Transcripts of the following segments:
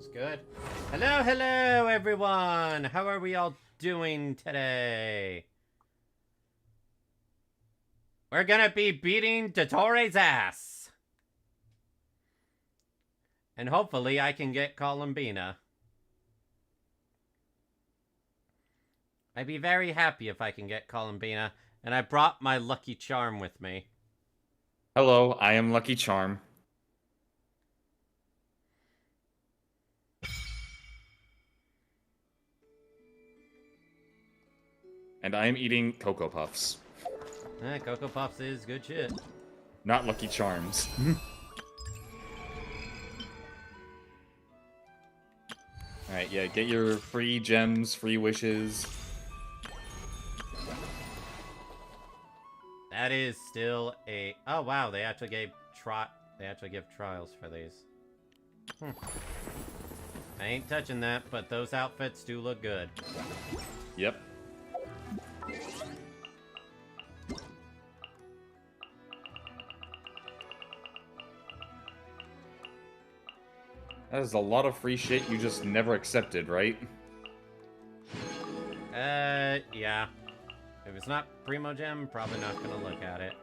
Everything's good. Hello, hello, everyone! How are we all doing today? We're gonna be beating Dottore's ass. And hopefully I can get Columbina. I'd be very happy if I can get Columbina, and I brought my Lucky Charm with me. Hello, I am Lucky Charm. And I am eating Cocoa Puffs. Cocoa Puffs is good shit. Not Lucky Charms. Alright, yeah, get your free gems, free wishes. That is still a... Oh, wow, they actually gave give trials for these. I ain't touching that, but those outfits do look good. Yep. That is a lot of free shit you just never accepted, right? Yeah. If it's not Primo Gem, probably not gonna look at it.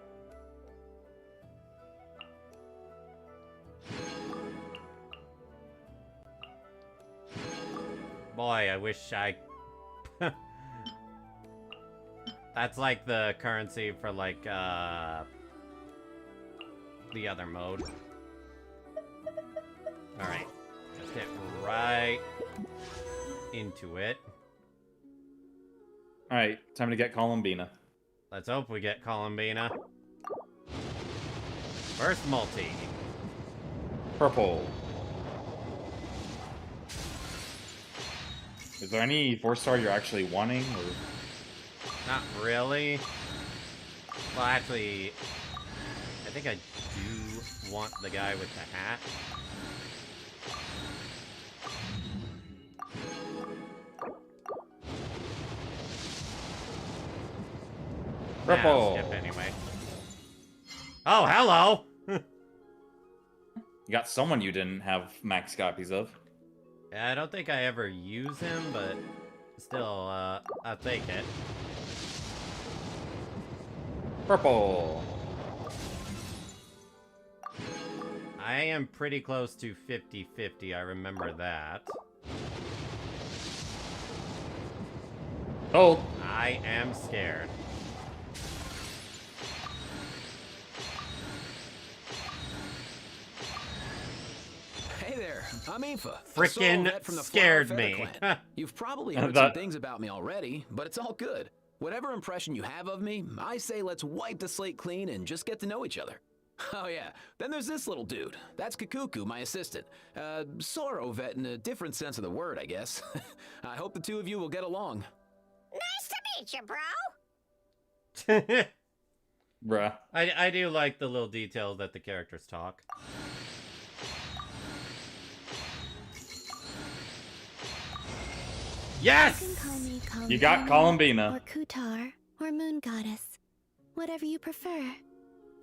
Boy, I wish I... That's like the currency for, like, the other mode. Alright. Let's get right into it. Alright, time to get Columbina. Let's hope we get Columbina. First multi. Purple. Is there any 4-star you're actually wanting, or...? Not really. Well, actually, I think I do want the guy with the hat. Purple. Nah, skip anyway. Oh, hello! You got someone you didn't have max copies of. Yeah, I don't think I ever use him, but still, I'll take it. Purple. I am pretty close to 50-50, I remember that. Oh. I am scared. Hey there, I'm Aoife. Frickin' scared me. You've probably heard some things about me already, but it's all good. Whatever impression you have of me, I say let's wipe the slate clean and just get to know each other. Oh yeah, then there's this little dude. That's Kakuku, my assistant. Sorrow vet in a different sense of the word, I guess. I hope the two of you will get along. Nice to meet you, bro. Bruh. I do like the little details that the characters talk. Yes! You can call me Columbina, You got Columbina. or Kutar, or Moon Goddess. Whatever you prefer.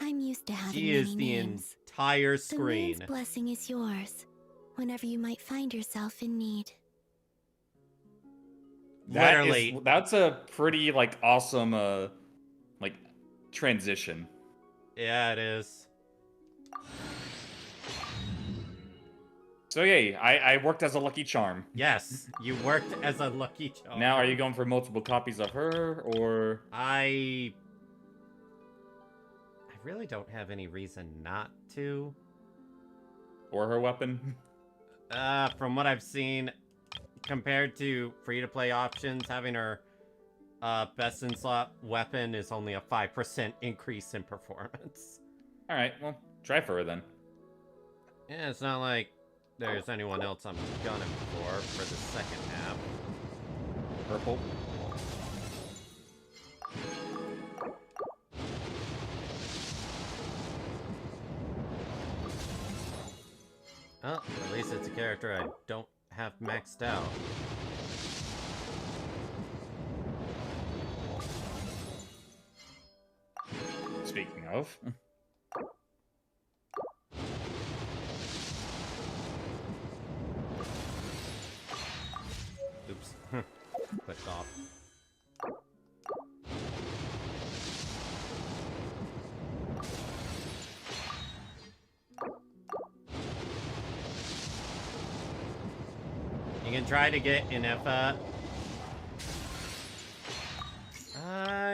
I'm used to having She many is the names. entire The screen. moon's blessing is yours, whenever you might find yourself in need. Literally. That's a pretty, like, awesome, like, transition. Yeah, it is. So, yay, I worked as a Lucky Charm. Yes, you worked as a Lucky Charm. Now, are you going for multiple copies of her, or...? I really don't have any reason not to. Or her weapon? From what I've seen, compared to free-to-play options, having her best-in-slot weapon is only a 5% increase in performance. Alright, well, try for her then. Yeah, it's not like there's anyone else I'm gunning for the second half. Purple. Oh, at least it's a character I don't have maxed out. Speaking of... clicked off. You can try to get Inefa.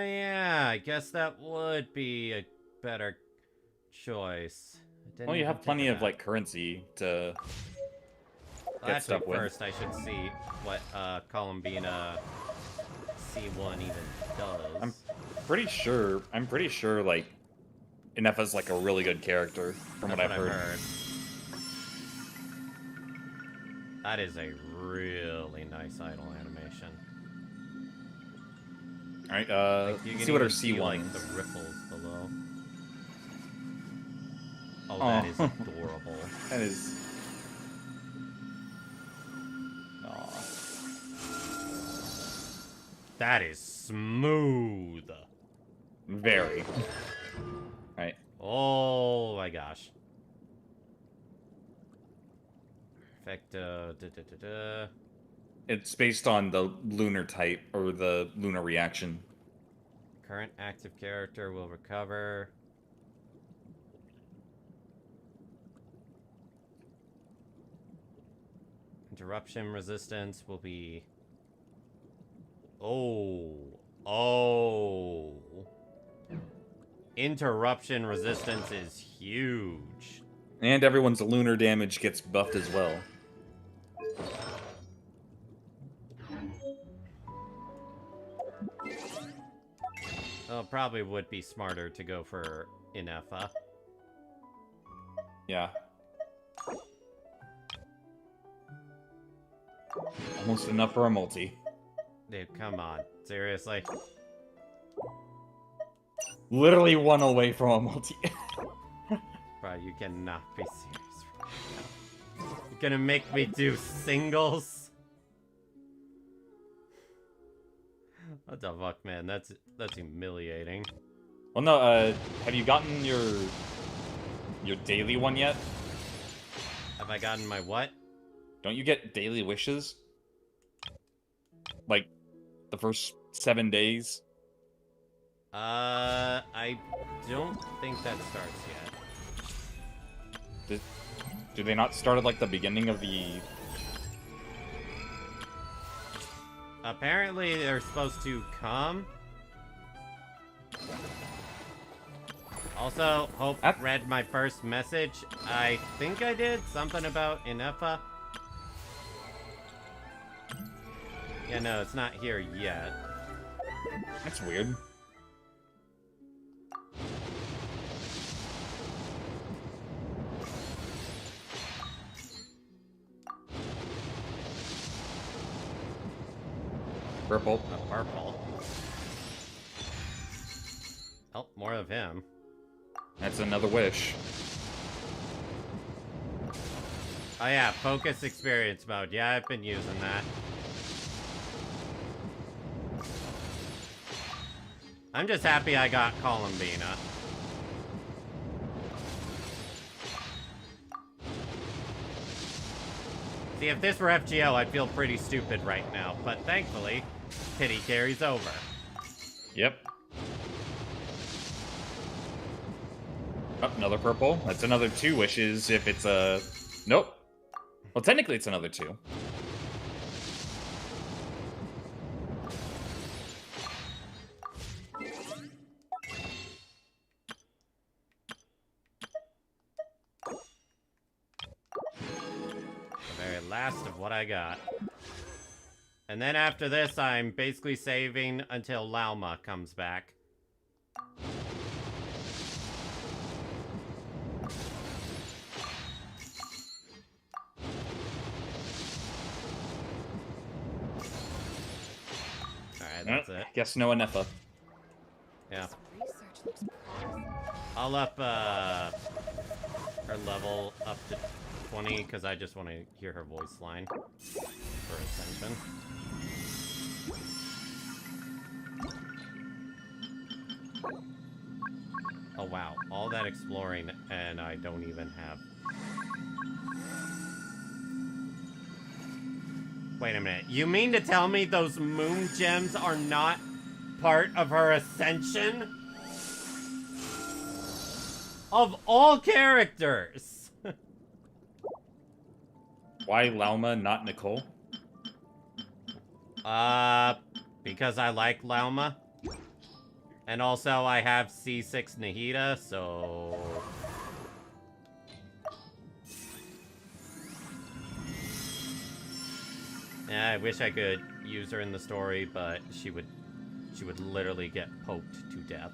Yeah, I guess that would be a better choice. Well, you have plenty of like currency to Well, get stuff actually, with. first I should see what Columbina C1 even does. I'm pretty sure like Inefa's like a really good character from what I've heard. That is a really nice idle animation. All right, Like, you let's can see what our even see, C1 like, is. the ripples below. Oh, Aw. that is adorable. That is. Aw. That is smooth. Very. Right. Oh my gosh. Perfecto. It's based on the lunar type or the lunar reaction. Current active character will recover. Interruption resistance will be... Oh. Interruption resistance is huge. And everyone's lunar damage gets buffed as well. Well, probably would be smarter to go for Inefa. Yeah. Almost enough for a multi. Dude, come on. Seriously? Literally one away from a multi. Bro, you cannot be serious right now. You're gonna make me do singles? What the fuck, man? That's humiliating. Well, no, have you gotten your daily one yet? Have I gotten my what? Don't you get daily wishes? Like, the first 7 days? I don't think that starts yet. Do they not start at, like, the beginning of the... Apparently, they're supposed to come. Also, Hope read my first message. I think I did. Something about Inefa. Yeah, no, it's not here yet. That's weird. Purple. Purple. Oh, more of him. That's another wish. Oh yeah, focus experience mode. Yeah, I've been using that. I'm just happy I got Columbina. See, if this were FGL, I'd feel pretty stupid right now, but thankfully, pity carries over. Yep. Oh, another purple. That's another 2 wishes if it's a... Nope. Well, technically it's another 2. The very last of what I got. And then after this, I'm basically saving until Lauma comes back. Alright, that's it. Guess no Inefa. Yeah. I'll up her level up to 20 because I just want to hear her voice line for Ascension. Oh wow, all that exploring and I don't even have... Wait a minute. You mean to tell me those moon gems are not part of her ascension? Of all characters! Why Lauma, not Nicole? Because I like Lauma. And also I have C6 Nahida, so... Yeah, I wish I could use her in the story, but she would literally get poked to death.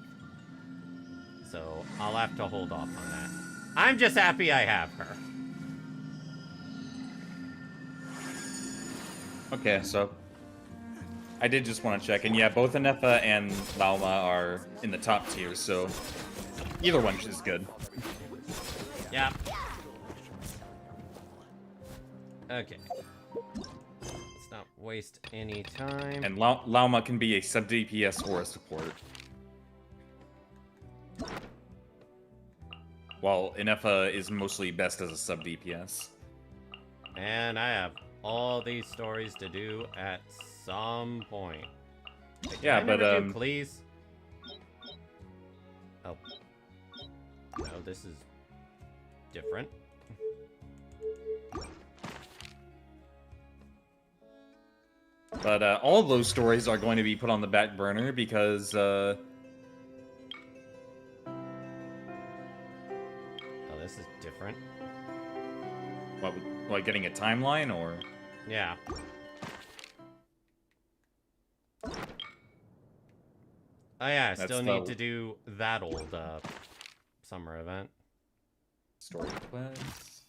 So I'll have to hold off on that. I'm just happy I have her. Okay, so I did just want to check, and yeah, both Anefa and Lauma are in the top tier, so either one is good. Yeah. Okay. Let's not waste any time. And Lauma can be a sub DPS or a support. While Anefa is mostly best as a sub DPS. And I have all these stories to do at some point. Wait, Yeah, did I but never do, please. Oh. No, this is different. But all of those stories are going to be put on the back burner because Oh, this is different. what, getting a timeline or? Yeah. Oh yeah, I That's still the- need to do that old summer event. Story quests.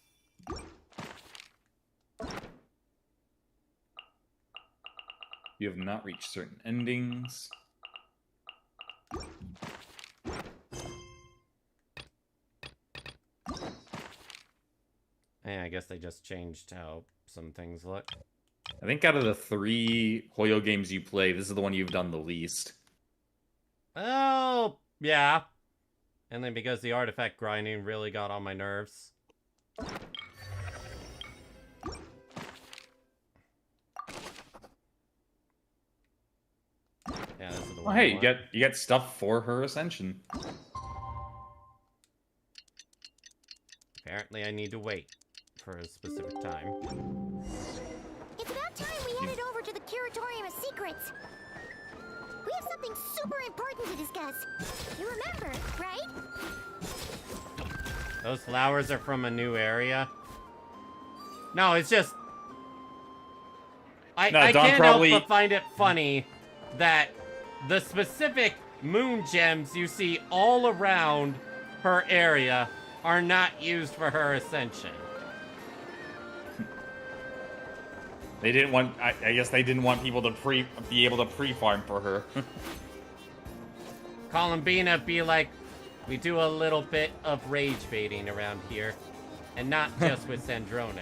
You have not reached certain endings. Yeah, I guess they just changed how some things look. I think out of the 3 Hoyo games you play, this is the one you've done the least. Oh, yeah. And then because the artifact grinding really got on my nerves. Yeah, this is the Oh, one. hey, I you want. get stuff for her ascension. Apparently I need to wait for a specific time. It's about time we headed over to the Curatorium of Secrets. We have something super important to discuss. You remember, right? Those flowers are from a new area. No, it's just... I No, Don can't probably- help but find it funny that the specific moon gems you see all around her area are not used for her ascension. They didn't want. I guess they didn't want people to be able to pre-farm for her. Columbina be like, we do a little bit of rage baiting around here, and not just with Sandrone.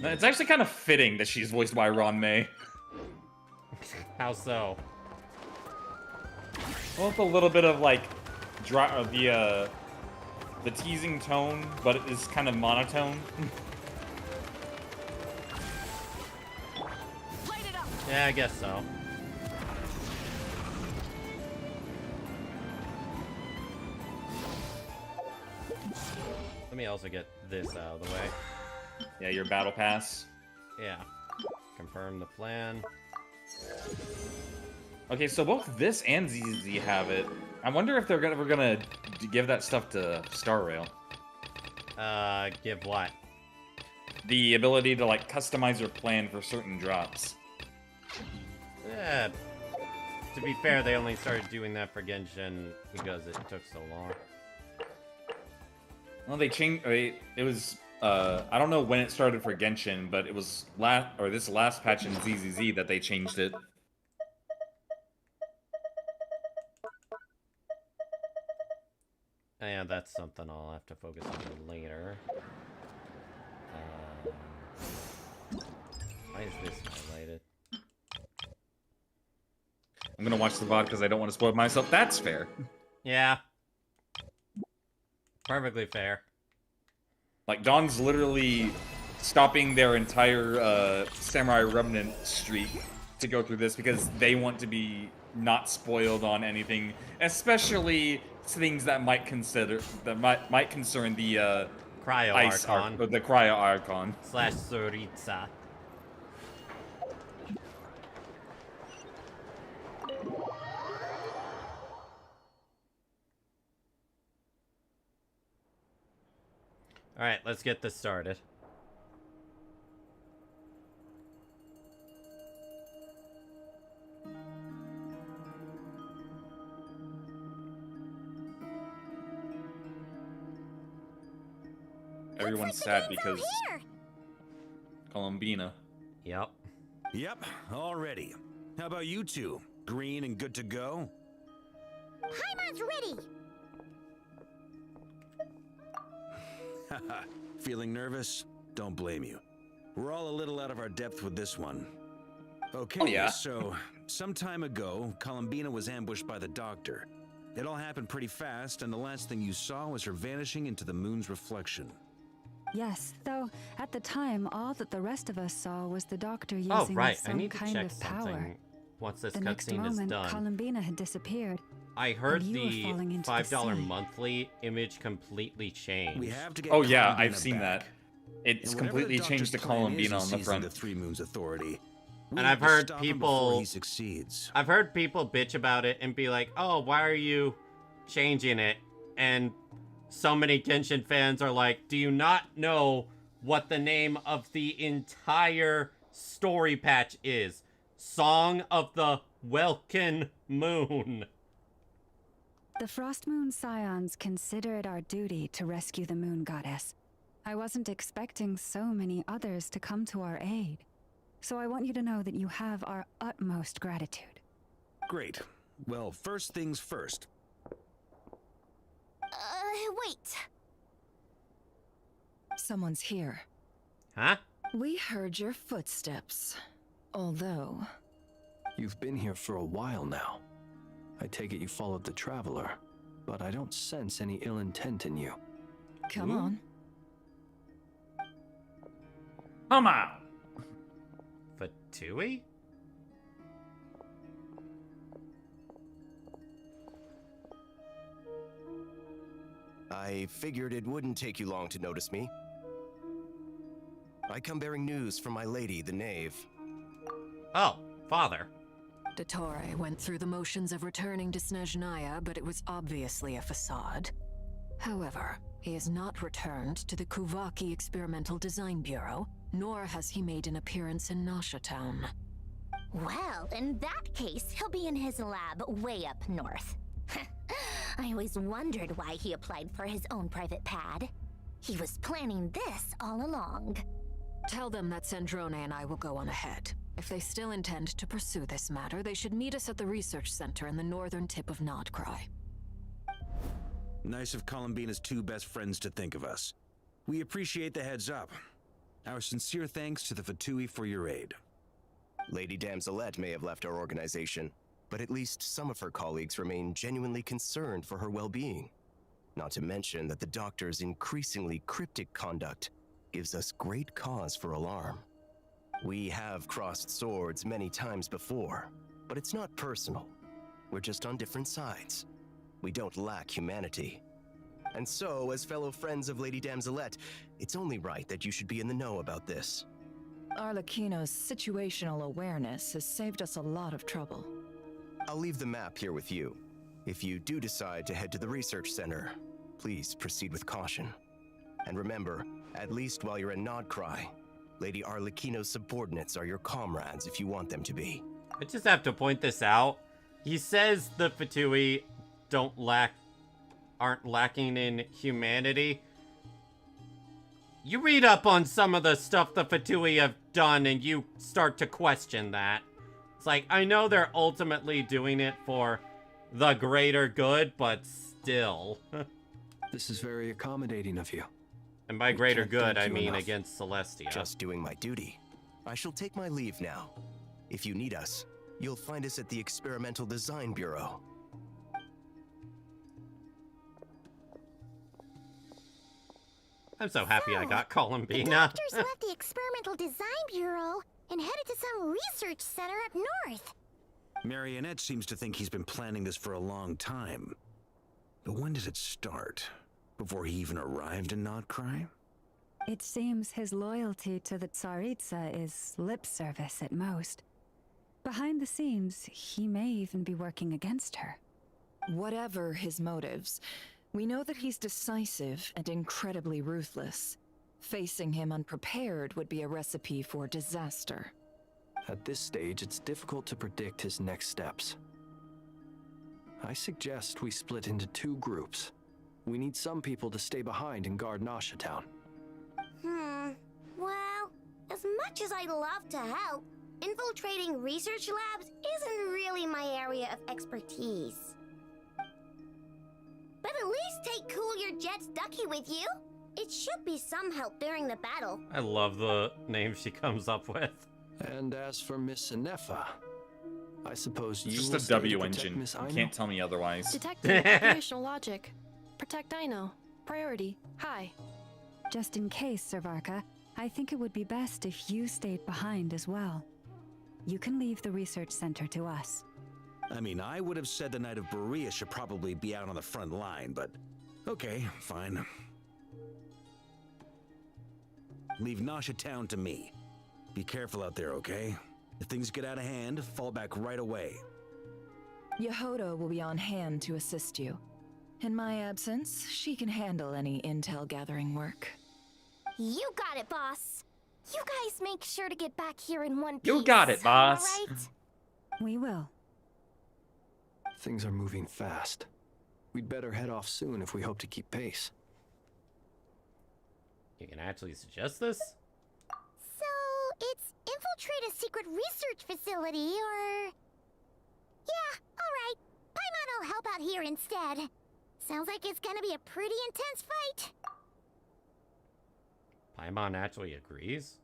It's actually kind of fitting that she's voiced by Ron May. How so? Well, it's a little bit of like the teasing tone, but it is kind of monotone. Yeah, I guess so. Let me also get this out of the way. Yeah, your battle pass. Yeah. Confirm the plan. Okay, so both this and ZZ have it. I wonder if they're ever gonna give that stuff to Star Rail. Give what? The ability to like customize your plan for certain drops. Yeah. To be fair, they only started doing that for Genshin because it took so long. Well, they changed. It was. I don't know when it started for Genshin, but it was this last patch in ZZZ that they changed it. And that's something I'll have to focus on later. Why is this highlighted? I'm gonna watch the VOD because I don't want to spoil myself. That's fair. Yeah. Perfectly fair. Like, Dawn's literally stopping their entire Samurai Remnant streak to go through this because they want to be not spoiled on anything, especially things that might concern the Cryo ice Archon or the Cryo Archon. / Tsuritsa. All right, let's get this started. Everyone's Looks sad like the game's because out here. Columbina. Yep. Yep, all ready. How about you two? Green and good to go? Paimon's ready. Haha, feeling nervous? Don't blame you. We're all a little out of our depth with this one. Okay, Oh, yeah. So, some time ago, Columbina was ambushed by the Doctor. It all happened pretty fast, and the last thing you saw was her vanishing into the moon's reflection. Yes, though at the time, all that the rest of us saw was the Doctor using Oh, right. I some need to kind check of power. something once this The next cutscene is moment, done. Columbina had disappeared. I heard and you were the falling into the $5 sea. monthly image completely changed. We have to get Oh yeah, Columbina I've seen back. that. It's And whatever completely the changed to Doctor's plan Columbina is on in the seizing front. The Three Moons Authority. We And have I've to heard stop him people- before he succeeds. I've heard people bitch about it and be like, oh, why are you changing it? And so many Genshin fans are like, do you not know what the name of the entire story patch is? Song of the Welkin Moon. The Frost Moon Scions consider it our duty to rescue the Moon Goddess. I wasn't expecting so many others to come to our aid. So I want you to know that you have our utmost gratitude. Great. Well, first things first. Wait. Someone's here. Huh? We heard your footsteps. Although... You've been here for a while now. I take it you followed the Traveler, but I don't sense any ill intent in you. Come Ooh. on. Come on. Fatui? I figured it wouldn't take you long to notice me. I come bearing news from my lady, the Knave. Oh, father. Dottore went through the motions of returning to Snezhnaya, but it was obviously a facade. However, he has not returned to the Kuvaki Experimental Design Bureau, nor has he made an appearance in Nasha Town. Well, in that case, he'll be in his lab way up north. I always wondered why he applied for his own private pad. He was planning this all along. Tell them that Sandrone and I will go on ahead. If they still intend to pursue this matter, they should meet us at the research center in the northern tip of Nodcry. Nice of Columbina's two best friends to think of us. We appreciate the heads up. Our sincere thanks to the Fatui for your aid. Lady Damselette may have left our organization, but at least some of her colleagues remain genuinely concerned for her well-being. Not to mention that the Doctor's increasingly cryptic conduct gives us great cause for alarm. We have crossed swords many times before, but it's not personal. We're just on different sides. We don't lack humanity. And so, as fellow friends of Lady Damselette, it's only right that you should be in the know about this. Arlecchino's situational awareness has saved us a lot of trouble. I'll leave the map here with you. If you do decide to head to the research center, please proceed with caution. And remember, at least while you're in Nodcry, Lady Arlecchino's subordinates are your comrades if you want them to be. I just have to point this out. He says the Fatui aren't lacking in humanity. You read up on some of the stuff the Fatui have done and you start to question that. It's like, I know they're ultimately doing it for the greater good, but still. This is very accommodating of you. And by We greater can't good, thank I you mean enough. against Celestia. Just doing my duty. I shall take my leave now. If you need us, you'll find us at the Experimental Design Bureau. I'm so happy I got The Columbina. doctors left the Experimental Design Bureau and headed to some research center up north. Marionette seems to think he's been planning this for a long time. But when did it start? Before he even arrived in Notcry? It seems his loyalty to the Tsaritsa is lip service at most. Behind the scenes, he may even be working against her. Whatever his motives, we know that he's decisive and incredibly ruthless. Facing him unprepared would be a recipe for disaster. At this stage, it's difficult to predict his next steps. I suggest we split into 2 groups. We need some people to stay behind and guard Nasha Town. Well, as much as I'd love to help, infiltrating research labs isn't really my area of expertise. But at least take Cool Your Jet's Ducky with you. It should be some help during the battle. I love the name she comes up with. And as for Miss Inefa, I suppose you Just will a stay to W protect engine. Miss You Aino? can't tell me otherwise. Detecting operational logic. Protect Aino. Priority. High. Just in case, Servarka, I think it would be best if you stayed behind as well. You can leave the research center to us. I mean, I would have said the Knight of Berea should probably be out on the front line, but okay, fine. Leave Nasha Town to me. Be careful out there, okay? If things get out of hand, fall back right away. Yehoda will be on hand to assist you. In my absence, she can handle any intel gathering work. You got it, boss. You guys make sure to get back here in one piece. You got it, boss. All right? We will. Things are moving fast. We'd better head off soon if we hope to keep pace. You can actually suggest this? So, it's infiltrate a secret research facility, or... Yeah, alright. Paimon will help out here instead. Sounds like it's gonna be a pretty intense fight. Paimon actually agrees?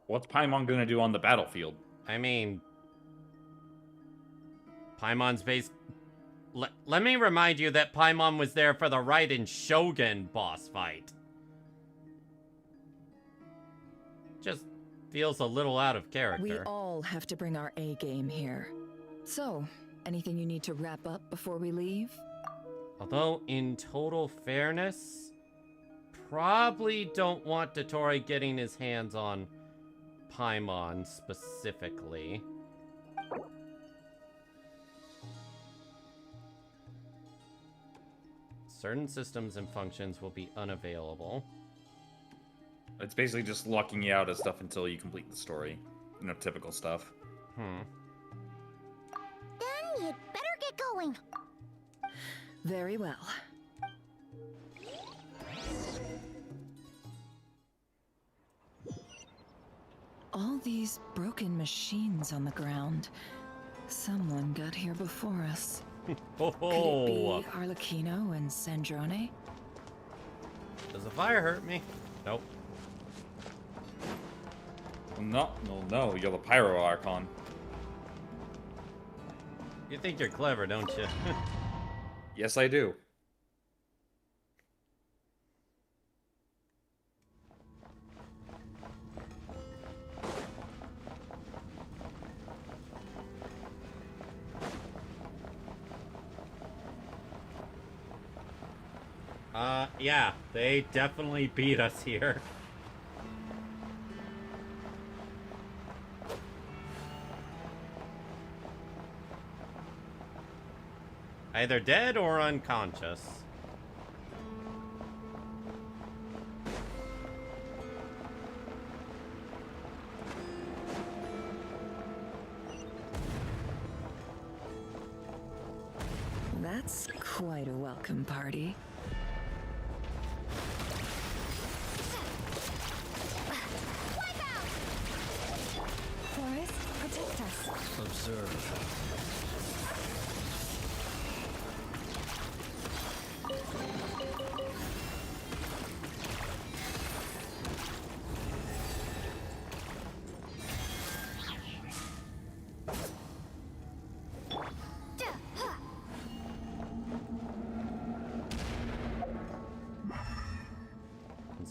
What's Paimon gonna do on the battlefield? I mean... Paimon's base... Let me remind you that Paimon was there for the Raiden Shogun boss fight. Just feels a little out of character. We all have to bring our A game here. So, anything you need to wrap up before we leave? Although, in total fairness, probably don't want Dottore getting his hands on Paimon specifically. Certain systems and functions will be unavailable. It's basically just locking you out of stuff until you complete the story. You know, typical stuff. Then you'd better get going. Very well. All these broken machines on the ground. Someone got here before us. Oh, Could it be Arlecchino and Sandrone? Does the fire hurt me? Nope. No, you're the Pyro Archon. You think you're clever, don't you? Yes, I do. Yeah, they definitely beat us here. Either dead or unconscious. That's quite a welcome party. Forest, protect us. Observe.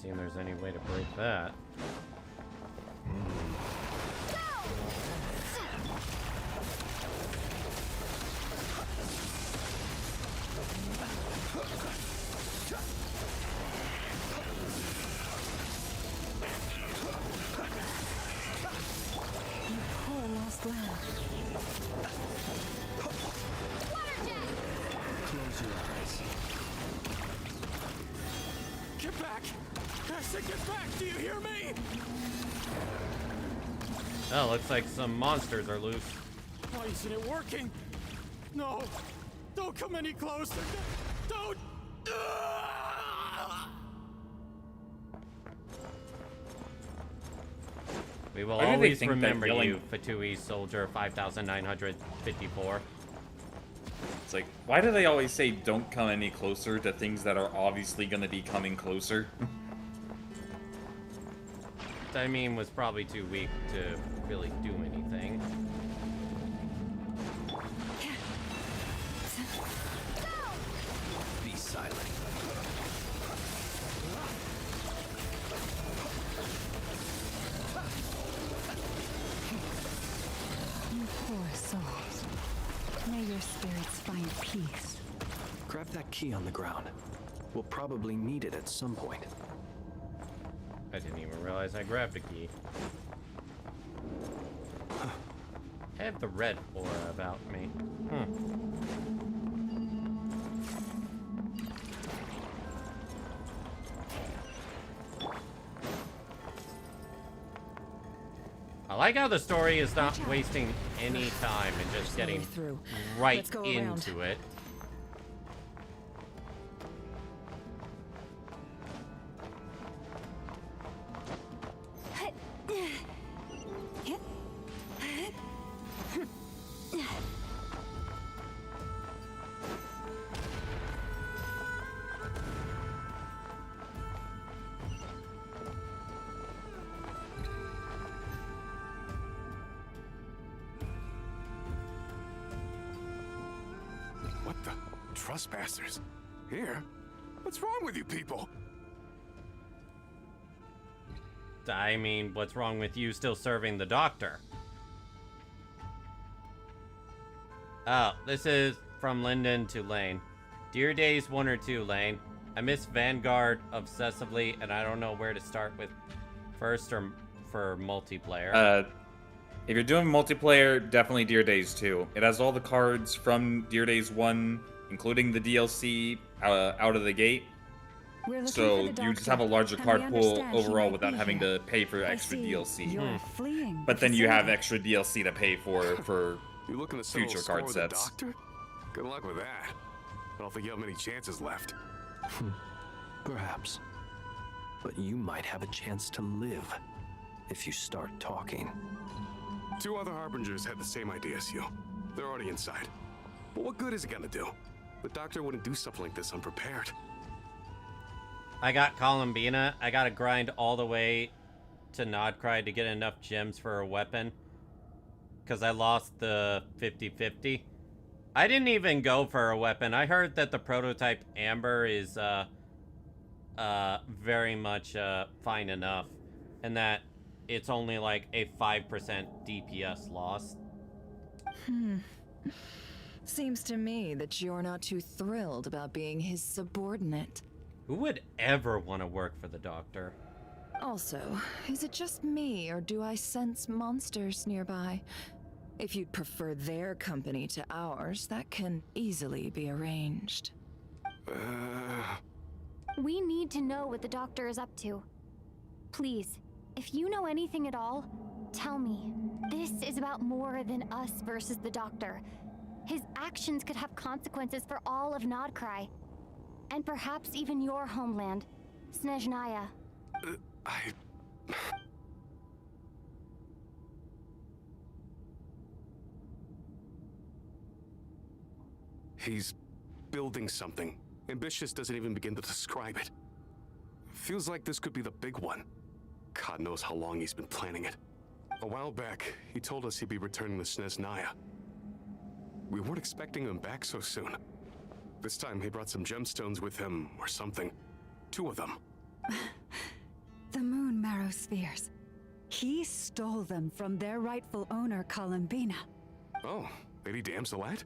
seem there's any way to break that. Close your eyes. Get back! I said get back! Do you hear me? Oh, looks like some monsters are loose. Why isn't it working? No! Don't come any closer! Don't! We will Why do they always think that remember yelling- you, Fatui Soldier 5954. It's like, why do they always say don't come any closer to things that are obviously going to be coming closer? I mean, was probably too weak to really do anything. Be silent. You poor souls. May your spirits find peace. Grab that key on the ground. We'll probably need it at some point. I didn't even realize I grabbed a key. I have the red aura about me. I like how the story is not wasting any time and just getting through. right Let's go around. into it. What the? Trespassers? Here? What's wrong with you people? I mean, what's wrong with you still serving the doctor? Oh, this is from Lyndon to Lane. Dear Days 1 or 2, Lane. I miss Vanguard obsessively, and I don't know where to start with first or for multiplayer. If you're doing multiplayer, definitely Dear Days 2. It has all the cards from Dear Days 1, including the DLC, out of the gate. So you just have a larger card pool overall without having to pay for extra DLC. But then you have extra DLC to pay for You looking to settle future a score card with the sets. doctor? Good luck with that. I don't think you have many chances left. Perhaps. But you might have a chance to live if you start talking. 2 other Harbingers had the same idea as you. They're already inside. But what good is it gonna do? The doctor wouldn't do something like this unprepared. I got Columbina. I gotta grind all the way to Nodcry to get enough gems for a weapon. Because I lost the 50-50. I didn't even go for a weapon. I heard that the prototype Amber is very much fine enough. And that it's only like a 5% DPS loss. Seems to me that you're not too thrilled about being his subordinate. Who would ever want to work for the doctor? Also, is it just me, or do I sense monsters nearby? If you'd prefer their company to ours, that can easily be arranged. We need to know what the doctor is up to. Please, if you know anything at all, tell me. This is about more than us versus the doctor. His actions could have consequences for all of Nodcry. And perhaps even your homeland, Snezhnaya. He's building something. Ambitious doesn't even begin to describe it. Feels like this could be the big one. God knows how long he's been planning it. A while back, he told us he'd be returning to Snezhnaya. We weren't expecting him back so soon. This time he brought some gemstones with him, or something. 2 of them. The moon marrow spheres. He stole them from their rightful owner, Columbina. Oh, Lady Damselette?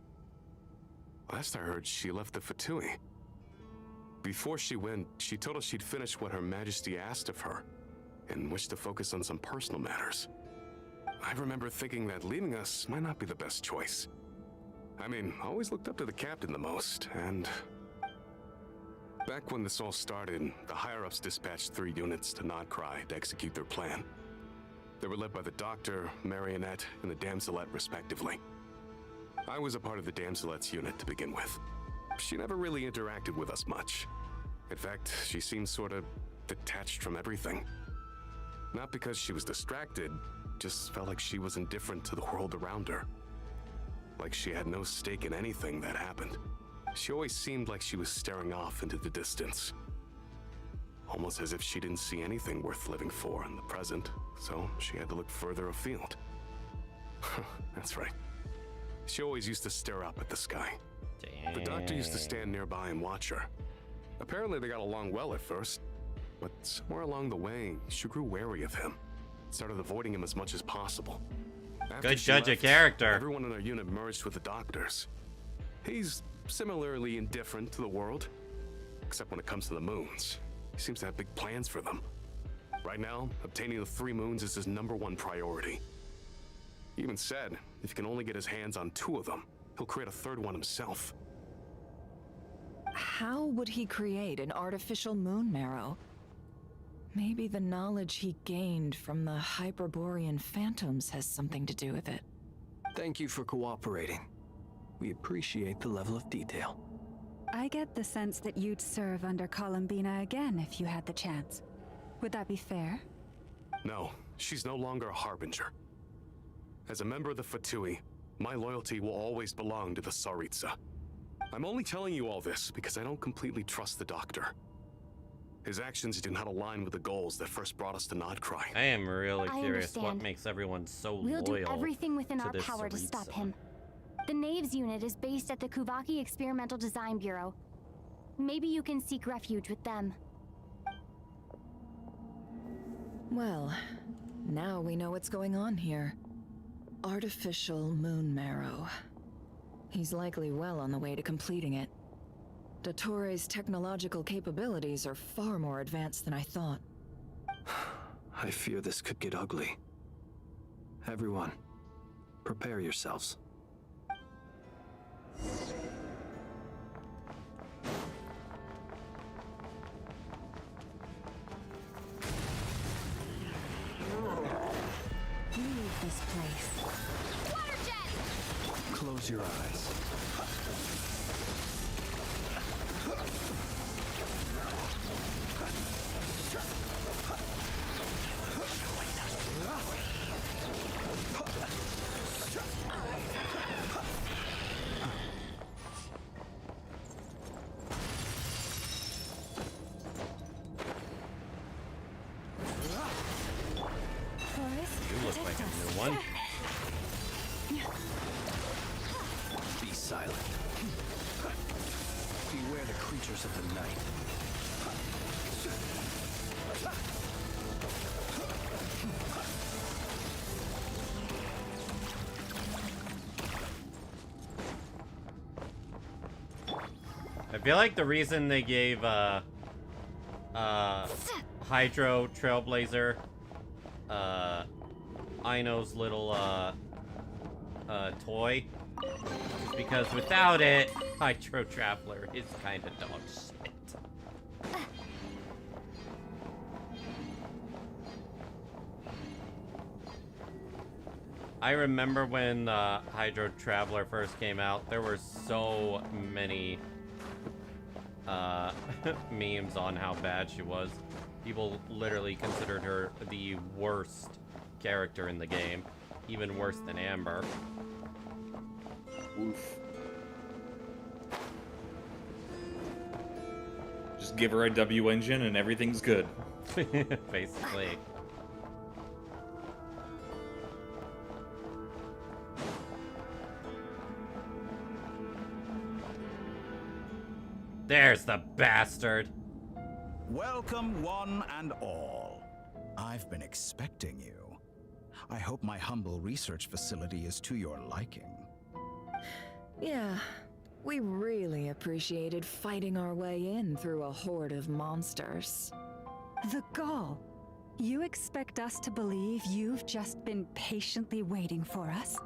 Last I heard, she left the Fatui. Before she went, she told us she'd finished what Her Majesty asked of her, and wished to focus on some personal matters. I remember thinking that leaving us might not be the best choice. I mean, I always looked up to the captain the most, and... Back when this all started, the higher-ups dispatched 3 units to Nodcry to execute their plan. They were led by the Doctor, Marionette, and the Damselette, respectively. I was a part of the Damselette's unit to begin with. She never really interacted with us much. In fact, she seemed sort of detached from everything. Not because she was distracted, just felt like she was indifferent to the world around her. Like she had no stake in anything that happened. She always seemed like she was staring off into the distance. Almost as if she didn't see anything worth living for in the present, so she had to look further afield. That's right. She always used to stare up at the sky. Dang. The Doctor used to stand nearby and watch her. Apparently they got along well at first, but somewhere along the way, she grew wary of him. Started avoiding him as much as possible. After Good she judge of left, character. Everyone in our unit merged with the Doctor's. He's similarly indifferent to the world, except when it comes to the moons. He seems to have big plans for them. Right now, obtaining the 3 moons is his #1 priority. He even said, if he can only get his hands on 2 of them, he'll create a 3rd one himself. How would he create an artificial moon marrow? Maybe the knowledge he gained from the Hyperborean phantoms has something to do with it. Thank you for cooperating. We appreciate the level of detail. I get the sense that you'd serve under Columbina again if you had the chance. Would that be fair? No, she's no longer a harbinger. As a member of the Fatui, my loyalty will always belong to the Tsaritsa. I'm only telling you all this because I don't completely trust the Doctor. His actions do not align with the goals that first brought us to Nodcry. I am really I curious what understand. makes everyone so We'll loyal do everything within to our this power to stop Tsaritsa. him. The Knaves unit is based at the Kuvaki Experimental Design Bureau. Maybe you can seek refuge with them. Well, now we know what's going on here. Artificial moon marrow. He's likely well on the way to completing it. Dottore's technological capabilities are far more advanced than I thought. I fear this could get ugly. Everyone, prepare yourselves. Leave this place. Water jet! Close your eyes. You look like a new one. Be silent. Beware the creatures of the night. I feel like the reason they gave Hydro Trailblazer Ino's little toy is because without it, Hydro Traveler is kind of dog shit. I remember when Hydro Traveler first came out, there were so many memes on how bad she was. People literally considered her the worst character in the game, even worse than Amber. Oof. Just give her a W engine and everything's good. Basically. There's the bastard. Welcome one and all. I've been expecting you. I hope my humble research facility is to your liking. Yeah, we really appreciated fighting our way in through a horde of monsters. The gall. You expect us to believe you've just been patiently waiting for us?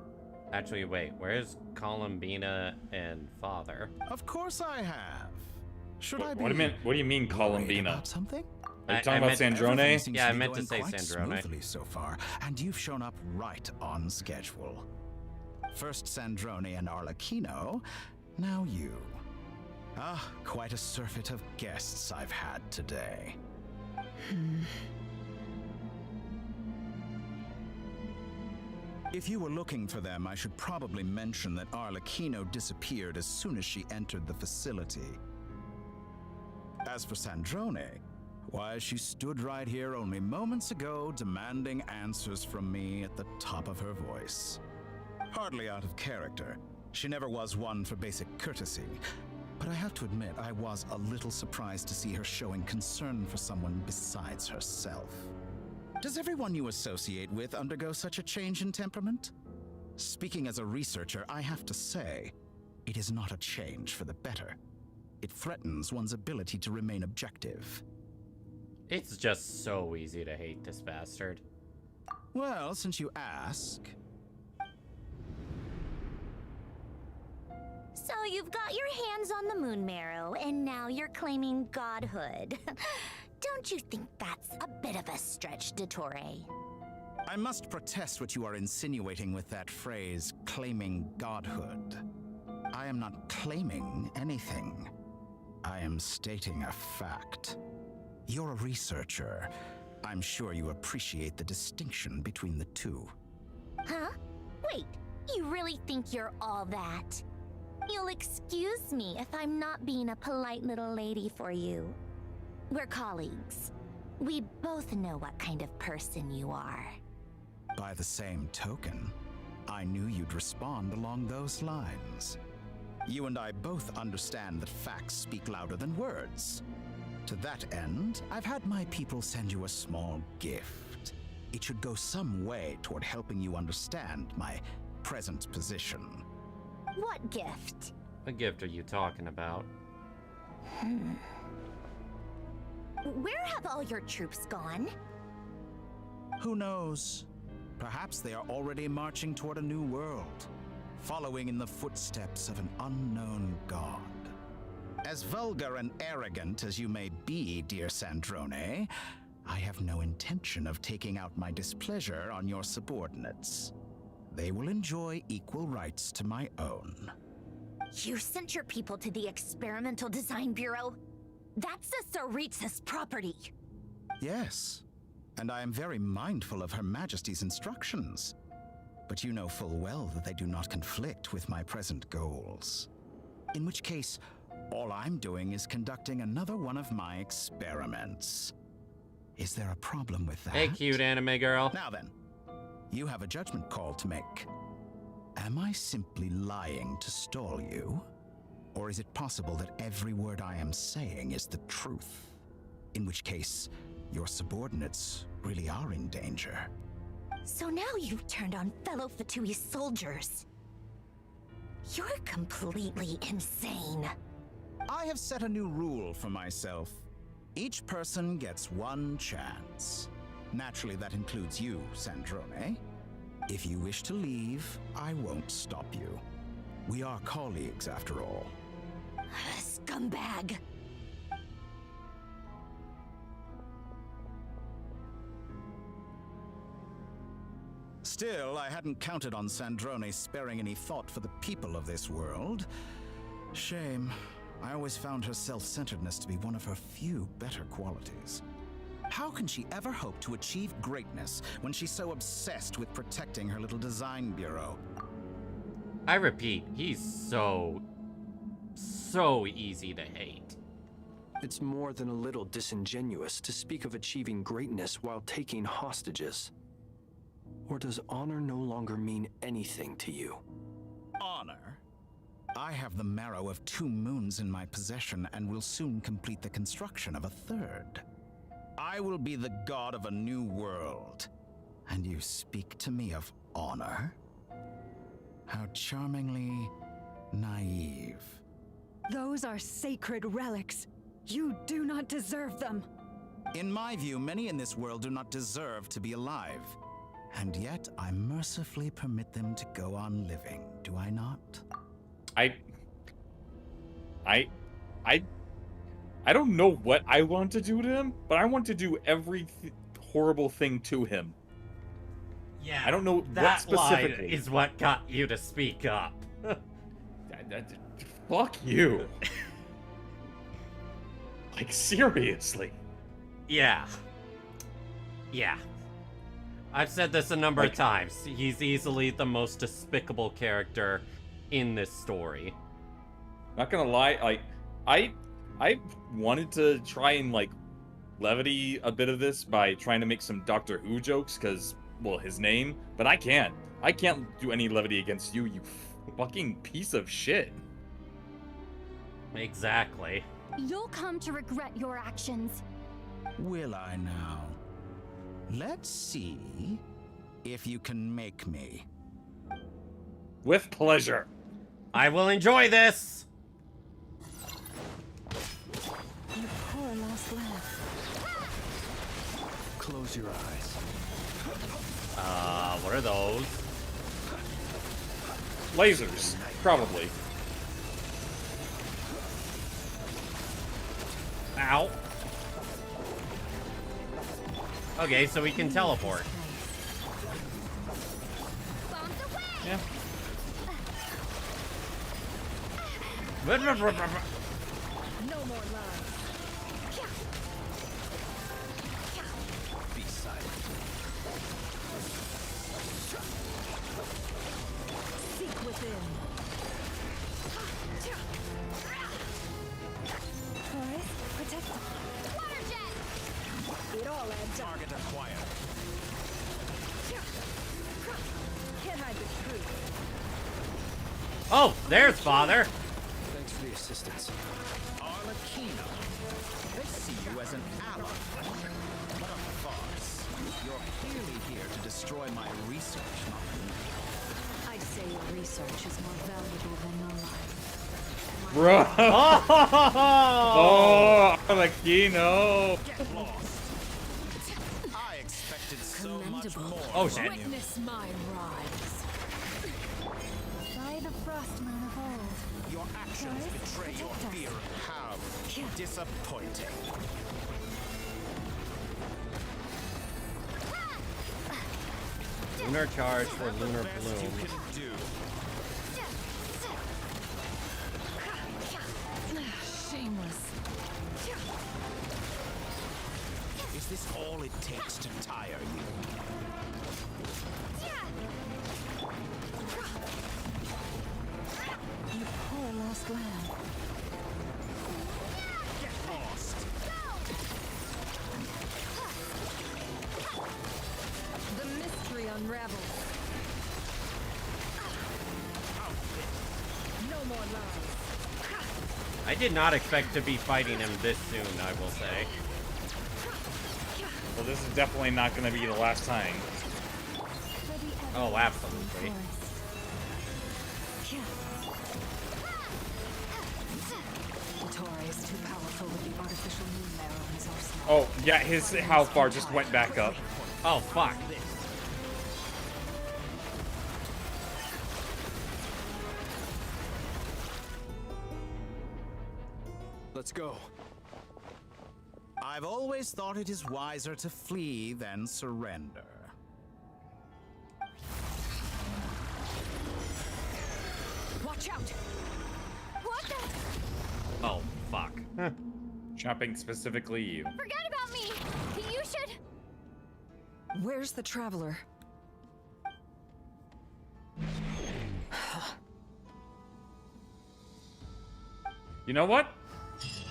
Actually, wait, where's Columbina and Father? Of course I have. Should I be? What do you mean, Columbina? About something? Are you talking about Sandrone? Yeah, I meant to say quite Sandrone. Smoothly so far, and you've shown up right on schedule. First Sandrone and Arlecchino, now you. Ah, quite a surfeit of guests I've had today. If you were looking for them, I should probably mention that Arlecchino disappeared as soon as she entered the facility. As for Sandrone, why, she stood right here only moments ago demanding answers from me at the top of her voice. Hardly out of character. She never was one for basic courtesy. But I have to admit, I was a little surprised to see her showing concern for someone besides herself. Does everyone you associate with undergo such a change in temperament? Speaking as a researcher, I have to say, it is not a change for the better. It threatens one's ability to remain objective. It's just so easy to hate this bastard. Well, since you ask... So you've got your hands on the moon marrow, and now you're claiming godhood. Don't you think that's a bit of a stretch, Dottore? I must protest what you are insinuating with that phrase, claiming godhood. I am not claiming anything. I am stating a fact. You're a researcher. I'm sure you appreciate the distinction between the two. Huh? Wait, you really think you're all that? You'll excuse me if I'm not being a polite little lady for you. We're colleagues. We both know what kind of person you are. By the same token, I knew you'd respond along those lines. You and I both understand that facts speak louder than words. To that end, I've had my people send you a small gift. It should go some way toward helping you understand my present position. What gift? What gift are you talking about? Where have all your troops gone? Who knows? Perhaps they are already marching toward a new world, following in the footsteps of an unknown god. As vulgar and arrogant as you may be, dear Sandrone, I have no intention of taking out my displeasure on your subordinates. They will enjoy equal rights to my own. You sent your people to the Experimental Design Bureau? That's a Saritsa's property. Yes, and I am very mindful of Her Majesty's instructions. But you know full well that they do not conflict with my present goals. In which case, all I'm doing is conducting another one of my experiments. Is there a problem with that? Hey, cute anime girl. Now then, you have a judgment call to make. Am I simply lying to stall you? Or is it possible that every word I am saying is the truth? In which case, your subordinates really are in danger. So now you've turned on fellow Fatui soldiers. You're completely insane. I have set a new rule for myself. Each person gets one chance. Naturally, that includes you, Sandrone. If you wish to leave, I won't stop you. We are colleagues, after all. Scumbag! Still, I hadn't counted on Sandrone sparing any thought for the people of this world. Shame. I always found her self-centeredness to be one of her few better qualities. How can she ever hope to achieve greatness when she's so obsessed with protecting her little design bureau? I repeat, he's so easy to hate. It's more than a little disingenuous to speak of achieving greatness while taking hostages. Or does honor no longer mean anything to you? Honor? I have the marrow of 2 moons in my possession and will soon complete the construction of a 3rd. I will be the god of a new world. And you speak to me of honor? How charmingly naive. Those are sacred relics. You do not deserve them. In my view, many in this world do not deserve to be alive. And yet, I mercifully permit them to go on living, do I not? I don't know what I want to do to him, but I want to do every horrible thing to him. Yeah, I don't know that what specifically. line is what got you to speak up. Fuck you. Like, seriously. Yeah. Yeah. I've said this a number of times. He's easily the most despicable character in this story. Not gonna lie, like, I wanted to try and, like, levity a bit of this by trying to make some Doctor Who jokes, because, well, his name, but I can't. I can't do any levity against you, you fucking piece of shit. Exactly. You'll come to regret your actions. Will I now? Let's see if you can make me. With pleasure. I will enjoy this! You poor lost lamb. Close your eyes. What are those? Lasers, probably. Ow. Okay, so we can teleport. Yeah. No more love. Be silent. Seek within. Taurus, protect them. Water jet! It all adds up. Target acquired. Can't hide the truth. Oh, there's Father! Thanks for the assistance. Arlecchino. They see you as an ally. What a farce. You're clearly here to destroy my research, Mom. I'd say your research is more valuable than your life. Bro! Oh! Oh, Arlecchino! Get lost. I expected so much more. Oh, shit. Witness my rise. By the frost moon of old. Your actions betray your fear. How disappointing. Lunar charge for Lunar Best Bloom. you can do. Shameless. Is this all it takes to tire you? You poor lost lamb. Get lost. The mystery unravels. No more lies. I did not expect to be fighting him this soon, I will say. Well, this is definitely not going to be the last time. Oh, absolutely. Dottore is too powerful with the artificial moon marrow in his arsenal. Oh, yeah, his how far just went back up. Oh, fuck. Let's go. I've always thought it is wiser to flee than surrender. Watch out! What the? Oh, fuck. Chopping specifically you. Forget about me! You should... Where's the traveler? You know what?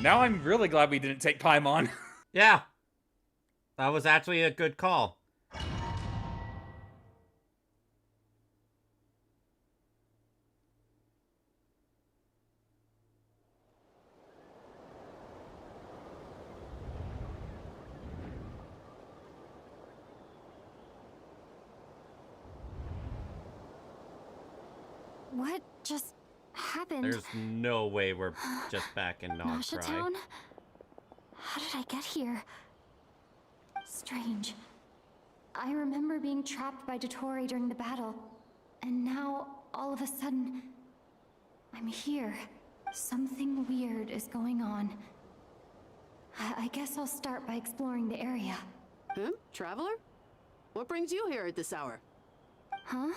Now I'm really glad we didn't take Paimon. Yeah. That was actually a good call. What just happened? There's no way we're just back in Nasha Nogcry. Town? How did I get here? Strange. I remember being trapped by Dottore during the battle, and now, all of a sudden, I'm here. Something weird is going on. I guess I'll start by exploring the area. Traveler? What brings you here at this hour? Huh?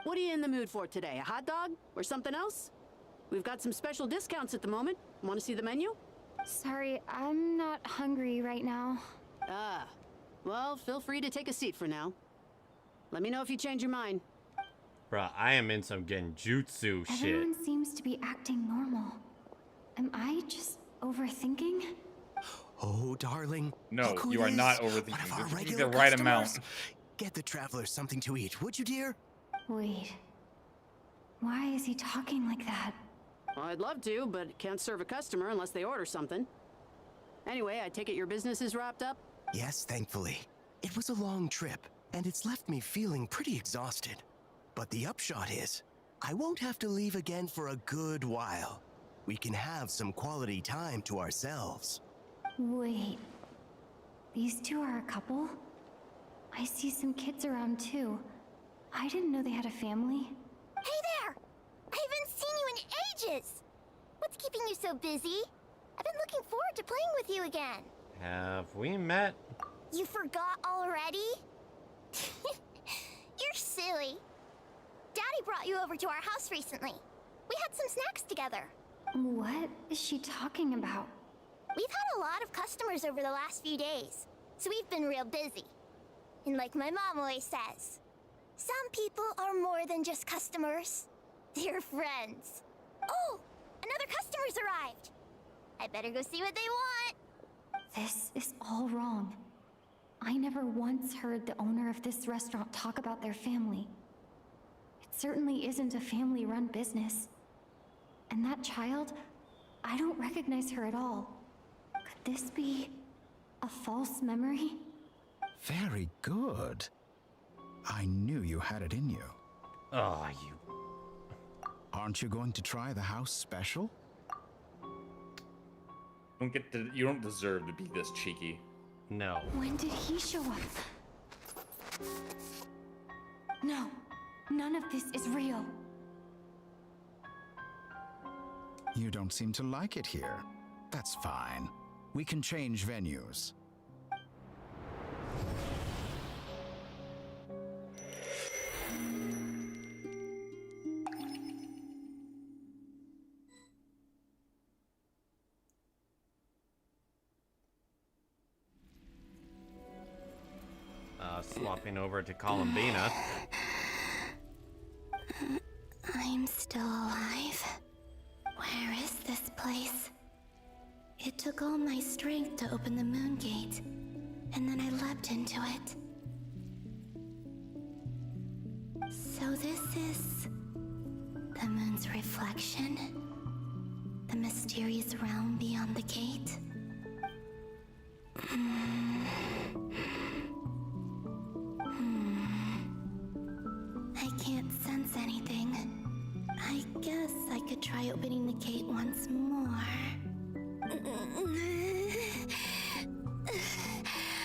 What are you in the mood for today? A hot dog? Or something else? We've got some special discounts at the moment. Want to see the menu? Sorry, I'm not hungry right now. Ah. Well, feel free to take a seat for now. Let me know if you change your mind. Bruh, I am in some genjutsu shit. Everyone seems to be acting normal. Am I just overthinking? Oh, darling. No, look who you it are is. not One of overthinking. our Just regular the right customers. amount. Get the traveler something to eat, would you, dear? Wait. Why is he talking like that? Well, I'd love to, but can't serve a customer unless they order something. Anyway, I take it your business is wrapped up? Yes, thankfully. It was a long trip, and it's left me feeling pretty exhausted. But the upshot is, I won't have to leave again for a good while. We can have some quality time to ourselves. Wait. These two are a couple? I see some kids around too. I didn't know they had a family. Hey there! I haven't seen you in ages! What's keeping you so busy? I've been looking forward to playing with you again. Have we met? You forgot already? You're silly. Daddy brought you over to our house recently. We had some snacks together. What is she talking about? We've had a lot of customers over the last few days, so we've been real busy. And like my mom always says, some people are more than just customers. They're friends. Oh, another customer's arrived. I better go see what they want. This is all wrong. I never once heard the owner of this restaurant talk about their family. It certainly isn't a family-run business. And that child, I don't recognize her at all. Could this be a false memory? Very good. I knew you had it in you. Oh, you... Aren't you going to try the house special? You don't deserve to be this cheeky. No. When did he show up? No, none of this is real. You don't seem to like it here. That's fine. We can change venues. Swapping over to Columbina. I'm still alive. Where is this place? It took all my strength to open the moon gate, and then I leapt into it. So this is the moon's reflection? The mysterious realm beyond the gate? I can't sense anything. I guess I could try opening the gate once more.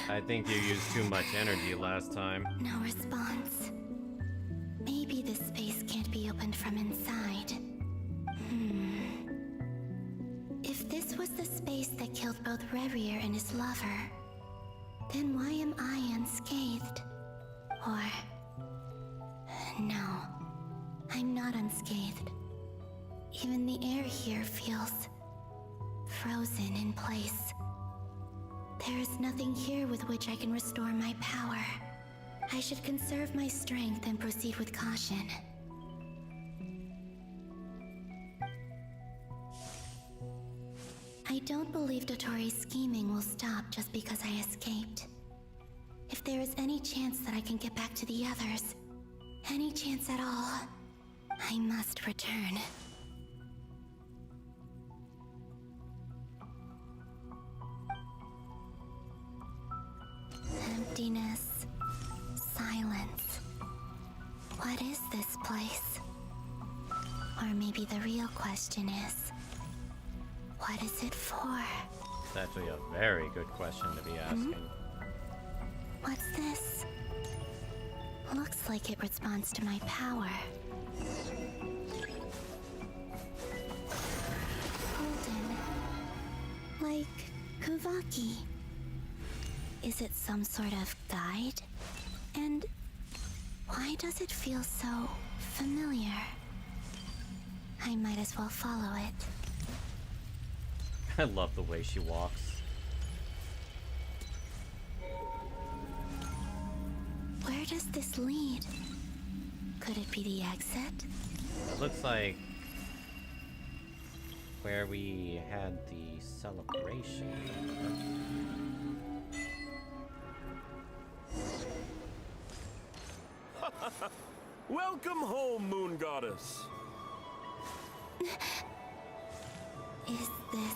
I think you used too much energy last time. No response. Maybe this space can't be opened from inside. If this was the space that killed both Revier and his lover, then why am I unscathed? Or... no, I'm not unscathed. Even the air here feels frozen in place. There is nothing here with which I can restore my power. I should conserve my strength and proceed with caution. I don't believe Dottore's scheming will stop just because I escaped. If there is any chance that I can get back to the others, any chance at all, I must return. Emptiness. Silence. What is this place? Maybe the real question is, what is it for? It's actually a very good question to be asking. What's this? Looks like it responds to my power. Golden. Like Kuvaki. Is it some sort of guide? And why does it feel so familiar? I might as well follow it. I love the way she walks. Where does this lead? Could it be the exit? It looks like where we had the celebration. Welcome home, Moon Goddess. Is this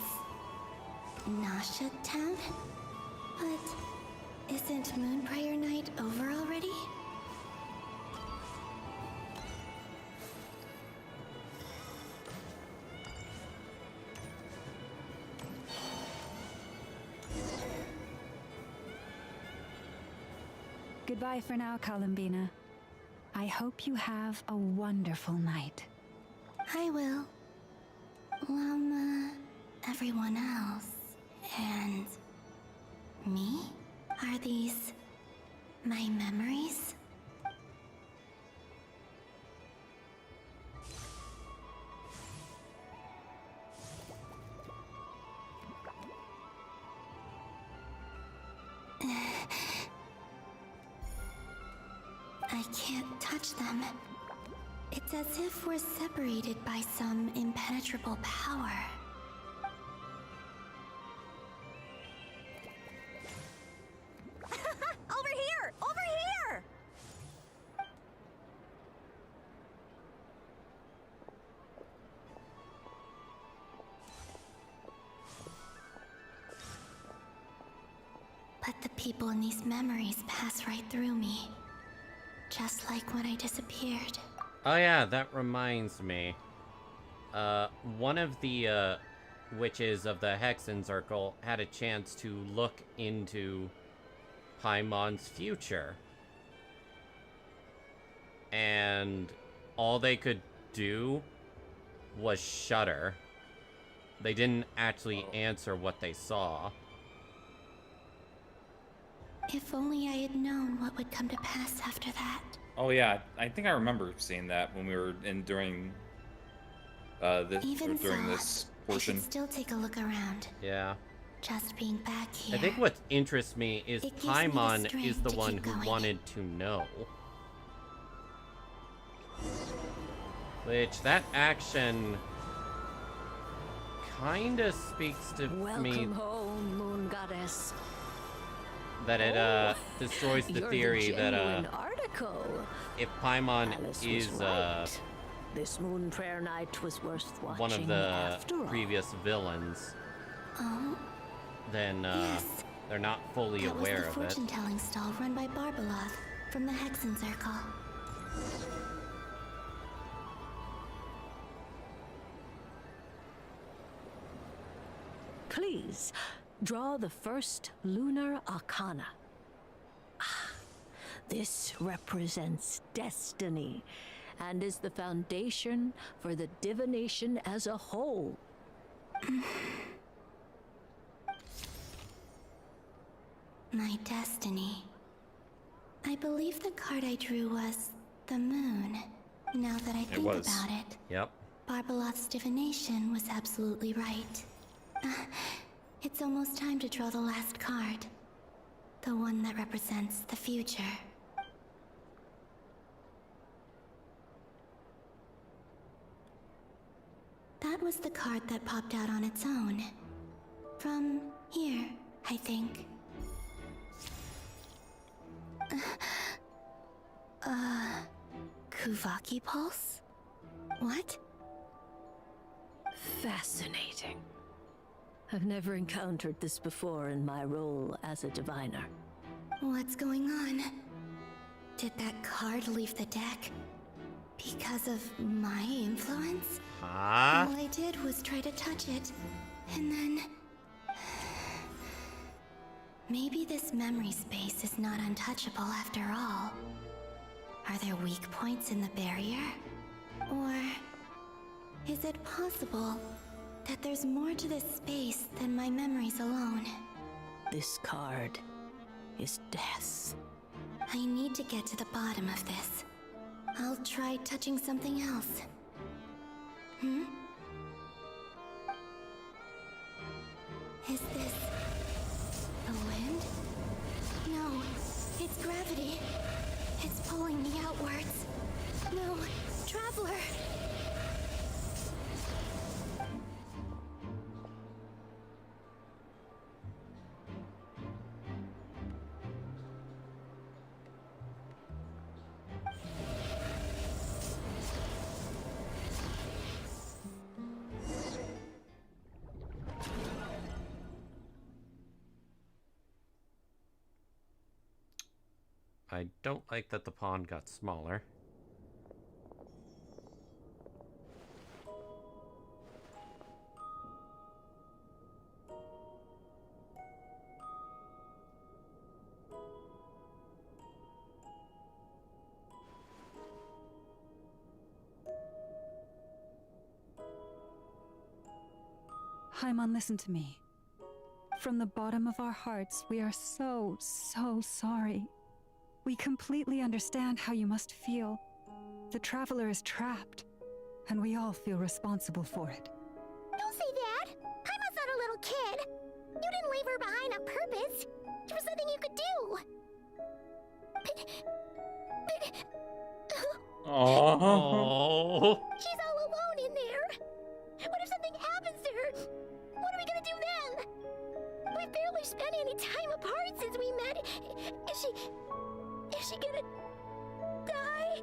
Nasha Town? But isn't Moon Prayer Night over already? Goodbye for now, Columbina. I hope you have a wonderful night. I will. Everyone else. And me? Are these my memories? I can't touch them. It's as if we're separated by some impenetrable power. Over here! Over here! But the people in these memories pass right through me. Just like when I disappeared. Oh yeah, that reminds me. One of the witches of the Hexen Circle had a chance to look into Paimon's future. And all they could do was shudder. They didn't actually answer what they saw. If only I had known what would come to pass after that. Oh yeah, I think I remember seeing that when we were during this Even during so, this I portion. should still take a look around. Yeah. Just being back here. I think what interests me is It gives me the Paimon strength is the to one keep who going. wanted to know. Which, that action kinda speaks to me Welcome home, Moon Goddess. that it destroys the You're theory the that genuine article. if Paimon Alice was is right. This Moon Prayer Night was worth watching one of the after all. previous villains, Oh, then yes. they're not fully That was aware the of it. fortune-telling stall run by Barbalov from the Hexen Circle. Please, draw the first lunar arcana. Ah, this represents destiny and is the foundation for the divination as a whole. My destiny. I believe the card I drew was the moon. Now that I think was. about it, Yep. Barbalov's divination was absolutely right. It's almost time to draw the last card. The one that represents the future. That was the card that popped out on its own. From here, I think. Kuvaki Pulse? What? Fascinating. I've never encountered this before in my role as a diviner. What's going on? Did that card leave the deck? Because of my influence? Huh? All I did was try to touch it, and then... Maybe this memory space is not untouchable after all. Are there weak points in the barrier? Or is it possible that there's more to this space than my memories alone? This card is death. I need to get to the bottom of this. I'll try touching something else. Hmm? Is this the wind? No, it's gravity. It's pulling me outwards. No, Traveler! I don't like that the pond got smaller. Hyman, listen to me. From the bottom of our hearts, we are so sorry. We completely understand how you must feel. The Traveler is trapped, and we all feel responsible for it. Don't say that! Hyman's not a little kid! You didn't leave her behind on purpose! There was nothing you could do! Oh. She's all alone in there! What if something happens to her? What are we gonna do then? We've barely spent any time apart since we met. Is she gonna die?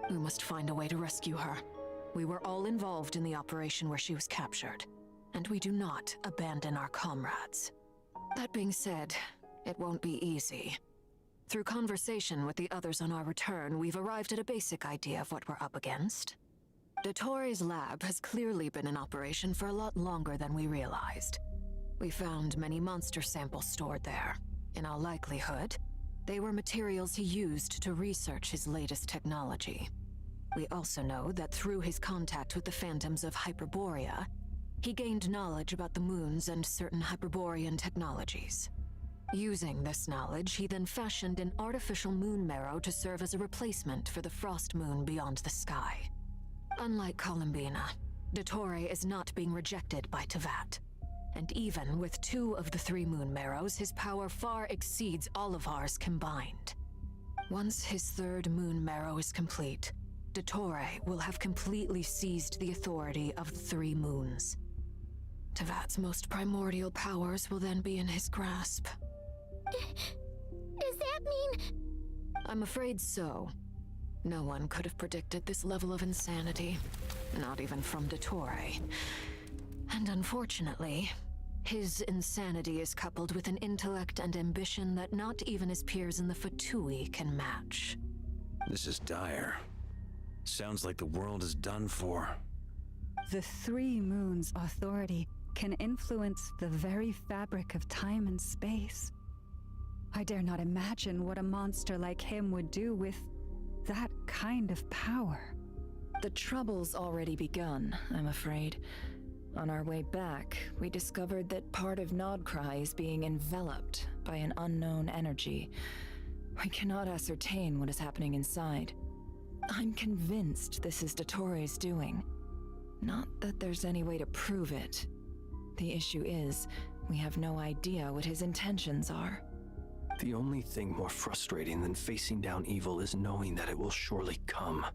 We must find a way to rescue her. We were all involved in the operation where she was captured, and we do not abandon our comrades. That being said, it won't be easy. Through conversation with the others on our return, we've arrived at a basic idea of what we're up against. Dottore's lab has clearly been in operation for a lot longer than we realized. We found many monster samples stored there. In all likelihood, they were materials he used to research his latest technology. We also know that through his contact with the phantoms of Hyperborea, he gained knowledge about the moons and certain Hyperborean technologies. Using this knowledge, he then fashioned an artificial moon marrow to serve as a replacement for the frost moon beyond the sky. Unlike Columbina, Dottore is not being rejected by Teyvat. And even with 2 of the 3 moon marrows, his power far exceeds all of ours combined. Once his 3rd moon marrow is complete, Dottore will have completely seized the authority of the 3 moons. Teyvat's most primordial powers will then be in his grasp. Does that mean... I'm afraid so. No one could have predicted this level of insanity, not even from Dottore. And unfortunately, his insanity is coupled with an intellect and ambition that not even his peers in the Fatui can match. This is dire. Sounds like the world is done for. The 3 moons' authority can influence the very fabric of time and space. I dare not imagine what a monster like him would do with that kind of power. The trouble's already begun, I'm afraid. On our way back, we discovered that part of Nodcry is being enveloped by an unknown energy. We cannot ascertain what is happening inside. I'm convinced this is Dottore's doing. Not that there's any way to prove it. The issue is, we have no idea what his intentions are. The only thing more frustrating than facing down evil is knowing that it will surely come,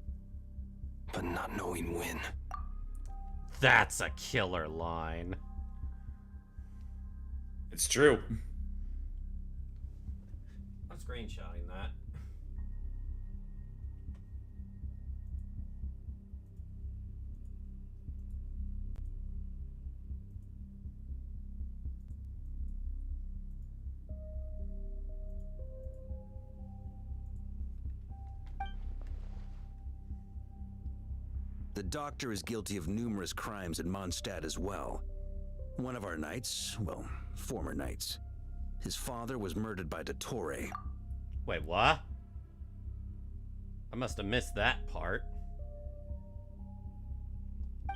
but not knowing when. That's a killer line. It's true. I'm screenshotting that. The Doctor is guilty of numerous crimes in Mondstadt as well. One of our knights, well, former knights, his father was murdered by Dottore. Wait, what? I must have missed that part.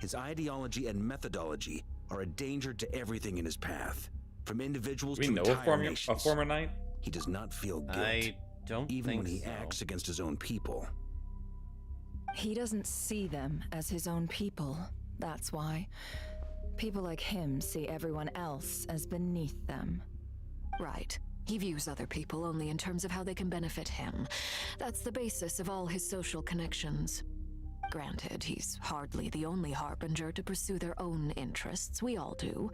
His ideology and methodology are a danger to everything in his path, from individuals to entire nations. A former knight? He does not feel guilt, I don't even think when he so. acts against his own people. He doesn't see them as his own people. That's why. People like him see everyone else as beneath them. Right. He views other people only in terms of how they can benefit him. That's the basis of all his social connections. Granted, he's hardly the only harbinger to pursue their own interests. We all do.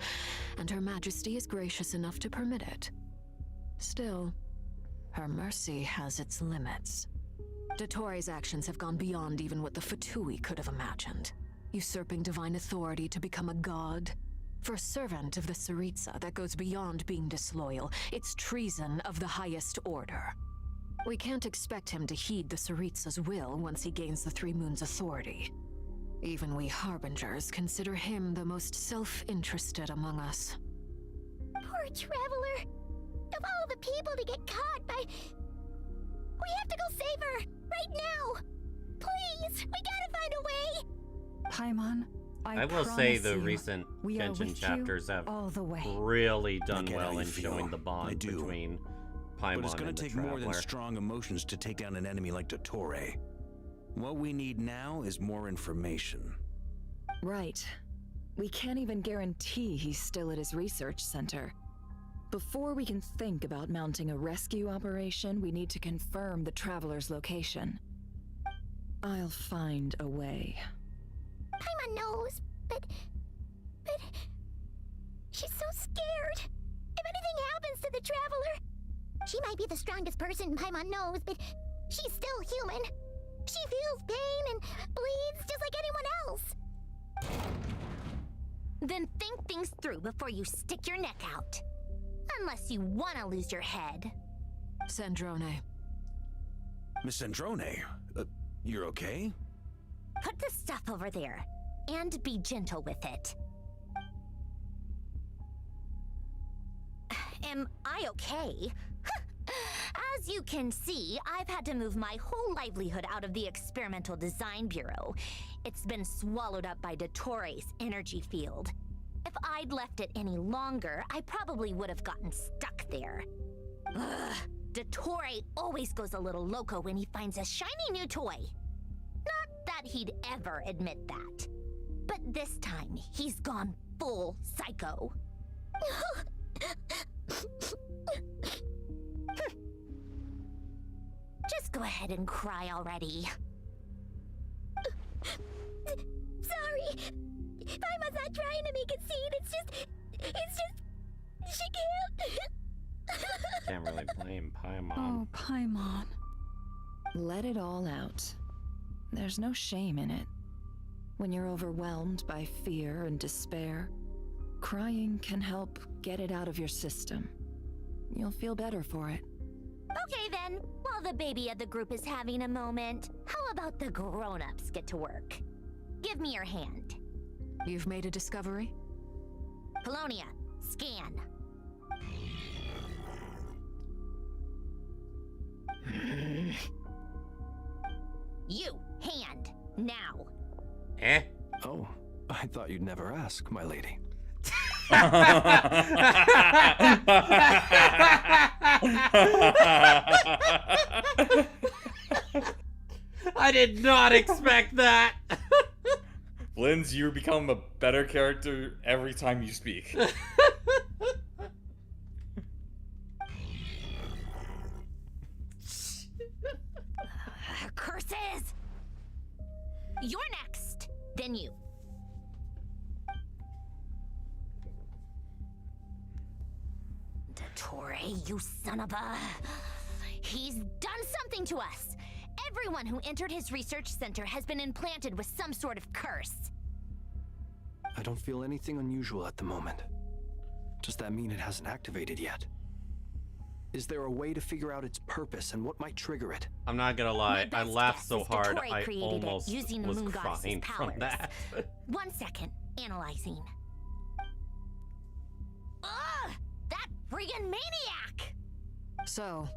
And Her Majesty is gracious enough to permit it. Still, her mercy has its limits. Dottore's actions have gone beyond even what the Fatui could have imagined. Usurping divine authority to become a god. For a servant of the Tsaritsa, that goes beyond being disloyal. It's treason of the highest order. We can't expect him to heed the Tsaritsa's will once he gains the Three Moons' authority. Even we Harbingers consider him the most self-interested among us. Poor Traveler! Of all the people to get caught by... We have to go save her! Right now! Please! We gotta find a way! Paimon, I will say the promise you, recent we are Genshin with you chapters have all the way. really done I get well how you in feel. showing the bond between Paimon But it's going and to the take more than Traveler. strong emotions to take down an enemy like Dottore. What we need now is more information. Right. We can't even guarantee he's still at his research center. Before we can think about mounting a rescue operation, we need to confirm the Traveler's location. I'll find a way. Paimon knows, but... She's so scared. If anything happens to the Traveler... She might be the strongest person Paimon knows, but she's still human. She feels pain and bleeds just like anyone else. Then think things through before you stick your neck out. Unless you want to lose your head. Sandrone. Miss Sandrone, you're okay? Put the stuff over there, and be gentle with it. Am I okay? As you can see, I've had to move my whole livelihood out of the Experimental Design Bureau. It's been swallowed up by Dottore's energy field. If I'd left it any longer, I probably would have gotten stuck there. Ugh, Dottore always goes a little loco when he finds a shiny new toy. Not that he'd ever admit that. But this time, he's gone full psycho. Just go ahead and cry already. Sorry. Paimon's not trying to make a scene. It's just... She can't. Can't really blame Paimon. Oh, Paimon. Let it all out. There's no shame in it. When you're overwhelmed by fear and despair, crying can help get it out of your system. You'll feel better for it. Okay then, while the baby of the group is having a moment, how about the grown-ups get to work? Give me your hand. You've made a discovery? Polonia, scan. You, hand, now. Eh? Oh, I thought you'd never ask, my lady. I did not expect that. Linz, you become a better character every time you speak. Curses! You're next, then you. Dottore, you son of a... He's done something to us! Everyone who entered his research center has been implanted with some sort of curse. I don't feel anything unusual at the moment. Does that mean it hasn't activated yet? Is there a way to figure out its purpose and what might trigger it? I'm not gonna lie, I laughed so hard Dottore I created it almost using the was moon goddess's crying from powers. that. 1 second, analyzing. Ugh! That friggin' maniac! So,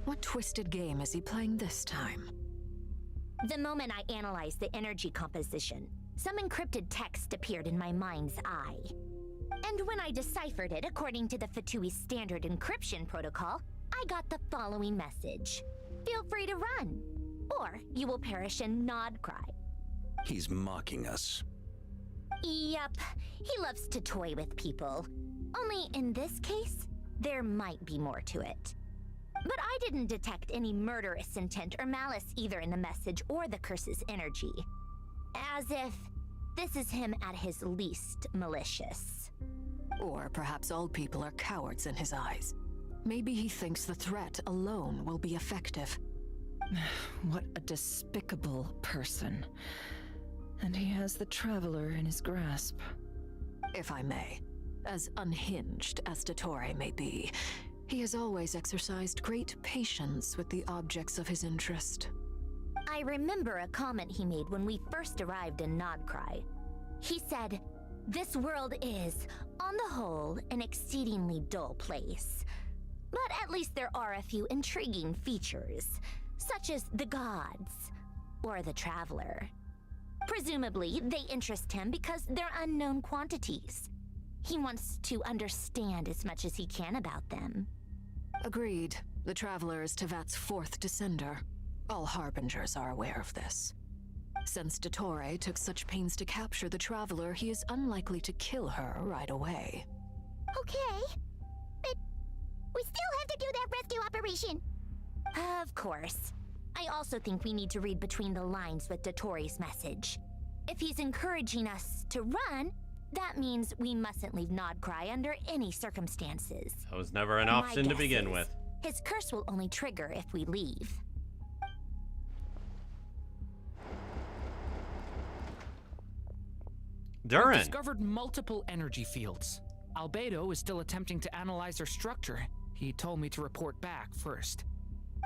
what twisted game is he playing this time? The moment I analyzed the energy composition, some encrypted text appeared in my mind's eye. And when I deciphered it according to the Fatui standard encryption protocol, I got the following message. Feel free to run, or you will perish in nod cry. He's mocking us. Yep, he loves to toy with people. Only in this case, there might be more to it. But I didn't detect any murderous intent or malice either in the message or the curse's energy. As if this is him at his least malicious. Or perhaps all people are cowards in his eyes. Maybe he thinks the threat alone will be effective. What a despicable person. And he has the Traveler in his grasp. If I may, as unhinged as Dottore may be, he has always exercised great patience with the objects of his interest. I remember a comment he made when we first arrived in Nodcry. He said, "This world is, on the whole, an exceedingly dull place. But at least there are a few intriguing features, such as the gods, or the Traveler. Presumably, they interest him because they're unknown quantities. He wants to understand as much as he can about them." Agreed. The Traveler is Tevat's fourth descender. All Harbingers are aware of this. Since Dottore took such pains to capture the Traveler, he is unlikely to kill her right away. Okay, but we still have to do that rescue operation. Of course. I also think we need to read between the lines with Dottore's message. If he's encouraging us to run, that means we mustn't leave Nodcry under any circumstances. That was never an My option to guess begin is with. His curse will only trigger if we leave. Durin. We've discovered multiple energy fields. Albedo is still attempting to analyze their structure. He told me to report back first.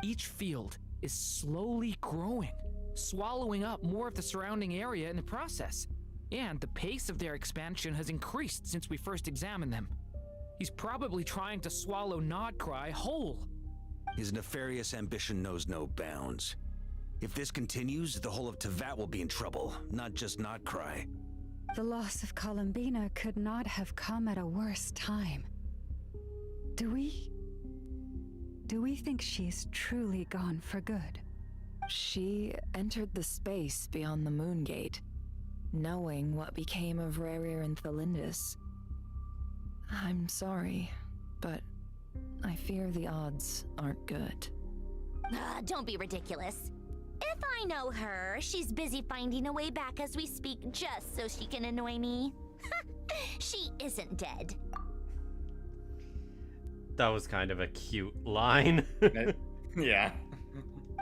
Each field is slowly growing, swallowing up more of the surrounding area in the process. And the pace of their expansion has increased since we first examined them. He's probably trying to swallow Nodcry whole. His nefarious ambition knows no bounds. If this continues, the whole of Tevat will be in trouble, not just Nodcry. The loss of Columbina could not have come at a worse time. Do we think she's truly gone for good? She entered the space beyond the Moon Gate, knowing what became of Rerir and Thalindus. I'm sorry, but I fear the odds aren't good. Don't be ridiculous. If I know her, she's busy finding a way back as we speak just so she can annoy me. She isn't dead. That was kind of a cute line. Yeah.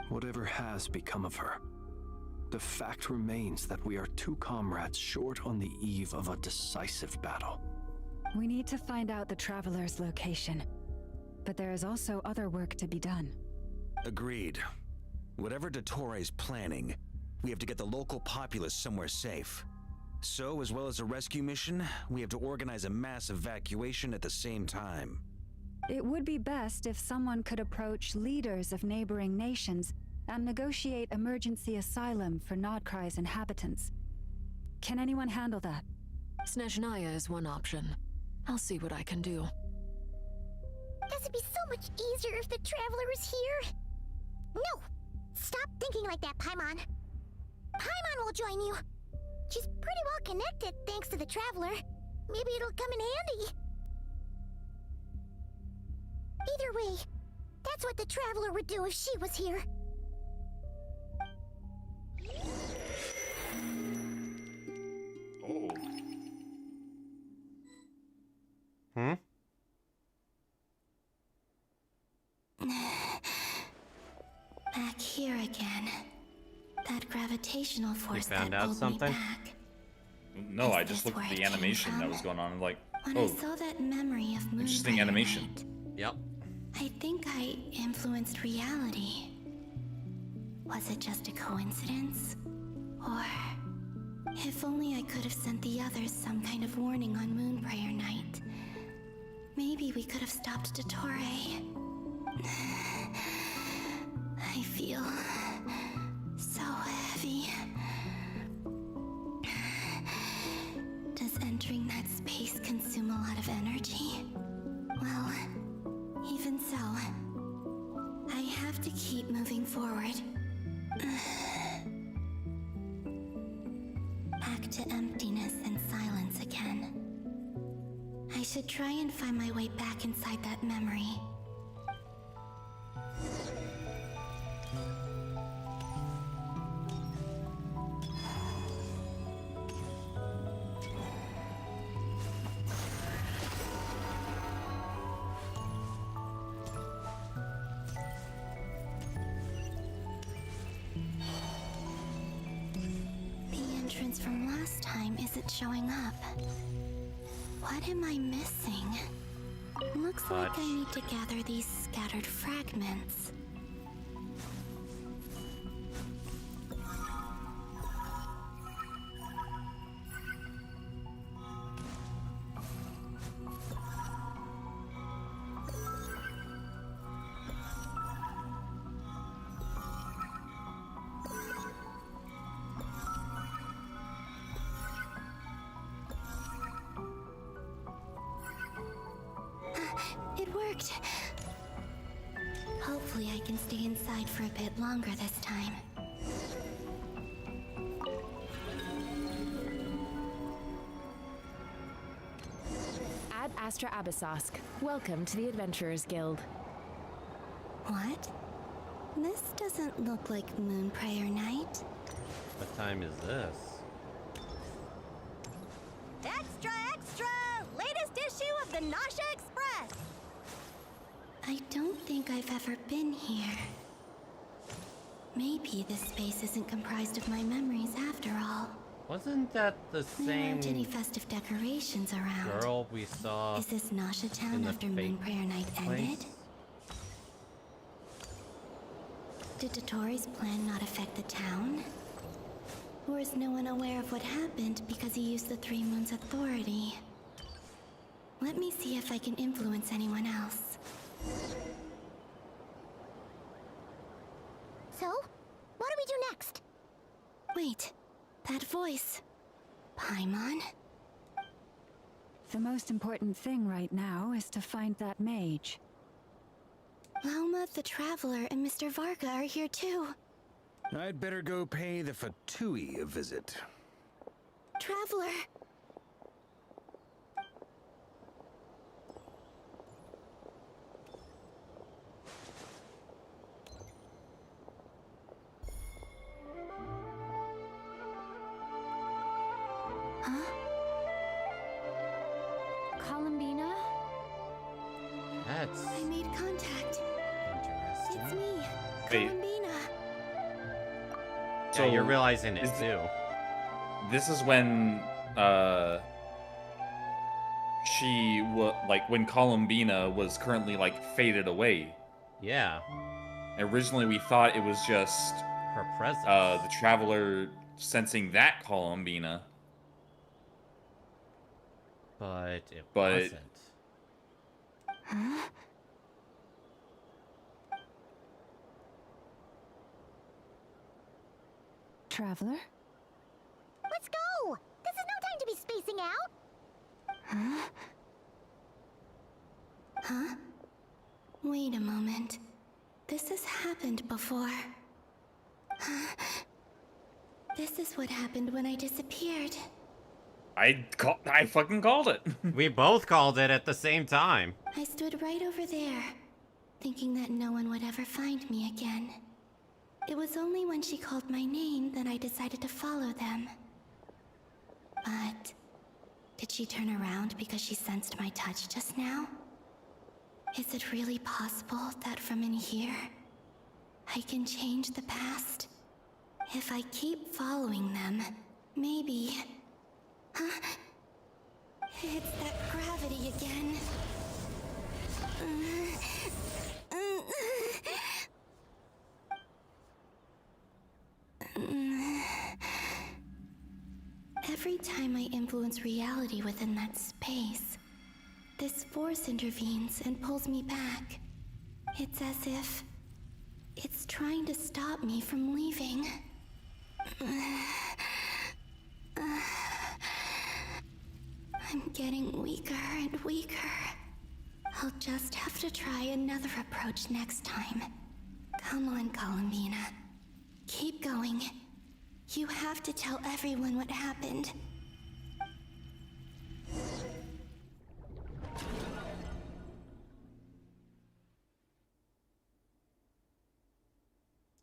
Whatever has become of her, the fact remains that we are two comrades short on the eve of a decisive battle. We need to find out the Traveler's location, but there is also other work to be done. Agreed. Whatever Dottore's planning, we have to get the local populace somewhere safe. So, as well as a rescue mission, we have to organize a mass evacuation at the same time. It would be best if someone could approach leaders of neighboring nations and negotiate emergency asylum for Nodcry's inhabitants. Can anyone handle that? Snezhnaya is one option. I'll see what I can do. This would be so much easier if the Traveler was here. No! Stop thinking like that, Paimon. Paimon will join you. She's pretty well connected thanks to the Traveler. Maybe it'll come in handy. Either way, that's what the Traveler would do if she was here. Oh. Back here again. That gravitational force found that out pulled something? me back. No, I just looked at the animation that was going on. I'm like, When I saw that memory of Moon interesting by your animation. night, Yep. I think I influenced reality. Was it just a coincidence? Or if only I could have sent the others some kind of warning on Moon Prayer Night. Maybe we could have stopped Dottore. I feel so heavy. Does entering that space consume a lot of energy? Well, even so, I have to keep moving forward. Back to emptiness and silence again. I should try and find my way back inside that memory. From last time isn't showing up. What am I missing? Looks like I need to gather these scattered fragments. It worked. Hopefully I can stay inside for a bit longer this time. Ad Astra Abyssosk. Welcome to the Adventurers Guild. What? This doesn't look like Moon Prayer Night. What time is this? Extra, extra! Latest issue of the Nasha Express! I don't think I've ever been here. Maybe this space isn't comprised of my memories after all. Wasn't that the There same aren't any festive decorations around. girl we saw? Is this Nasha in Town the after Moon fake Prayer Night place? ended? Did Dottore's plan not affect the town? Or is no one aware of what happened because he used the Three Moons' authority? Let me see if I can influence anyone else. So, what do we do next? Wait, that voice. Paimon? The most important thing right now is to find that mage. Lauma the Traveler and Mr. Varga are here too. I'd better go pay the Fatui a visit. Traveler! Columbina? That's I made contact. interesting. It's me, Wait. Columbina. So you're realizing it is- too. This is when she like when Columbina was currently like faded away. Yeah. Originally we thought it was just her presence. The Traveler sensing that Columbina. But it But- wasn't. Huh? Traveler? Let's go! This is no time to be spacing out! Huh? Huh? Wait a moment. This has happened before. Huh? This is what happened when I disappeared. I fucking called it. We both called it at the same time. I stood right over there, thinking that no one would ever find me again. It was only when she called my name that I decided to follow them. But did she turn around because she sensed my touch just now? Is it really possible that from in here, I can change the past? If I keep following them, maybe... Huh? It's that gravity again. time I influence reality within that space, this force intervenes and pulls me back. It's as if it's trying to stop me from leaving. I'm getting weaker and weaker. I'll just have to try another approach next time. Come on, Columbina. Keep going. You have to tell everyone what happened.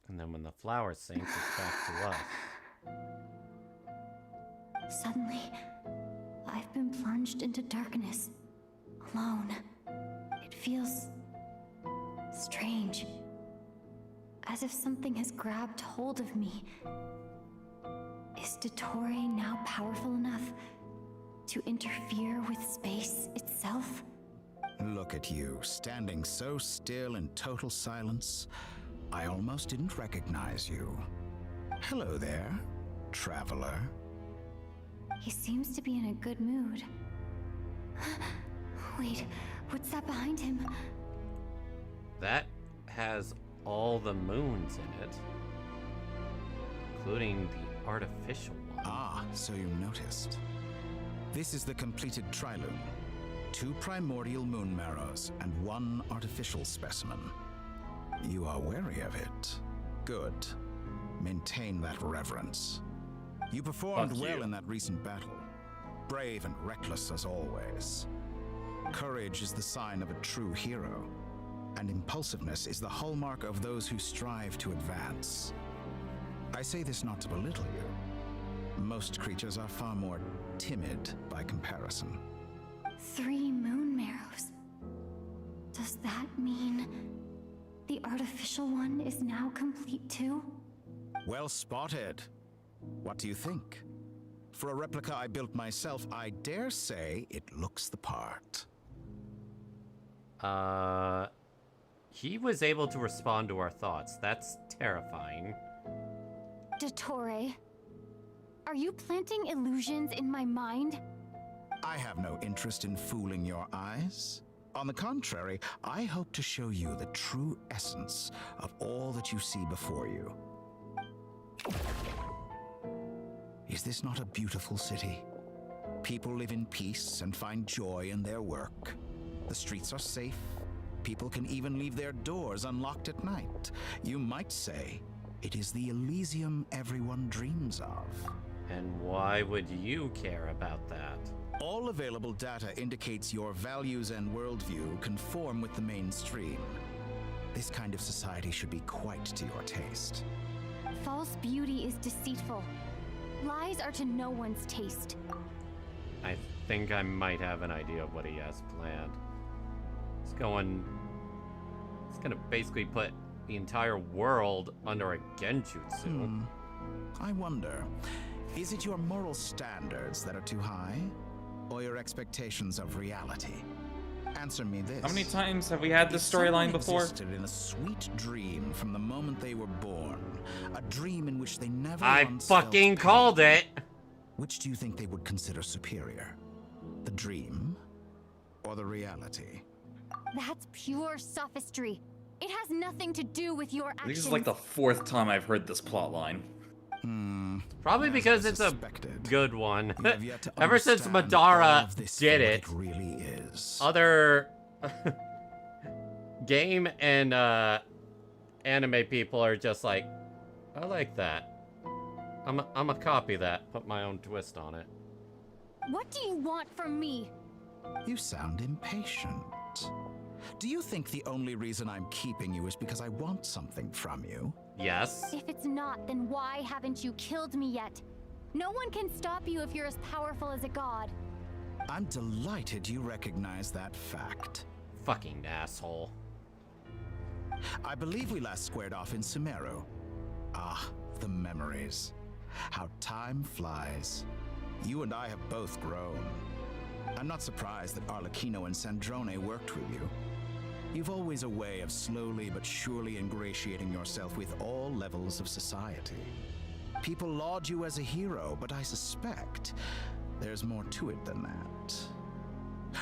And then when the flower sinks, it's back to us. Suddenly, I've been plunged into darkness, alone. It feels strange, as if something has grabbed hold of me. Is Dottore now powerful enough to interfere with space itself? Look at you, standing so still in total silence. I almost didn't recognize you. Hello there, traveler. He seems to be in a good mood. Wait, what's that behind him? That has all the moons in it, including the artificial one. Ah, so you noticed. This is the completed Trilune. 2 primordial moon marrows and 1 artificial specimen. You are wary of it. Good. Maintain that reverence. You performed well in that recent battle. Brave and reckless as always. Courage is the sign of a true hero, and impulsiveness is the hallmark of those who strive to advance. I say this not to belittle you. Most creatures are far more timid by comparison. 3 moon marrows. Does that mean the artificial one is now complete too? Well spotted. What do you think? For a replica I built myself, I dare say it looks the part. He was able to respond to our thoughts. That's terrifying. Dottore, are you planting illusions in my mind? I have no interest in fooling your eyes. On the contrary, I hope to show you the true essence of all that you see before you. Is this not a beautiful city? People live in peace and find joy in their work. The streets are safe. People can even leave their doors unlocked at night. You might say it is the Elysium everyone dreams of. And why would you care about that? All available data indicates your values and worldview conform with the mainstream. This kind of society should be quite to your taste. False beauty is deceitful. Lies are to no one's taste. I think I might have an idea of what he has planned. It's gonna basically put the entire world under a genjutsu. I wonder, is it your moral standards that are too high? Or your expectations of reality? Answer me this. How many times have we had this storyline before? Existed in a sweet dream from the moment they were born. A dream in which they never I once fucking felt called pain. it. Which do you think they would consider superior? The dream or the reality? That's pure sophistry. It has nothing to do with your actions. This is like the 4th time I've heard this plotline. Probably because it's a good one. Ever since Madara did it, really is. Other game and anime people are just like, I like that. I'm a copy that. Put my own twist on it. What do you want from me? You sound impatient. Do you think the only reason I'm keeping you is because I want something from you? Yes. If it's not, then why haven't you killed me yet? No one can stop you if you're as powerful as a god. I'm delighted you recognize that fact. Fucking asshole. I believe we last squared off in Sumeru. Ah, the memories. How time flies. You and I have both grown. I'm not surprised that Arlecchino and Sandrone worked with you. You've always a way of slowly but surely ingratiating yourself with all levels of society. People laud you as a hero, but I suspect There's more to it than that.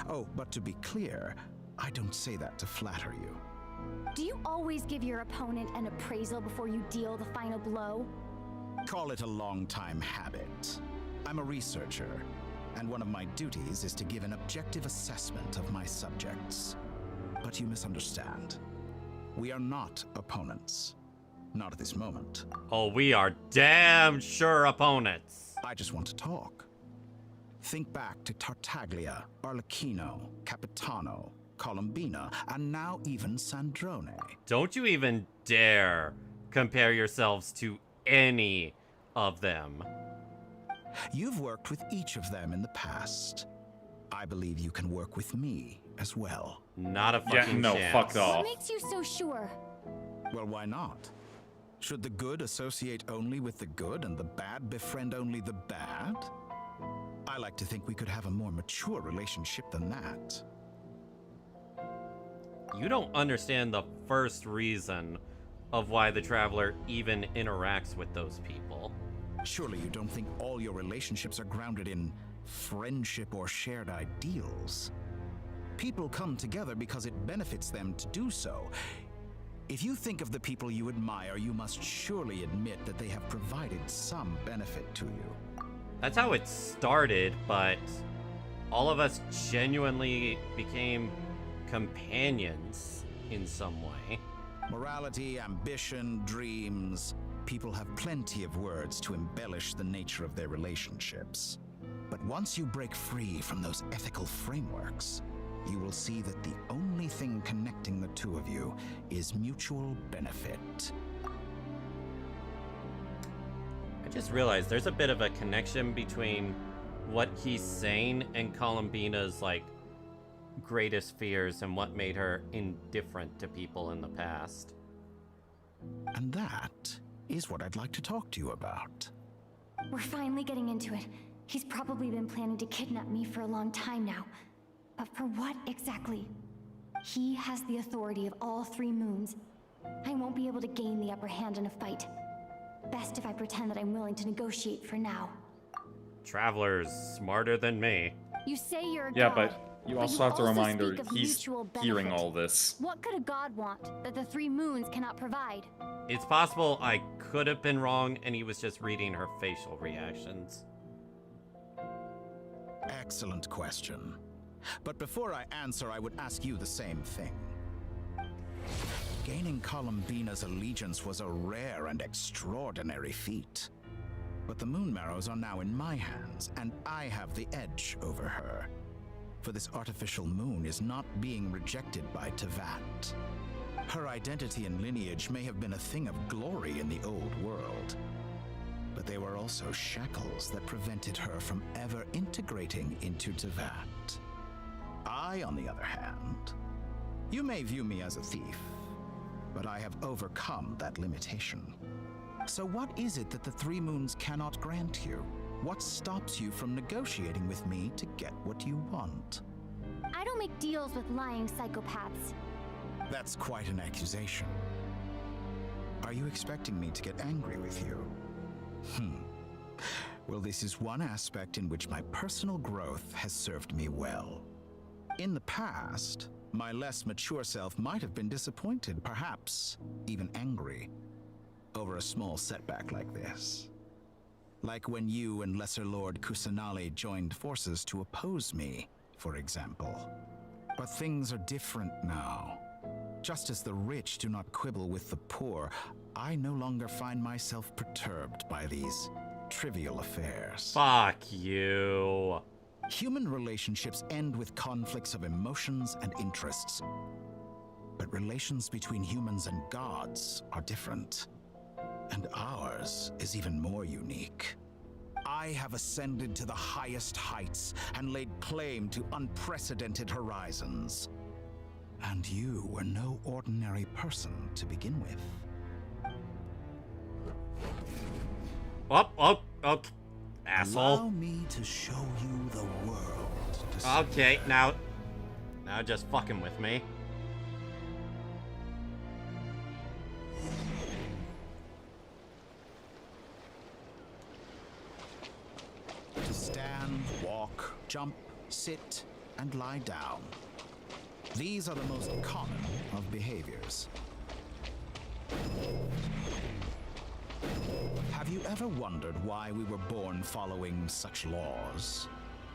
Oh, but to be clear, I don't say that to flatter you. Do you always give your opponent an appraisal before you deal the final blow? Call it a long-time habit. I'm a researcher, and one of my duties is to give an objective assessment of my subjects. But you misunderstand. We are not opponents. Not at this moment. Oh, we are damn sure opponents. I just want to talk. Think back to Tartaglia, Arlecchino, Capitano, Columbina, and now even Sandrone. Don't you even dare compare yourselves to any of them. You've worked with each of them in the past. I believe you can work with me as well. Not a fucking chance. Fuck off. What makes you so sure? Well, why not? Should the good associate only with the good and the bad befriend only the bad? I like to think we could have a more mature relationship than that. You don't understand the first reason of why the Traveler even interacts with those people. Surely you don't think all your relationships are grounded in friendship or shared ideals? People come together because it benefits them to do so. If you think of the people you admire, you must surely admit that they have provided some benefit to you. That's how it started, but all of us genuinely became companions in some way. Morality, ambition, dreams. People have plenty of words to embellish the nature of their relationships. But once you break free from those ethical frameworks, you will see that the only thing connecting the two of you is mutual benefit. I just realized there's a bit of a connection between what he's saying and Columbina's, like, greatest fears and what made her indifferent to people in the past. And that is what I'd like to talk to you about. We're finally getting into it. He's probably been planning to kidnap me for a long time now. But for what exactly? He has the authority of all 3 moons. I won't be able to gain the upper hand in a fight. Best if I pretend that I'm willing to negotiate for now. Traveler's smarter than me. You say you're a god. Yeah, but you also have to remind her speak of he's mutual hearing benefit. all this. What could a god want that the 3 moons cannot provide? It's possible I could have been wrong and he was just reading her facial reactions. Excellent question. But before I answer, I would ask you the same thing. Gaining Columbina's allegiance was a rare and extraordinary feat. But the Moon Marrows are now in my hands, and I have the edge over her. For this artificial moon is not being rejected by Tevat. Her identity and lineage may have been a thing of glory in the old world, but they were also shackles that prevented her from ever integrating into Tevat. I, on the other hand, you may view me as a thief, but I have overcome that limitation. So what is it that the 3 moons cannot grant you? What stops you from negotiating with me to get what you want? I don't make deals with lying psychopaths. That's quite an accusation. Are you expecting me to get angry with you? Well, this is one aspect in which my personal growth has served me well. In the past, my less mature self might have been disappointed, perhaps even angry, over a small setback like this. Like when you and Lesser Lord Kusanali joined forces to oppose me, for example. But things are different now. Just as the rich do not quibble with the poor, I no longer find myself perturbed by these trivial affairs. Fuck you. Human relationships end with conflicts of emotions and interests. But relations between humans and gods are different. And ours is even more unique. I have ascended to the highest heights and laid claim to unprecedented horizons. And you were no ordinary person to begin with. Oh, asshole. Allow me to show you the world. Okay, now just fucking with me. To stand, walk, jump, sit, and lie down. These are the most common of behaviors. Have you ever wondered why we were born following such laws?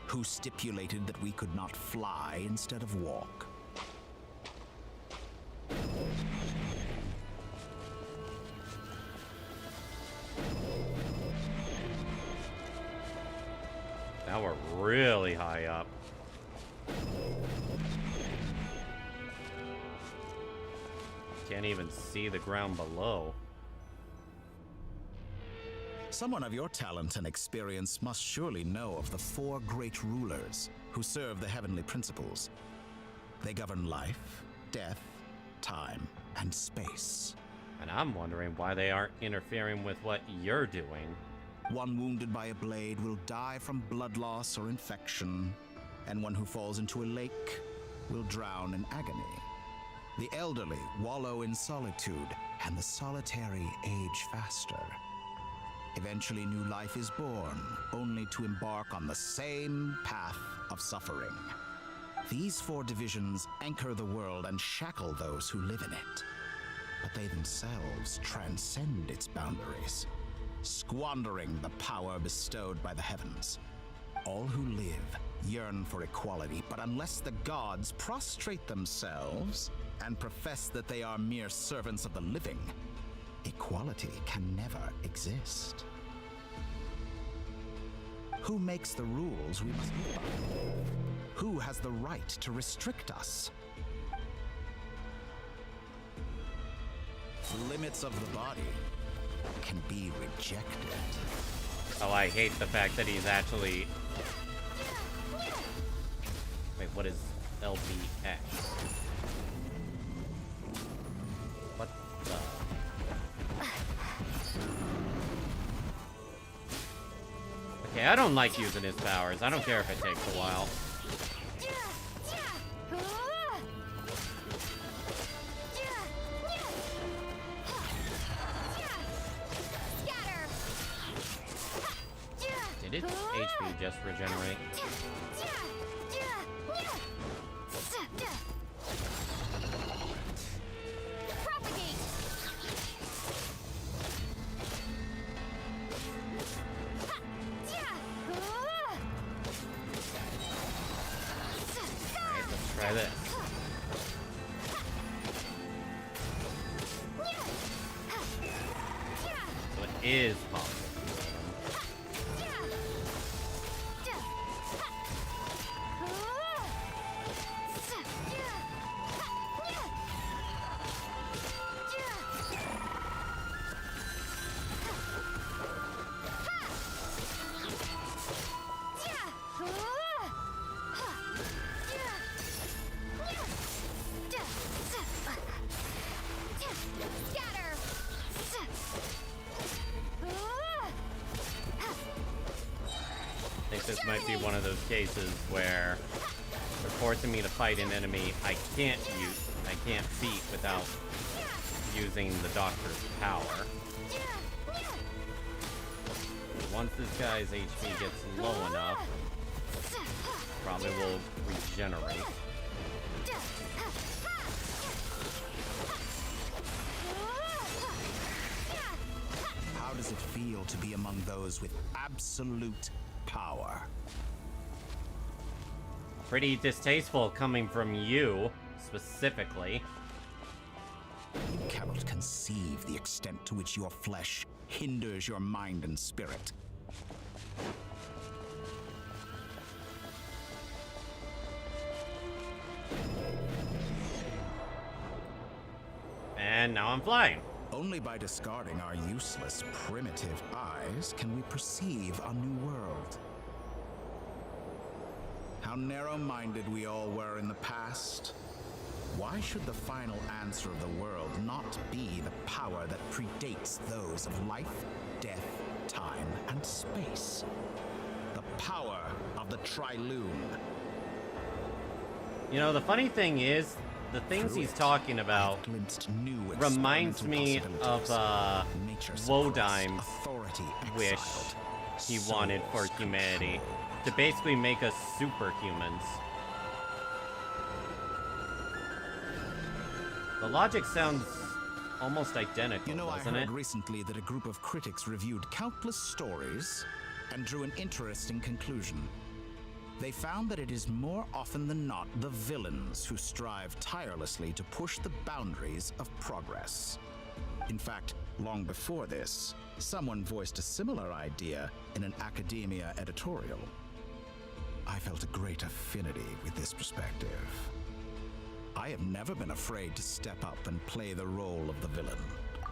Who stipulated that we could not fly instead of walk? Now we're really high up. Can't even see the ground below. Someone of your talent and experience must surely know of the 4 great rulers who serve the heavenly principles. They govern life, death, time, and space. And I'm wondering why they aren't interfering with what you're doing. One wounded by a blade will die from blood loss or infection, and one who falls into a lake will drown in agony. The elderly wallow in solitude, and the solitary age faster. Eventually, new life is born, only to embark on the same path of suffering. These 4 divisions anchor the world and shackle those who live in it. But they themselves transcend its boundaries, squandering the power bestowed by the heavens. All who live yearn for equality, but unless the gods prostrate themselves and profess that they are mere servants of the living, equality can never exist. Who makes the rules we must live by? Who has the right to restrict us? The limits of the body can be rejected. Oh, I hate the fact that he's actually... Wait, what is LBX? What the... Okay, I don't like using his powers. I don't care if it takes a while. Did its HP just regenerate? Try this. So it is possible. This might be one of those cases where they're forcing me to fight an enemy I can't beat without using the Doctor's power. Once this guy's HP gets low enough, probably will regenerate. How does it feel to be among those with absolute power? Pretty distasteful coming from you, specifically. You cannot conceive the extent to which your flesh hinders your mind and spirit. And now I'm flying. Only by discarding our useless, primitive eyes can we perceive a new world. How narrow-minded we all were in the past. Why should the final answer of the world not be the power that predates those of life, death, time, and space? The power of the Triloon. You know, the funny thing is, the things he's talking about reminds me of Wodyme's wish he wanted for humanity. to basically make us superhumans. The logic sounds almost identical, You know, I doesn't heard it? recently that a group of critics reviewed countless stories and drew an interesting conclusion. They found that it is more often than not the villains who strive tirelessly to push the boundaries of progress. In fact, long before this, someone voiced a similar idea in an academia editorial. I felt a great affinity with this perspective. I have never been afraid to step up and play the role of the villain.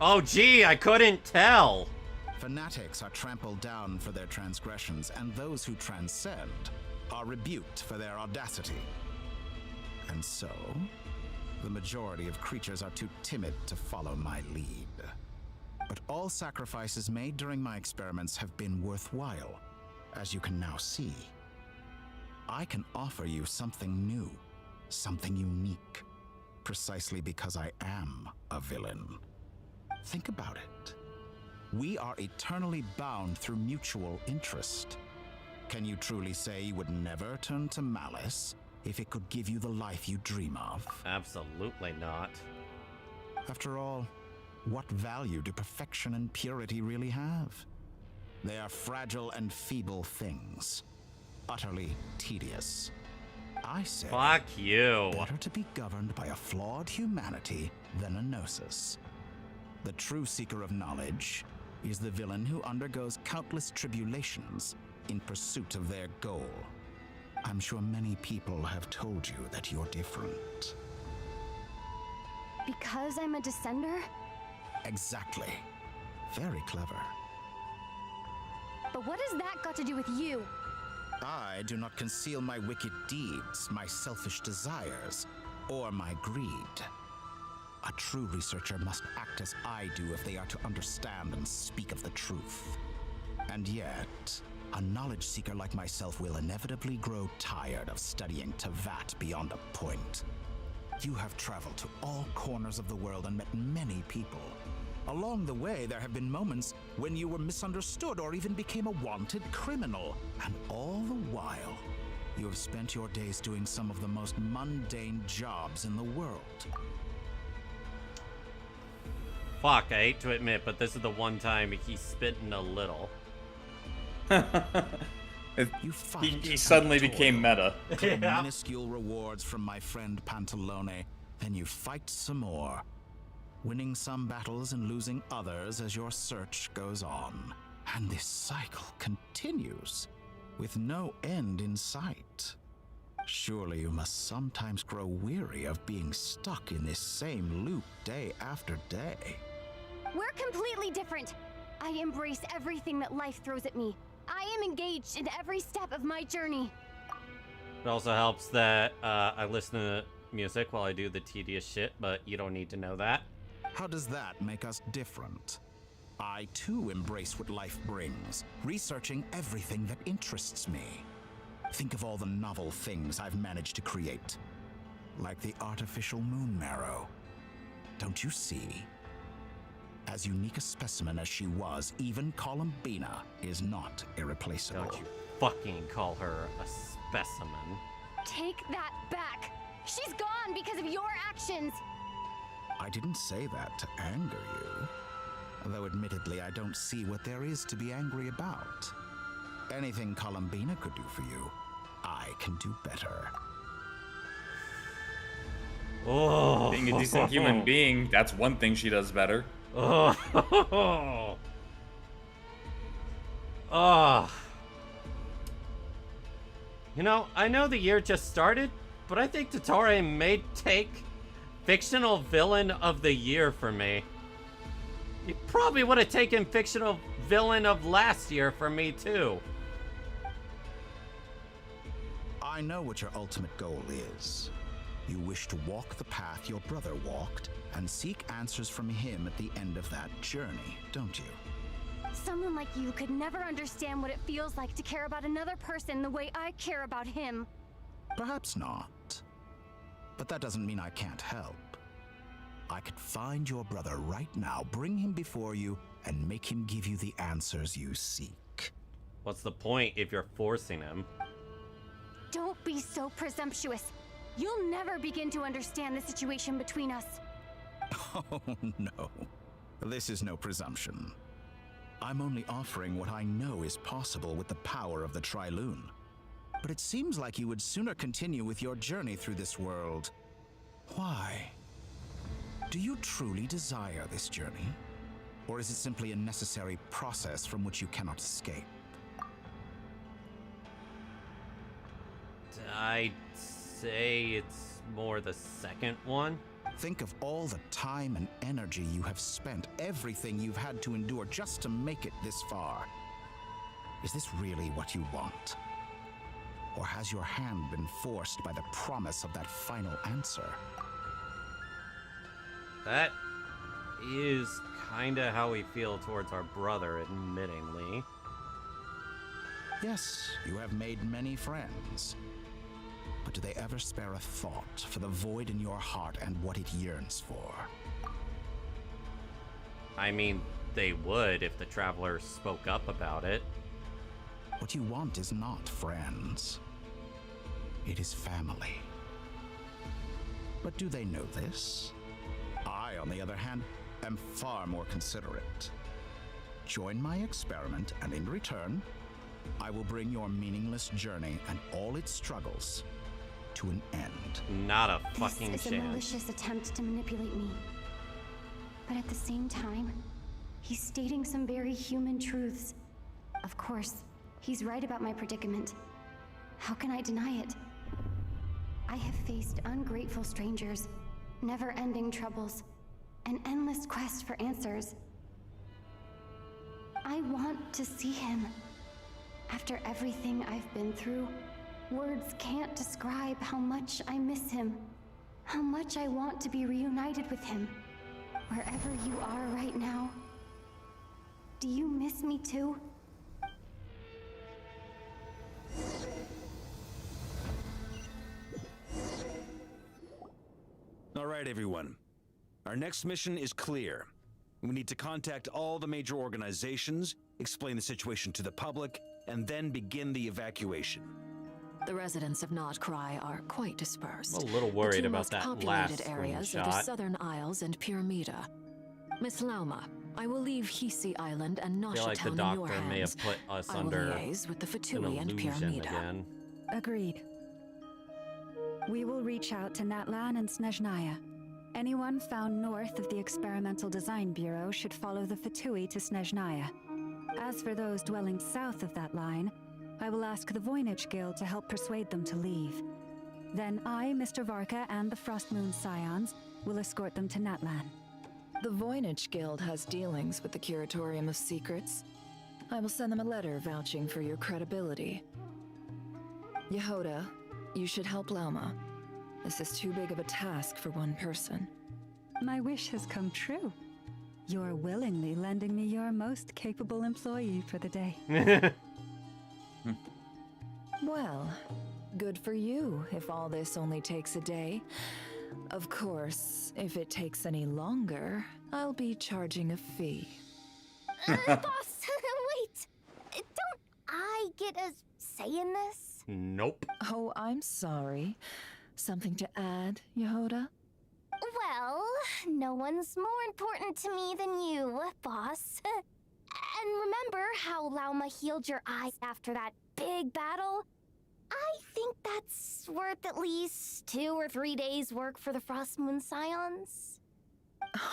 Oh gee, I couldn't tell! Fanatics are trampled down for their transgressions, and those who transcend are rebuked for their audacity. And so, the majority of creatures are too timid to follow my lead. But all sacrifices made during my experiments have been worthwhile, as you can now see. I can offer you something new, something unique, precisely because I am a villain. Think about it. We are eternally bound through mutual interest. Can you truly say you would never turn to malice if it could give you the life you dream of? Absolutely not. After all, what value do perfection and purity really have? They are fragile and feeble things, utterly tedious. I say, fuck you. Better to be governed by a flawed humanity than a gnosis. The true seeker of knowledge is the villain who undergoes countless tribulations in pursuit of their goal. I'm sure many people have told you that you're different. Because I'm a descender? Exactly. Very clever. But what has that got to do with you? I do not conceal my wicked deeds, my selfish desires, or my greed. A true researcher must act as I do if they are to understand and speak of the truth. And yet, a knowledge seeker like myself will inevitably grow tired of studying Tevat beyond a point. You have traveled to all corners of the world and met many people. Along the way, there have been moments when you were misunderstood or even became a wanted criminal. And all the while, you have spent your days doing some of the most mundane jobs in the world. Fuck, I hate to admit, but this is the one time he's spitting a little. He suddenly became meta. Collect minuscule rewards from my friend Pantalone, then you fight some more, winning some battles and losing others as your search goes on. And this cycle continues, with no end in sight. Surely you must sometimes grow weary of being stuck in this same loop day after day. We're completely different. I embrace everything that life throws at me. I am engaged in every step of my journey. It also helps that I listen to music while I do the tedious shit, but you don't need to know that. How does that make us different? I too embrace what life brings, researching everything that interests me. Think of all the novel things I've managed to create, like the artificial moon marrow. Don't you see? As unique a specimen as she was, even Columbina is not irreplaceable. Don't you fucking call her a specimen. Take that back. She's gone because of your actions. I didn't say that to anger you. Though admittedly, I don't see what there is to be angry about. Anything Columbina could do for you, I can do better. Oh. Being a decent human being, that's one thing she does better. Oh. Oh. You know, I know the year just started, but I think Dottore may take fictional villain of the year for me. He probably would have taken fictional villain of last year for me too. I know what your ultimate goal is. You wish to walk the path your brother walked and seek answers from him at the end of that journey, don't you? Someone like you could never understand what it feels like to care about another person the way I care about him. Perhaps not. But that doesn't mean I can't help. I could find your brother right now, bring him before you, and make him give you the answers you seek. What's the point if you're forcing him? Don't be so presumptuous. You'll never begin to understand the situation between us. Oh, no. This is no presumption. I'm only offering what I know is possible with the power of the Triloon. But it seems like you would sooner continue with your journey through this world. Why? Do you truly desire this journey? Or is it simply a necessary process from which you cannot escape? I'd say it's more the second one. Think of all the time and energy you have spent, everything you've had to endure just to make it this far. Is this really what you want? Or has your hand been forced by the promise of that final answer? That is kinda how we feel towards our brother, admittingly. Yes, you have made many friends. But do they ever spare a thought for the void in your heart and what it yearns for? I mean, they would if the Traveler spoke up about it. What you want is not friends. It is family. But do they know this? I, on the other hand, am far more considerate. Join my experiment, and in return, I will bring your meaningless journey and all its struggles to an end. Not a fucking This is a malicious attempt to manipulate me. But at the same time, he's stating some very human truths. Of course, he's right about my predicament. How can I deny it? I have faced ungrateful strangers, never-ending troubles, an endless quest for answers. I want to see him. After everything I've been through, words can't describe how much I miss him, how much I want to be reunited with him. Wherever you are right now, do you miss me too? All right, everyone. Our next mission is clear. We need to contact all the major organizations, explain the situation to the public, and then begin the evacuation. The residents of Notcry are quite dispersed. I'm a little worried about the two that most last populated areas are the screenshot. Southern Isles and Pyramida. Miss Lauma, I will leave Hisi Island and I feel like the Noshatown in your doctor may hands. have put us I will under liaise with the an Fatui and illusion Pyramida. again. Agreed. We will reach out to Natlan and Snezhnaya. Anyone found north of the Experimental Design Bureau should follow the Fatui to Snezhnaya. As for those dwelling south of that line, I will ask the Voynich Guild to help persuade them to leave. Then I, Mr. Varka, and the Frostmoon Scions will escort them to Natlan. The Voynich Guild has dealings with the Curatorium of Secrets. I will send them a letter vouching for your credibility. Yehoda, you should help Lauma. This is too big of a task for one person. My wish has come true. You're willingly lending me your most capable employee for the day. Well, good for you if all this only takes a day. Of course, if it takes any longer, I'll be charging a fee. Boss, wait! Don't I get a say in this? Nope. Oh, I'm sorry. Something to add, Yehoda? Well, no one's more important to me than you, boss. And remember how Lauma healed your eyes after that big battle? I think that's worth at least 2 or 3 days' work for the Frostmoon Scions.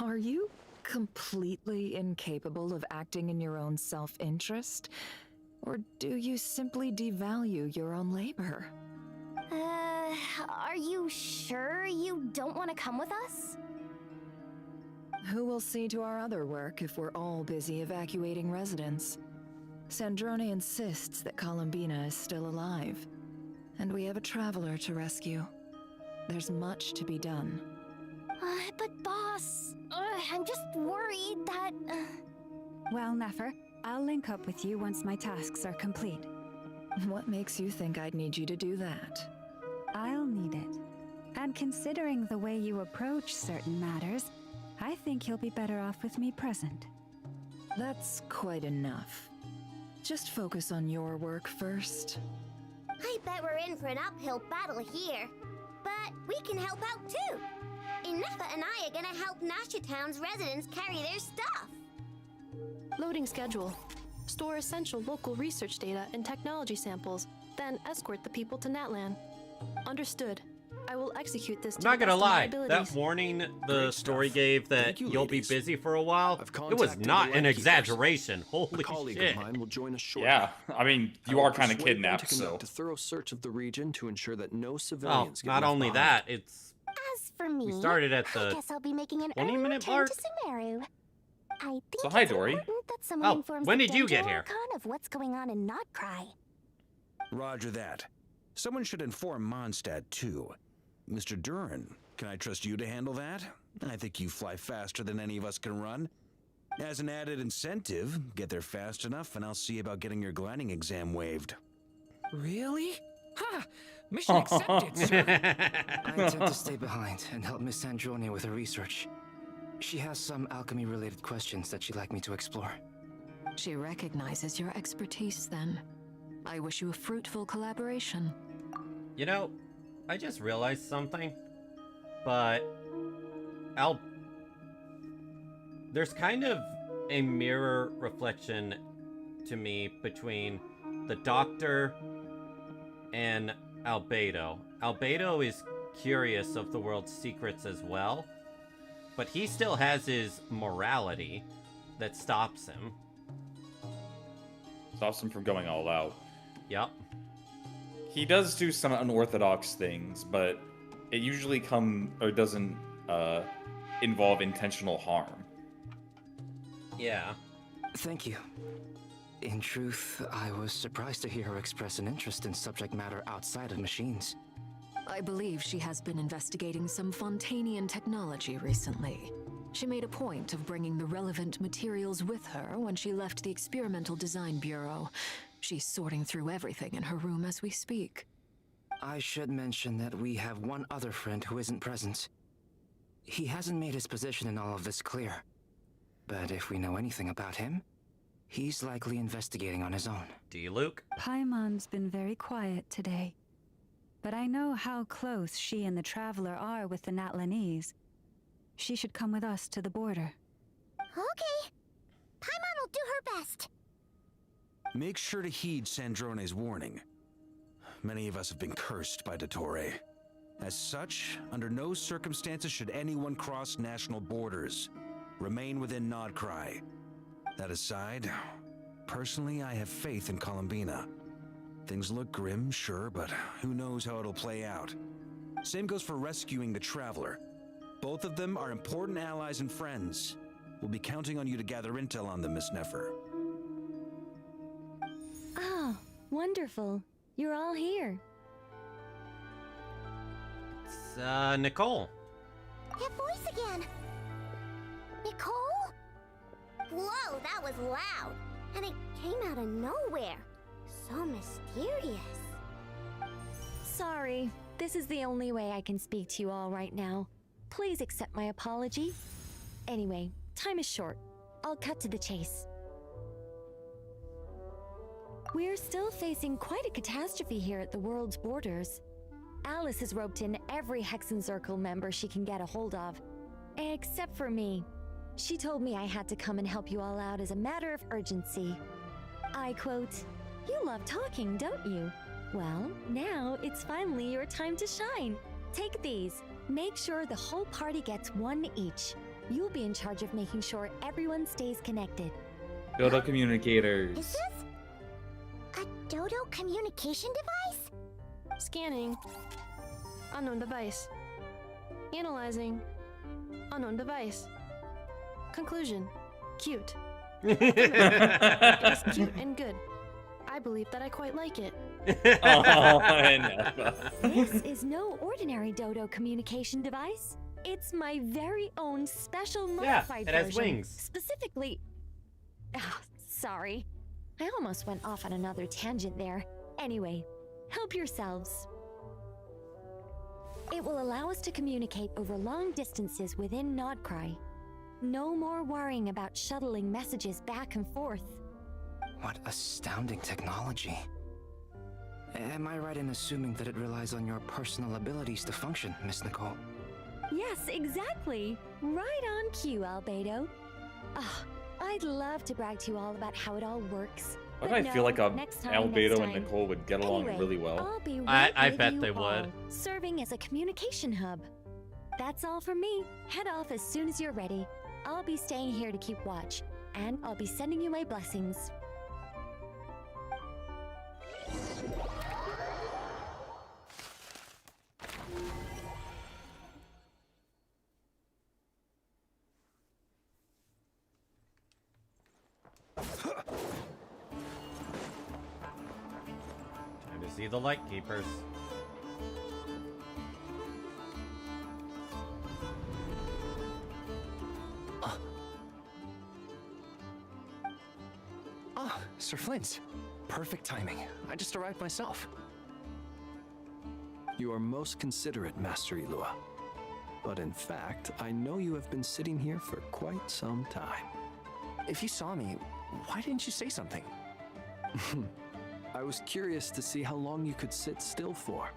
Are you completely incapable of acting in your own self-interest? Or do you simply devalue your own labor? Are you sure you don't want to come with us? Who will see to our other work if we're all busy evacuating residents? Sandrone insists that Columbina is still alive, and we have a traveler to rescue. There's much to be done. But boss, I'm just worried that... Well, Nefer, I'll link up with you once my tasks are complete. What makes you think I'd need you to do that? I'll need it. And considering the way you approach certain matters, I think you'll be better off with me present. That's quite enough. Just focus on your work first. I bet we're in for an uphill battle here. But we can help out too. Ineffa and I are gonna help Nasha Town's residents carry their stuff. Loading schedule. Store essential local research data and technology samples, then escort the people to Natlan. Understood. I will execute this to I'm not the gonna best of my lie, abilities. that warning the story gave that you'll be busy for a while, it was contacted not the an Lightkeepers. exaggeration. Holy A colleague shit. of mine will join us shortly. Yeah, I mean, you I will are kind of persuade them kidnapped, to so. conduct a thorough search of the region to ensure that no Oh, civilians get not left only behind. that, it's... As for me, We started at I the guess I'll be making an 20 early minute return mark. to Sumeru. I think So hi, it's Dory. important that someone Oh, informs when the did you get Genjo here? Archon of what's going on in Notcry. Roger that. Someone should inform Mondstadt, too. Mr. Duran, can I trust you to handle that? I think you fly faster than any of us can run. As an added incentive, get there fast enough and I'll see about getting your gliding exam waived. Really? Ha! Mission accepted, sir. I intend to stay behind and help Miss Sandrone with her research. She has some alchemy-related questions that she'd like me to explore. She recognizes your expertise then. I wish you a fruitful collaboration. You know, I just realized something, but there's kind of a mirror reflection to me between the Doctor and Albedo. Albedo is curious of the world's secrets as well, but he still has his morality that stops him. Stops him from going all out. Yep. He does do some unorthodox things, but it usually doesn't involve intentional harm. Yeah. Thank you. In truth, I was surprised to hear her express an interest in subject matter outside of machines. I believe she has been investigating some Fontanian technology recently. She made a point of bringing the relevant materials with her when she left the Experimental Design Bureau. She's sorting through everything in her room as we speak. I should mention that we have one other friend who isn't present. He hasn't made his position in all of this clear. But if we know anything about him, he's likely investigating on his own. Do you, Luke? Paimon's been very quiet today. But I know how close she and the Traveler are with the Natlanese. She should come with us to the border. Okay. Paimon will do her best. Make sure to heed Sandrone's warning. Many of us have been cursed by Dottore. As such, under no circumstances should anyone cross national borders. Remain within Nodcry. That aside, personally, I have faith in Columbina. Things look grim, sure, but who knows how it'll play out. Same goes for rescuing the Traveler. Both of them are important allies and friends. We'll be counting on you to gather intel on them, Miss Nefer. Oh, wonderful. You're all here. It's, Nicole. That voice again. Nicole? Whoa, that was loud. And it came out of nowhere. So mysterious. Sorry, this is the only way I can speak to you all right now. Please accept my apology. Anyway, time is short. I'll cut to the chase. We're still facing quite a catastrophe here at the world's borders. Alice has roped in every Hexen Circle member she can get a hold of. Except for me. She told me I had to come and help you all out as a matter of urgency. I quote, "You love talking, don't you? Well, now it's finally your time to shine. Take these. Make sure the whole party gets one each. You'll be in charge of making sure everyone stays connected." Dodo communicators. Is this a Dodo communication device? Scanning. Unknown device. Analyzing. Unknown device. Conclusion. Cute. It is cute and good. I believe that I quite like it. This is no ordinary Dodo communication device. It's my very own special modified it has version. wings. Specifically... sorry. I almost went off on another tangent there. Anyway, help yourselves. It will allow us to communicate over long distances within Nodcry. No more worrying about shuttling messages back and forth. What astounding technology. Am I right in assuming that it relies on your personal abilities to function, Miss Nicole? Yes, exactly. Right on cue, Albedo. Ah, I'd love to brag to you all about how it all works. Why but do I feel like next Albedo time. and Nicole would get along Anyway, really well? I'll be right I with bet you they all, would. serving as a communication hub. That's all from me. Head off as soon as you're ready. I'll be staying here to keep watch, and I'll be sending you my blessings. Time to see the Light Keepers. Ah, Sir Flint. Perfect timing. I just arrived myself. You are most considerate, Master Elua. But in fact, I know you have been sitting here for quite some time. If you saw me, why didn't you say something? I was curious to see how long you could sit still for.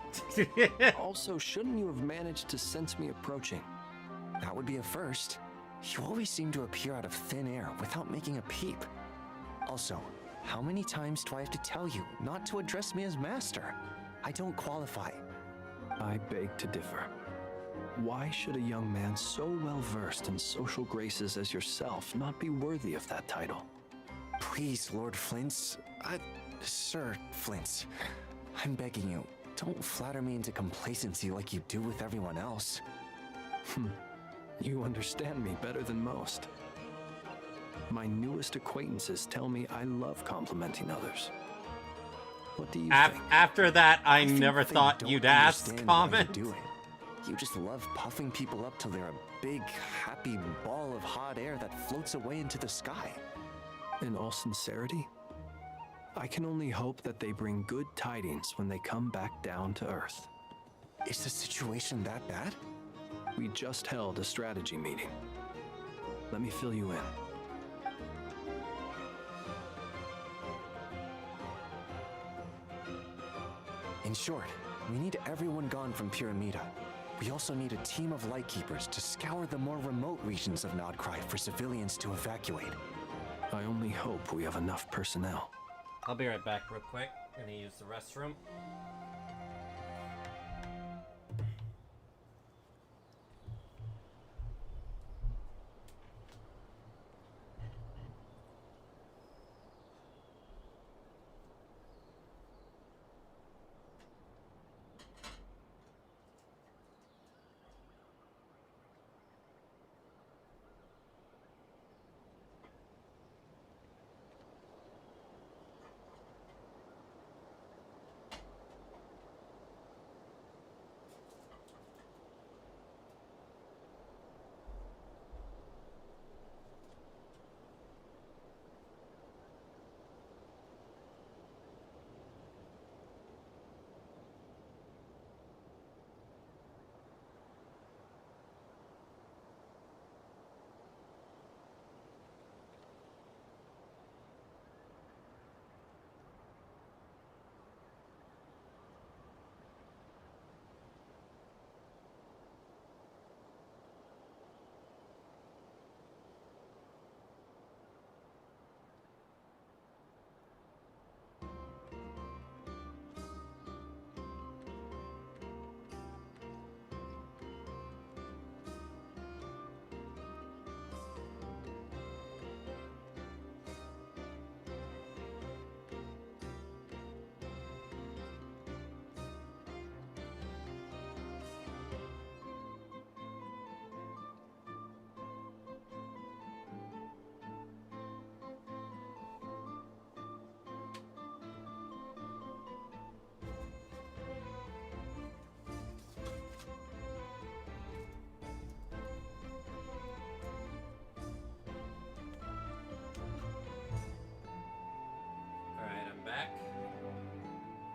Also, shouldn't you have managed to sense me approaching? That would be a first. You always seem to appear out of thin air without making a peep. Also, how many times do I have to tell you not to address me as master? I don't qualify. I beg to differ. Why should a young man so well versed in social graces as yourself not be worthy of that title? Please, Lord Flint's... Sir Flint's... I'm begging you, don't flatter me into complacency like you do with everyone else. You understand me better than most. My newest acquaintances tell me I love complimenting others. What do you think? After that, I think never they thought don't you'd ask understand why you comment. do it. You just love puffing people up till they're a big, happy ball of hot air that floats away into the sky. In all sincerity, I can only hope that they bring good tidings when they come back down to Earth. Is the situation that bad? We just held a strategy meeting. Let me fill you in. In short, we need everyone gone from Pyramida. We also need a team of Lightkeepers to scour the more remote regions of Nodcry for civilians to evacuate. I only hope we have enough personnel. I'll be right back real quick. Gonna use the restroom.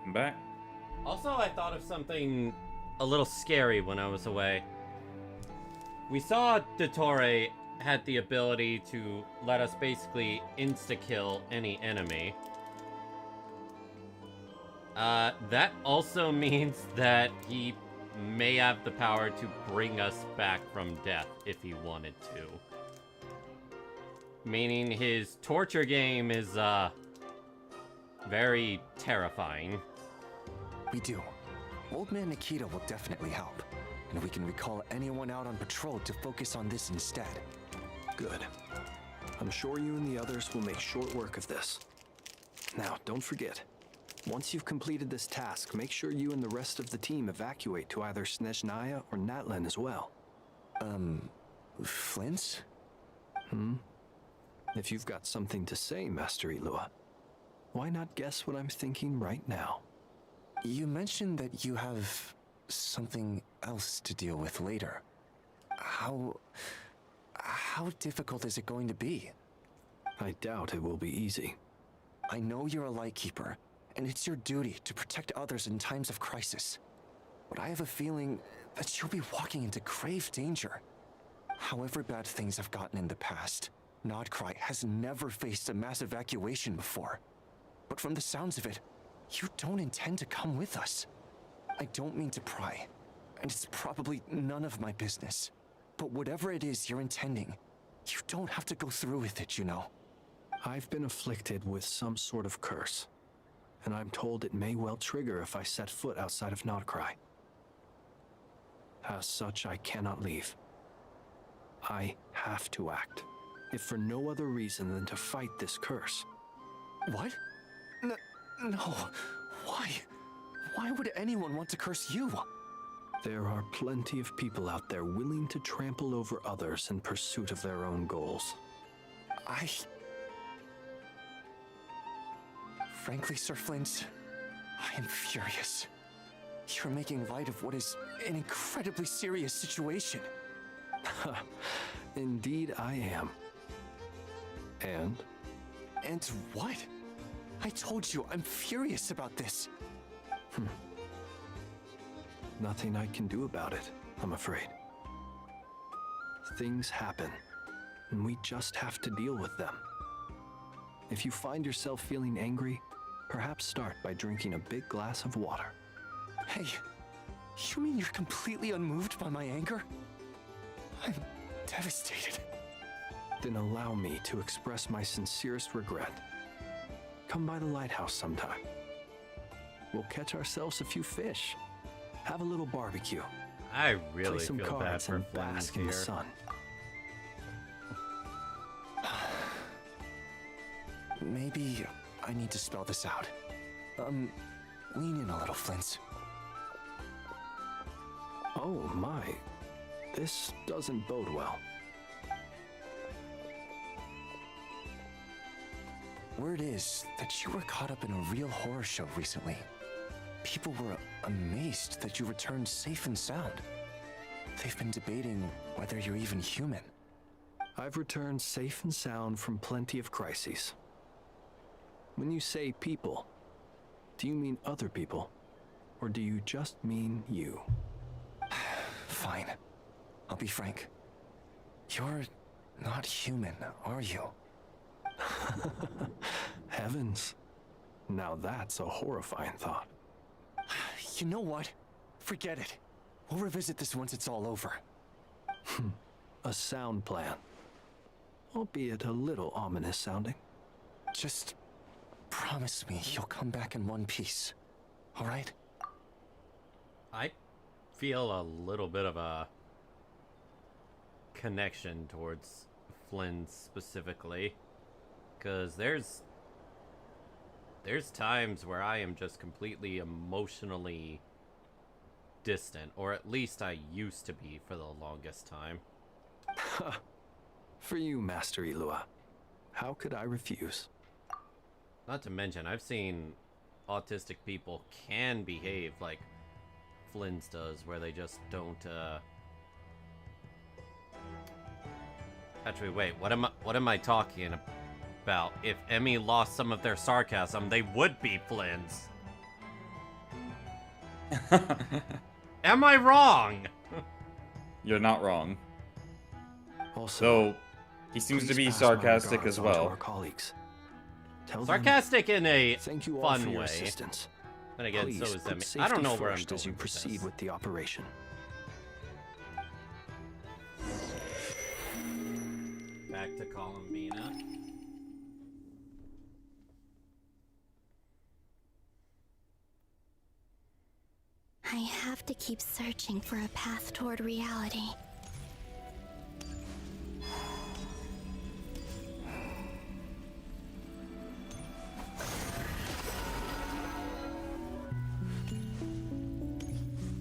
I'm back. Also, I thought of something a little scary when I was away. We saw Dottore had the ability to let us basically insta-kill any enemy. That also means that he may have the power to bring us back from death if he wanted to. Meaning his torture game is, very terrifying. We do. Old Man Nikita will definitely help. And we can recall anyone out on patrol to focus on this instead. Good. I'm sure you and the others will make short work of this. Now, don't forget, once you've completed this task, make sure you and the rest of the team evacuate to either Snezhnaya or Natlan as well. Flint's? If you've got something to say, Master Ilua, why not guess what I'm thinking right now? You mentioned that you have something else to deal with later. How difficult is it going to be? I doubt it will be easy. I know you're a Lightkeeper, and it's your duty to protect others in times of crisis. But I have a feeling that you'll be walking into grave danger. However bad things have gotten in the past, Nodcry has never faced a mass evacuation before. But from the sounds of it, you don't intend to come with us. I don't mean to pry, and it's probably none of my business. But whatever it is you're intending, you don't have to go through with it, you know. I've been afflicted with some sort of curse, and I'm told it may well trigger if I set foot outside of Nodcry. As such, I cannot leave. I have to act, if for no other reason than to fight this curse. What? No. Why? Why would anyone want to curse you? There are plenty of people out there willing to trample over others in pursuit of their own goals. Frankly, Sir Flint, I am furious. You're making light of what is an incredibly serious situation. Indeed I am. And? And what? I told you, I'm furious about this. Nothing I can do about it, I'm afraid. Things happen, and we just have to deal with them. If you find yourself feeling angry, perhaps start by drinking a big glass of water. Hey, you mean you're completely unmoved by my anger? I'm devastated. Then allow me to express my sincerest regret. Come by the lighthouse sometime. We'll catch ourselves a few fish. Have a little barbecue. I really play some feel bad cards for and bask in here. the sun. Maybe I need to spell this out. Lean in a little, Flint. Oh my, this doesn't bode well. Word is that you were caught up in a real horror show recently. People were amazed that you returned safe and sound. They've been debating whether you're even human. I've returned safe and sound from plenty of crises. When you say people, do you mean other people? Or do you just mean you? Fine. I'll be frank. You're not human, are you? Heavens. Now that's a horrifying thought. You know what? Forget it. We'll revisit this once it's all over. A sound plan. Albeit a little ominous sounding. Just promise me you'll come back in one piece. All right? I feel a little bit of a connection towards Flynn specifically. Because there's times where I am just completely emotionally distant, or at least I used to be for the longest time. For you, Master Ilua, how could I refuse? Not to mention, I've seen autistic people can behave like Flynn's does, where they just don't, Actually, wait, what am I talking about? If Emmy lost some of their sarcasm, they would be Flynn's. Am I wrong? You're not wrong. Also, so he seems to be sarcastic as well. Our colleagues. Sarcastic in a thank you all fun for your way. assistance. Then again, Please so is put them. I don't safety know where I'm first going as you with proceed this. with the operation. Back to Columbina. I have to keep searching for a path toward reality.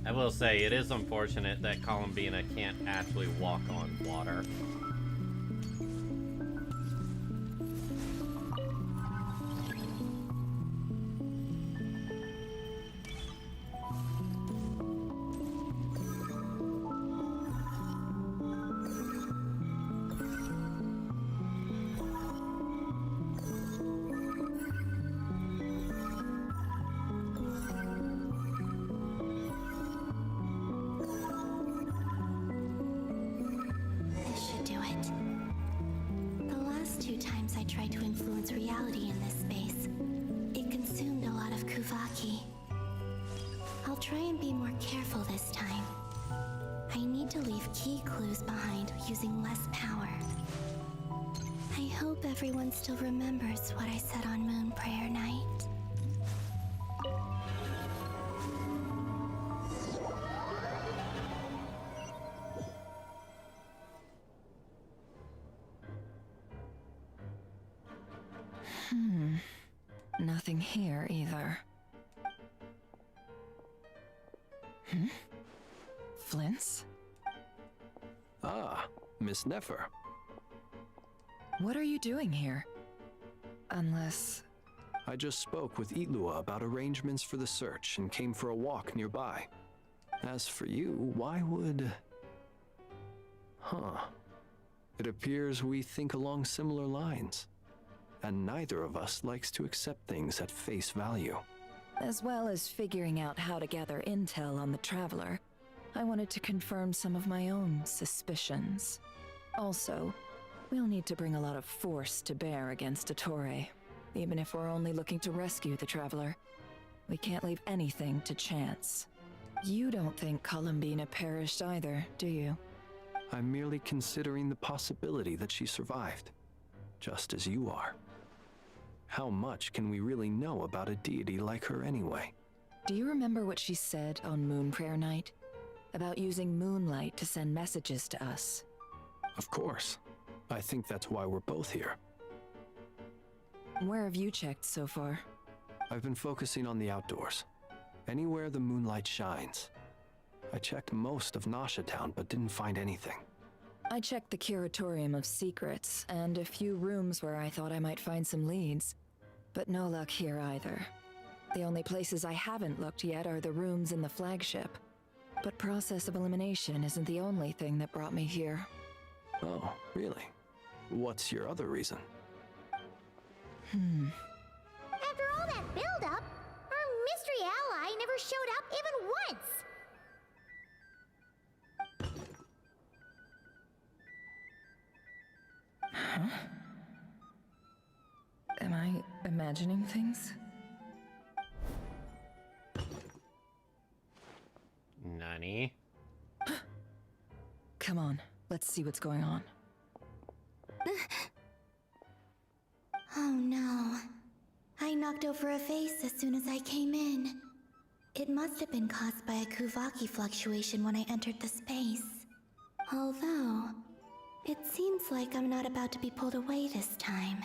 I will say, it is unfortunate that Columbina can't actually walk on water. This should do it. The last 2 times I tried to influence reality in this space, it consumed a lot of Kuvaki. I'll try and be more careful this time. I need to leave key clues behind using less power. I hope everyone still remembers what I said on Moon Prayer Night. Nothing here either. Flints? Ah, Miss Nefer. What are you doing here? Unless... I just spoke with Itlua about arrangements for the search and came for a walk nearby. As for you, why would... Huh. It appears we think along similar lines. And neither of us likes to accept things at face value. As well as figuring out how to gather intel on the Traveler, I wanted to confirm some of my own suspicions. Also, we'll need to bring a lot of force to bear against Dottore. Even if we're only looking to rescue the Traveler, we can't leave anything to chance. You don't think Columbina perished either, do you? I'm merely considering the possibility that she survived, just as you are. How much can we really know about a deity like her anyway? Do you remember what she said on Moon Prayer Night? About using moonlight to send messages to us? Of course. I think that's why we're both here. Where have you checked so far? I've been focusing on the outdoors. Anywhere the moonlight shines. I checked most of Nasha Town, but didn't find anything. I checked the Curatorium of Secrets, and a few rooms where I thought I might find some leads. But no luck here either. The only places I haven't looked yet are the rooms in the flagship. But process of elimination isn't the only thing that brought me here. Oh, really? What's your other reason? After all that build-up, our mystery ally never showed up even once! Huh? Am I imagining things? Nani? Come on, let's see what's going on. Oh no. I knocked over a vase as soon as I came in. It must have been caused by a Kuvaki fluctuation when I entered the space. Although, it seems like I'm not about to be pulled away this time.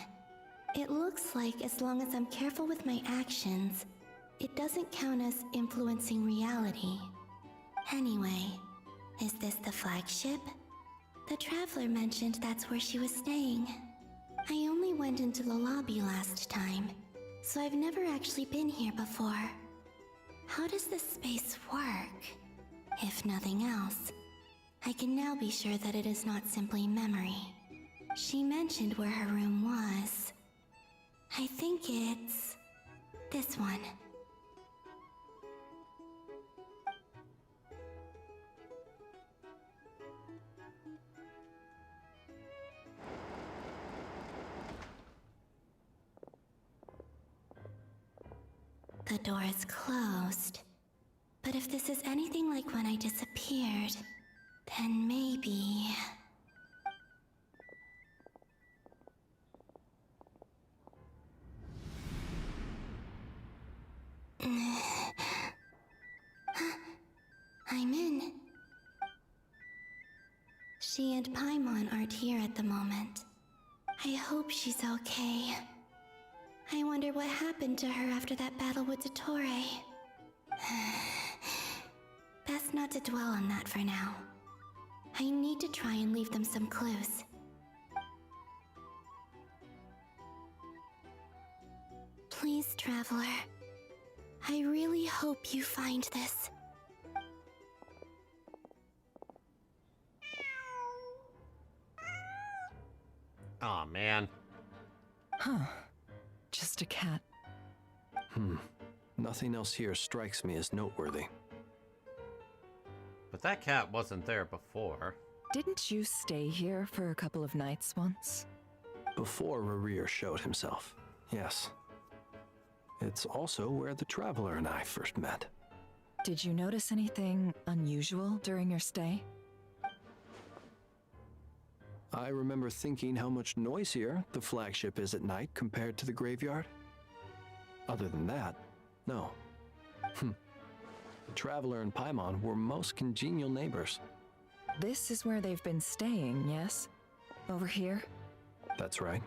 It looks like as long as I'm careful with my actions, it doesn't count as influencing reality. Anyway, is this the flagship? The Traveler mentioned that's where she was staying. I only went into the lobby last time, so I've never actually been here before. How does this space work? If nothing else, I can now be sure that it is not simply memory. She mentioned where her room was. I think it's this one. The door is closed. But if this is anything like when I disappeared, then maybe... I'm in. She and Paimon aren't here at the moment. I hope she's okay. I wonder what happened to her after that battle with Dottore. Best not to dwell on that for now. I need to try and leave them some clues. Please, Traveler. I really hope you find this. Aw, man. Huh. Just a cat. Nothing else here strikes me as noteworthy. But that cat wasn't there before. Didn't you stay here for a couple of nights once? Before Rerir showed himself, yes. It's also where the Traveler and I first met. Did you notice anything unusual during your stay? I remember thinking how much noisier the flagship is at night compared to the graveyard. Other than that, no. The Traveler and Paimon were most congenial neighbors. This is where they've been staying, yes? Over here? That's right.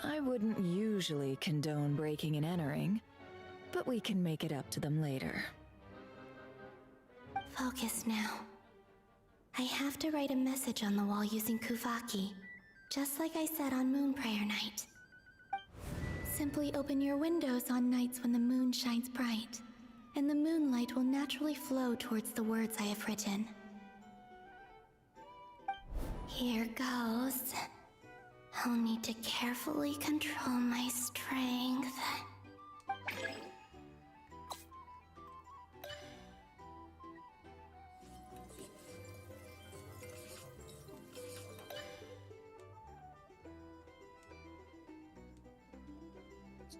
I wouldn't usually condone breaking and entering, but we can make it up to them later. Focus now. I have to write a message on the wall using Kuvaki, just like I said on Moon Prayer Night. Simply open your windows on nights when the moon shines bright, and the moonlight will naturally flow towards the words I have written. Here goes. I'll need to carefully control my strength.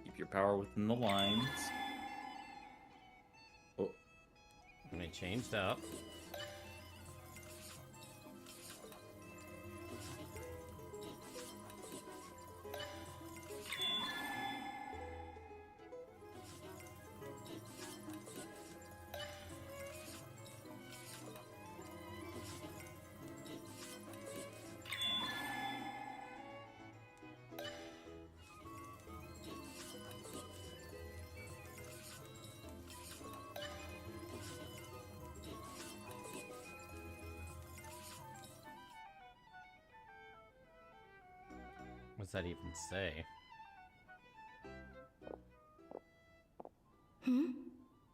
Keep your power within the lines. Oh. And they changed up. What's that even say?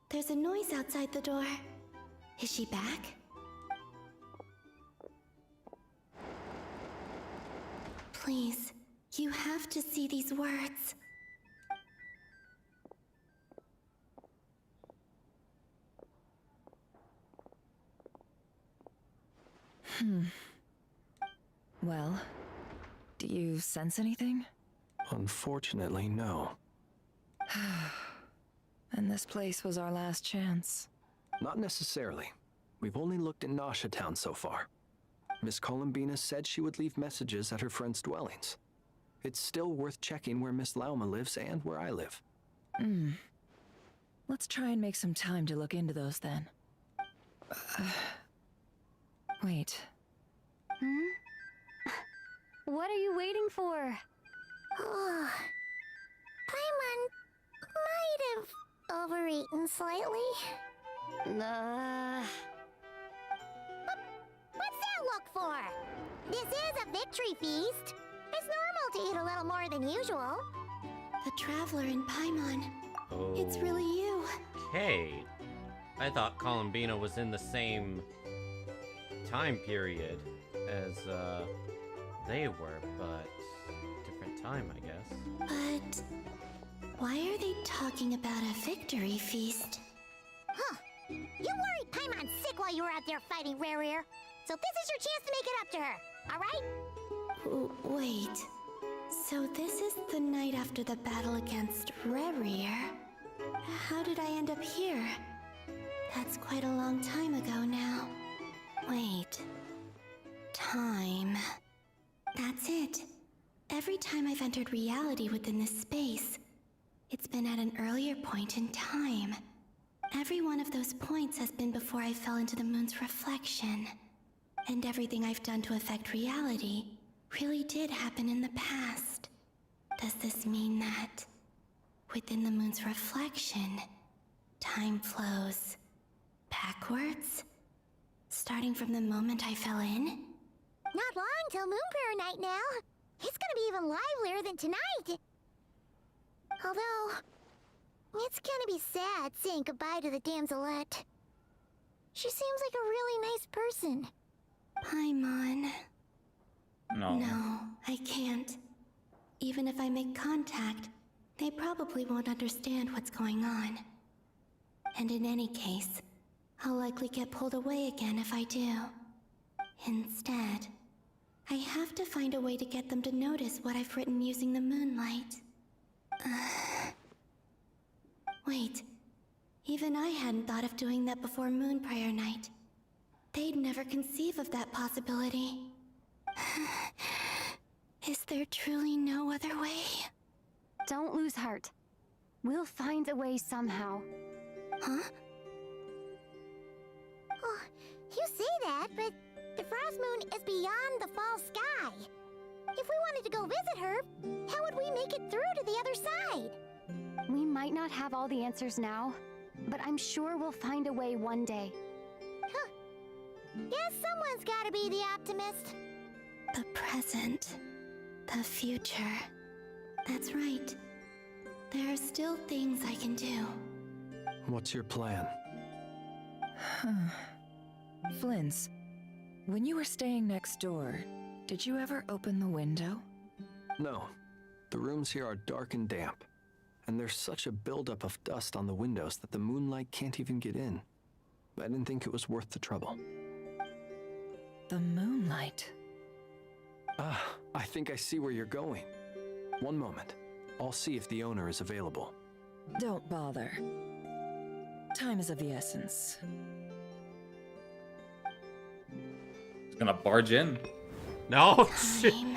There's a noise outside the door. Is she back? Please, you have to see these words. Well, do you sense anything? Unfortunately, no. And this place was our last chance. Not necessarily. We've only looked in Nasha Town so far. Miss Columbina said she would leave messages at her friends' dwellings. It's still worth checking where Miss Lauma lives and where I live. Let's try and make some time to look into those then. Wait. What are you waiting for? Oh, Paimon might have overeaten slightly. What's that look for? This is a victory feast. It's normal to eat a little more than usual. The Traveler and Paimon. It's really you. Okay. I thought Columbina was in the same time period as they were, but different time, I guess. But why are they talking about a victory feast? Huh. You worried Paimon sick while you were out there fighting Rerir. So this is your chance to make it up to her, alright? Wait. So this is the night after the battle against Rerir? How did I end up here? That's quite a long time ago now. Wait. Time. That's it. Every time I've entered reality within this space, it's been at an earlier point in time. Every one of those points has been before I fell into the moon's reflection. And everything I've done to affect reality really did happen in the past. Does this mean that within the moon's reflection, time flows backwards? Starting from the moment I fell in? Not long till Moon Prayer Night now. It's gonna be even livelier than tonight. Although, it's gonna be sad saying goodbye to the damselette. She seems like a really nice person. Paimon. No. No, I can't. Even if I make contact, they probably won't understand what's going on. And in any case, I'll likely get pulled away again if I do. Instead, I have to find a way to get them to notice what I've written using the moonlight. Wait, even I hadn't thought of doing that before Moon Prayer Night. They'd never conceive of that possibility. Is there truly no other way? Don't lose heart. We'll find a way somehow. Huh? Oh, you say that, but the Frost Moon is beyond the fall sky. If we wanted to go visit her, how would we make it through to the other side? We might not have all the answers now, but I'm sure we'll find a way one day. Huh. Guess someone's gotta be the optimist. The present. The future. That's right. There are still things I can do. What's your plan? Flint's, when you were staying next door, did you ever open the window? No. The rooms here are dark and damp. And there's such a buildup of dust on the windows that the moonlight can't even get in. I didn't think it was worth the trouble. The moonlight? Ah, I think I see where you're going. One moment. I'll see if the owner is available. Don't bother. Time is of the essence. He's gonna barge in. No! Time.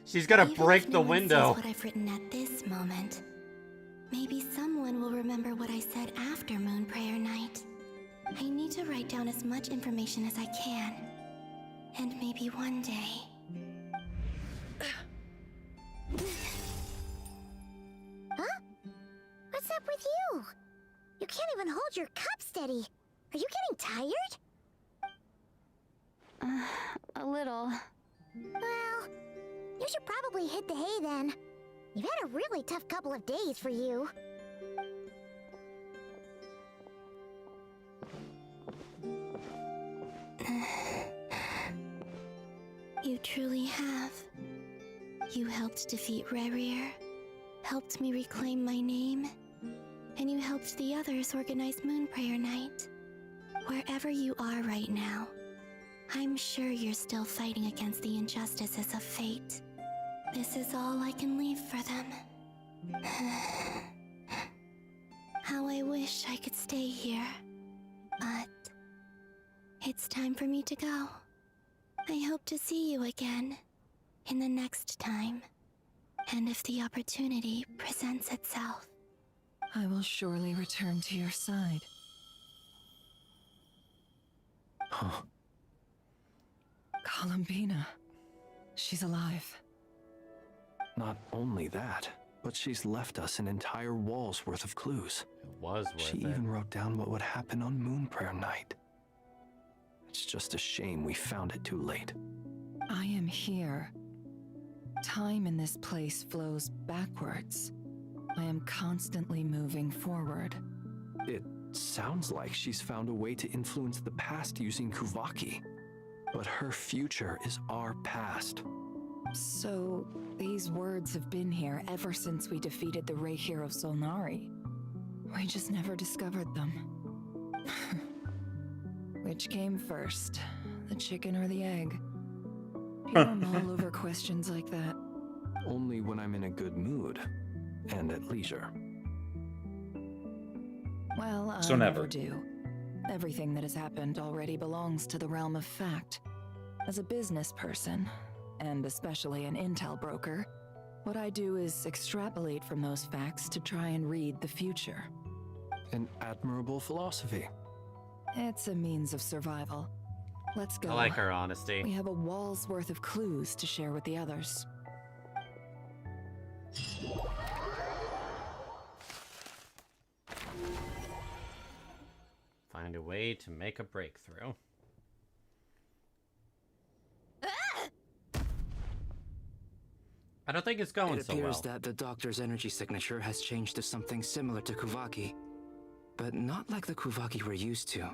She's gonna Even break if the no one window. sees what I've written at this moment, maybe someone will remember what I said after Moon Prayer Night. I need to write down as much information as I can. And maybe one day... Huh? What's up with you? You can't even hold your cup steady. Are you getting tired? A little. Well, you should probably hit the hay then. You've had a really tough couple of days for you. You truly have. You helped defeat Rerir, helped me reclaim my name, and you helped the others organize Moon Prayer Night. Wherever you are right now, I'm sure you're still fighting against the injustices of fate. This is all I can leave for them. How I wish I could stay here. But it's time for me to go. I hope to see you again in the next time. And if the opportunity presents itself. I will surely return to your side. Huh. Columbina. She's alive. Not only that, but she's left us an entire wall's worth of clues. It was worth She it. even wrote down what would happen on Moon Prayer Night. It's just a shame we found it too late. I am here. Time in this place flows backwards. I am constantly moving forward. It sounds like she's found a way to influence the past using Kuvaki. But her future is our past. So, these words have been here ever since we defeated the Ray Hero Solnari. We just never discovered them. Which came first, the chicken or the egg? People mull over questions like that. Only when I'm in a good mood and at leisure. Well, So I never. never do. Everything that has happened already belongs to the realm of fact. As a business person, and especially an intel broker, what I do is extrapolate from those facts to try and read the future. An admirable philosophy. It's a means of survival. Let's go. I like her honesty. We have a wall's worth of clues to share with the others. Find a way to make a breakthrough. I don't think it's going It so well. appears that the doctor's energy signature has changed to something similar to Kuvaki, but not like the Kuvaki we're used to.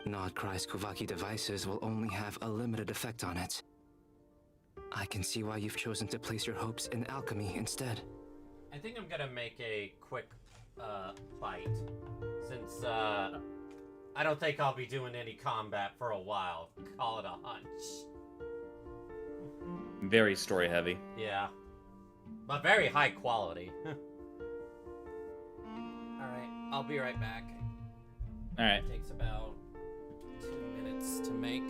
Nodcry's Kuvaki devices will only have a limited effect on it. I can see why you've chosen to place your hopes in alchemy instead. I think I'm gonna make a quick bite, since I don't think I'll be doing any combat for a while. Call it a hunch. Very story heavy. Yeah, but very high quality. Alright, I'll be right back. Alright. It takes about 2 minutes to make.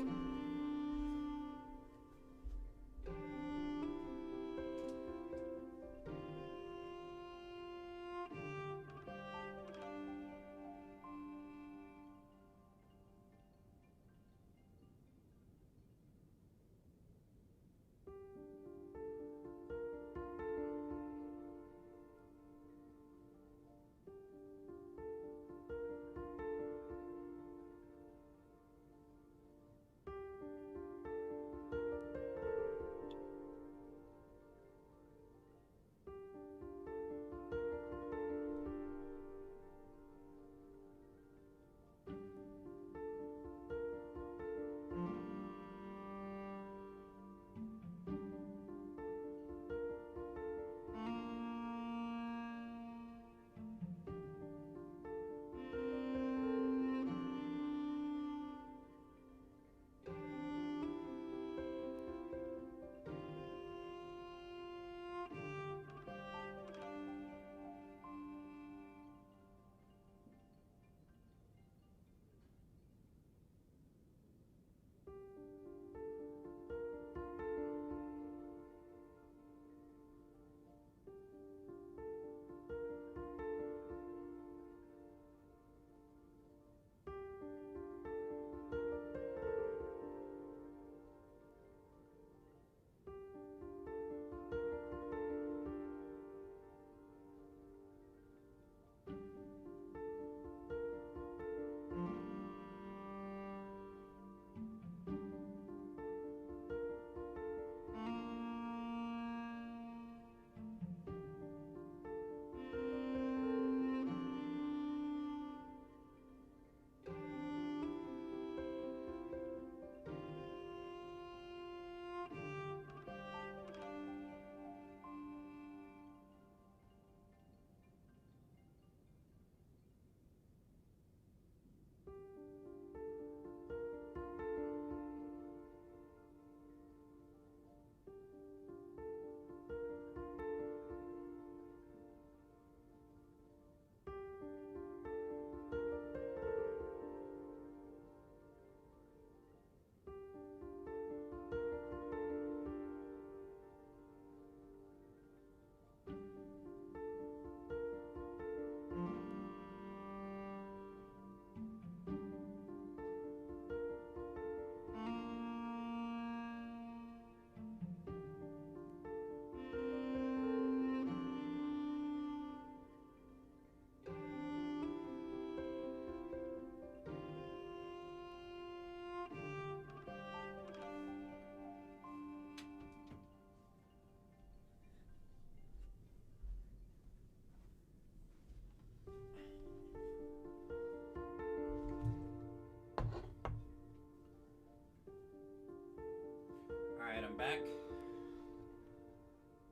Alright, I'm back.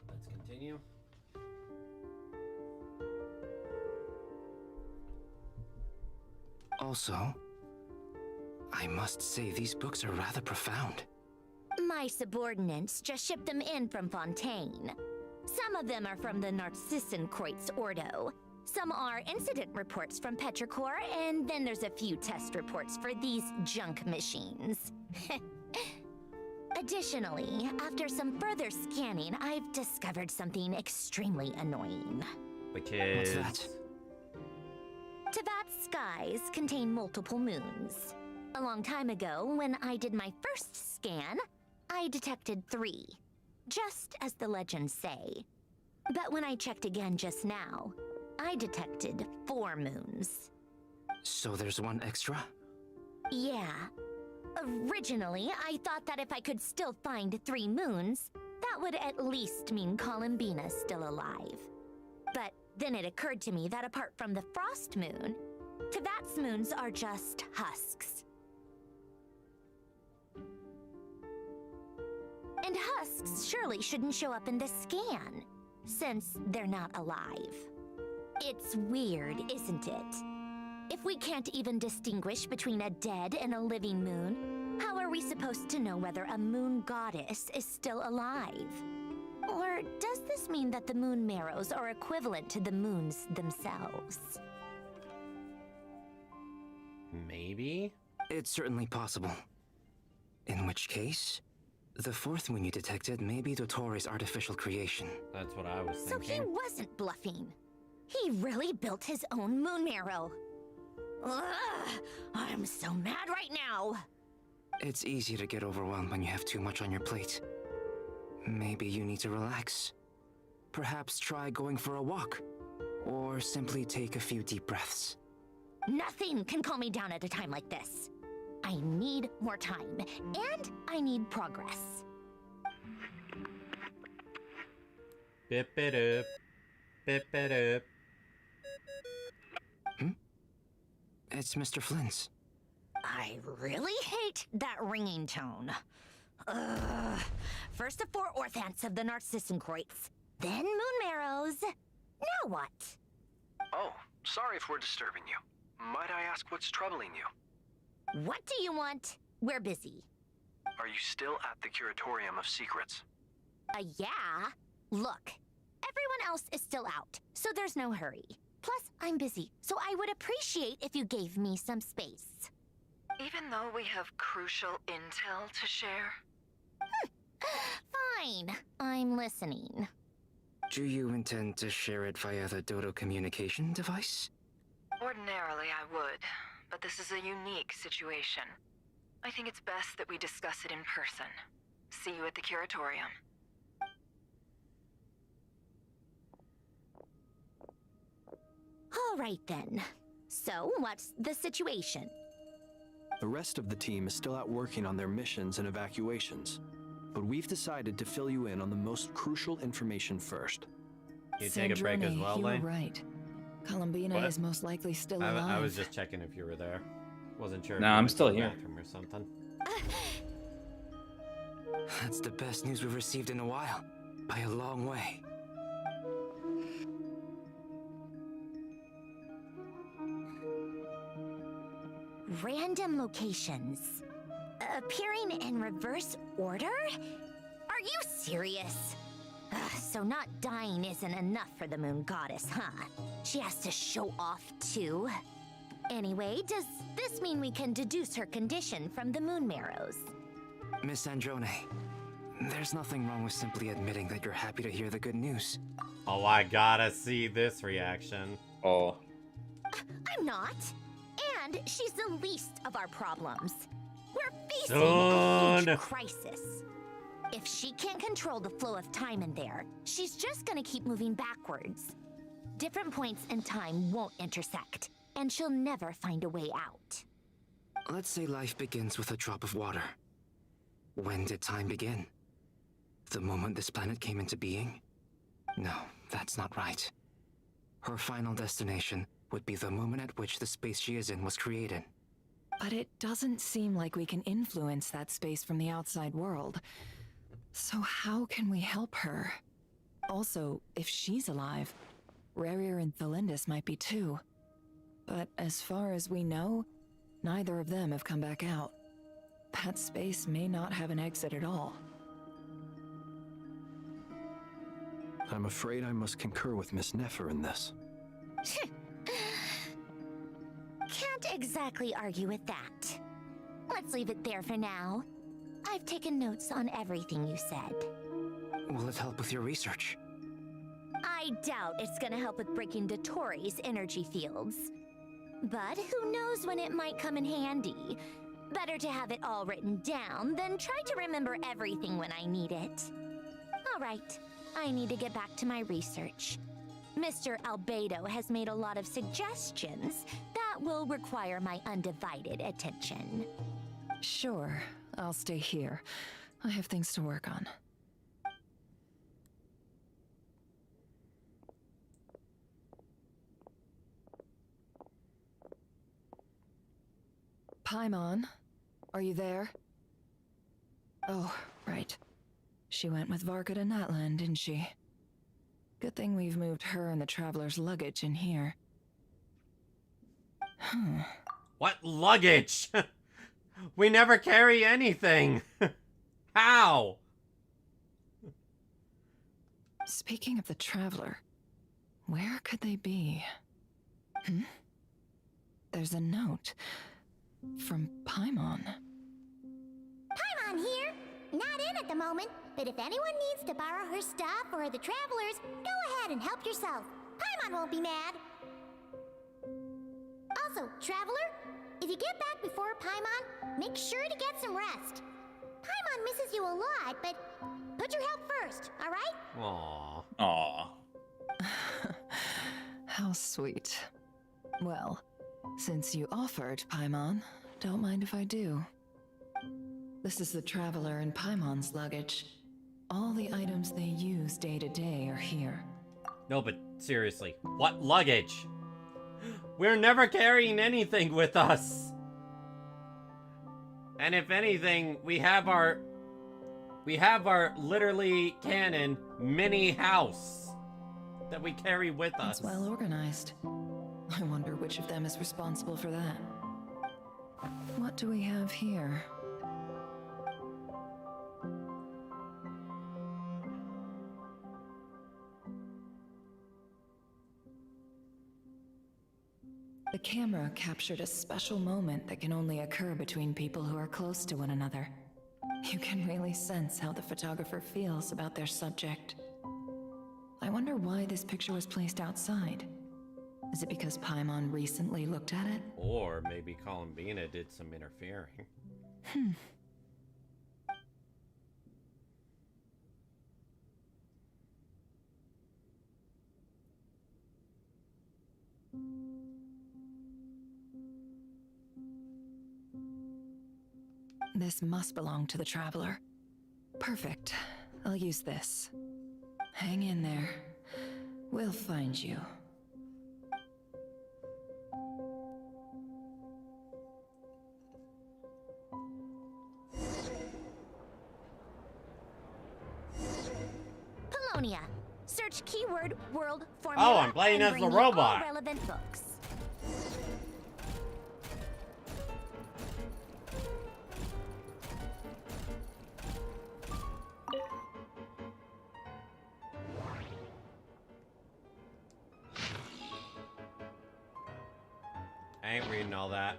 Let's continue. Also, I must say these books are rather profound. My subordinates just shipped them in from Fontaine. Some of them are from the Narcissenkreuz Ordo. Some are incident reports from Petrichor, and then there's a few test reports for these junk machines. Additionally, after some further scanning, I've discovered something extremely annoying. Which is... What's that? Teyvat's skies contain multiple moons. A long time ago, when I did my first scan, I detected 3, just as the legends say. But when I checked again just now, I detected 4 moons. So there's one extra? Yeah. Originally, I thought that if I could still find 3 moons, that would at least mean Columbina's still alive. But then it occurred to me that apart from the frost moon, Teyvat's moons are just husks. And husks surely shouldn't show up in the scan, since they're not alive. It's weird, isn't it? If we can't even distinguish between a dead and a living moon, how are we supposed to know whether a moon goddess is still alive? Or does this mean that the moon marrows are equivalent to the moons themselves? Maybe? It's certainly possible. In which case, the 4th moon you detected may be Dottore's artificial creation. That's what I was So thinking. he wasn't bluffing. He really built his own moon marrow. Ugh, I'm so mad right now. It's easy to get overwhelmed when you have too much on your plate. Maybe you need to relax. Perhaps try going for a walk. Or simply take a few deep breaths. Nothing can calm me down at a time like this. I need more time, and I need progress. Bip it up. Bip it up. It's Mr. Flynn's. I really hate that ringing tone. Ugh. First the 4 orthants of the Narcissenkreuz, then moon marrows. Now what? Oh, sorry if we're disturbing you. Might I ask what's troubling you? What do you want? We're busy. Are you still at the Curatorium of Secrets? Yeah? Look, everyone else is still out, so there's no hurry. Plus, I'm busy, so I would appreciate if you gave me some space. Even though we have crucial intel to share? Fine, I'm listening. Do you intend to share it via the Dodo communication device? Ordinarily, I would, but this is a unique situation. I think it's best that we discuss it in person. See you at the Curatorium. All right then. So, what's the situation? The rest of the team is still out working on their missions and evacuations, but we've decided to fill you in on the most crucial information first. You take a break as Sandrone, well, you were Lane? right. Columbina What? is most likely still alive. I was just checking if you were there. Wasn't sure. Nah, if you I'm went to still the here. bathroom or something. That's the best news we've received in a while. By a long way. Random locations. Appearing in reverse order? Are you serious? So not dying isn't enough for the moon goddess, huh? She has to show off too. Anyway, does this mean we can deduce her condition from the moon marrows? Miss Androne, there's nothing wrong with simply admitting that you're happy to hear the good news. Oh, I gotta see this reaction. Oh. I'm not. And she's the least of our problems. We're facing a huge crisis. If she can't control the flow of time in there, she's just gonna keep moving backwards. Different points in time won't intersect, and she'll never find a way out. Let's say life begins with a drop of water. When did time begin? The moment this planet came into being? No, that's not right. Her final destination would be the moment at which the space she is in was created. But it doesn't seem like we can influence that space from the outside world. So how can we help her? Also, if she's alive, Rerir and Thelindis might be too. But as far as we know, neither of them have come back out. That space may not have an exit at all. I'm afraid I must concur with Miss Nefer in this. Can't exactly argue with that. Let's leave it there for now. I've taken notes on everything you said. Will it help with your research? I doubt it's gonna help with breaking Dottore's energy fields. But who knows when it might come in handy. Better to have it all written down than try to remember everything when I need it. All right, I need to get back to my research. Mr. Albedo has made a lot of suggestions that will require my undivided attention. Sure, I'll stay here. I have things to work on. Paimon, are you there? Oh, right. She went with Varka to Natlan, didn't she? Good thing we've moved her and the Traveler's luggage in here. What luggage? We never carry anything. How? Speaking of the Traveler, where could they be? There's a note from Paimon. Paimon here. Not in at the moment, but if anyone needs to borrow her stuff or the Travelers, go ahead and help yourself. Paimon won't be mad. Also, Traveler, if you get back before Paimon, make sure to get some rest. Paimon misses you a lot, but put your health first, all right? Aww. Aww. How sweet. Well, since you offered, Paimon, don't mind if I do. This is the Traveler and Paimon's luggage. All the items they use day to day are here. No, but seriously, what luggage? We're never carrying anything with us. And if anything, we have our literally canon mini house that we carry with us. It's well organized. I wonder which of them is responsible for that. What do we have here? The camera captured a special moment that can only occur between people who are close to one another. You can really sense how the photographer feels about their subject. I wonder why this picture was placed outside. Is it because Paimon recently looked at it? Or maybe Columbina did some interfering. This must belong to the Traveler. Perfect. I'll use this. Hang in there. We'll find you. Polonia. Search keyword world formula. Oh, I'm playing as the robot. All relevant books. I ain't reading all that.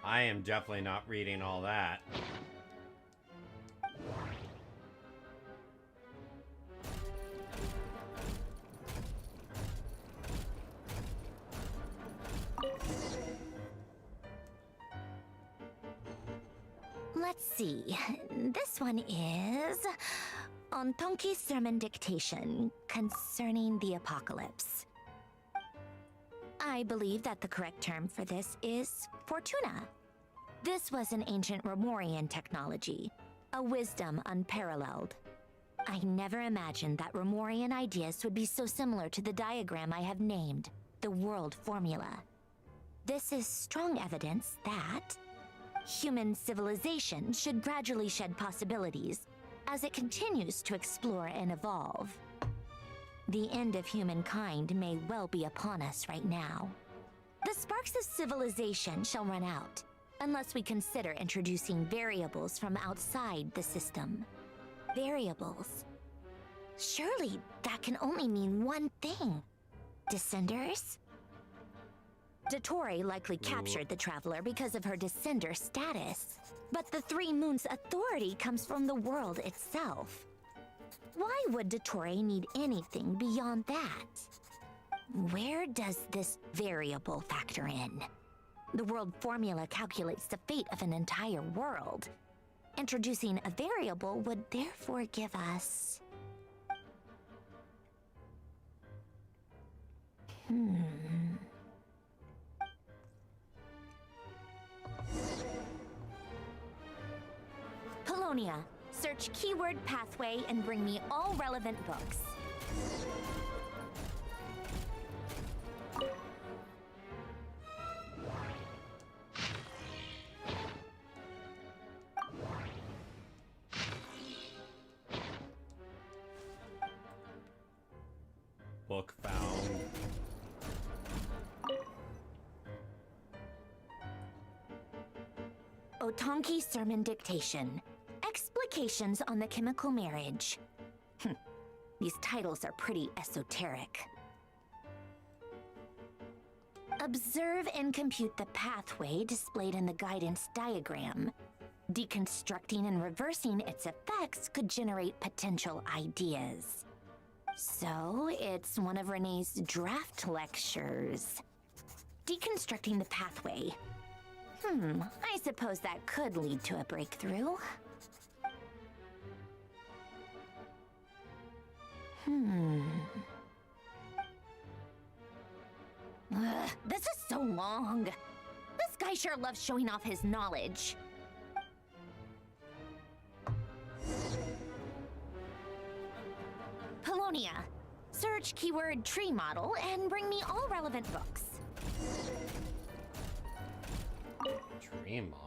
I am definitely not reading all that. Let's see. This one is on Tonki's sermon dictation concerning the apocalypse. I believe that the correct term for this is Fortuna. This was an ancient Romorian technology, a wisdom unparalleled. I never imagined that Romorian ideas would be so similar to the diagram I have named, the World Formula. This is strong evidence that human civilization should gradually shed possibilities as it continues to explore and evolve. The end of humankind may well be upon us right now. The sparks of civilization shall run out, unless we consider introducing variables from outside the system. Variables. Surely that can only mean one thing. Descenders? Dottore likely captured the Traveler because of her Descender status. But the Three Moons' authority comes from the world itself. Why would Dottore need anything beyond that? Where does this variable factor in? The world formula calculates the fate of an entire world. Introducing a variable would therefore give us... Polonia, search keyword pathway and bring me all relevant books. Book found. Otonki Sermon Dictation. Explications on the Chemical Marriage. These titles are pretty esoteric. Observe and compute the pathway displayed in the guidance diagram. Deconstructing and reversing its effects could generate potential ideas. So, it's one of Renee's draft lectures. Deconstructing the pathway. I suppose that could lead to a breakthrough. This is so long. This guy sure loves showing off his knowledge. Polonia, search keyword tree model and bring me all relevant books. Tree model.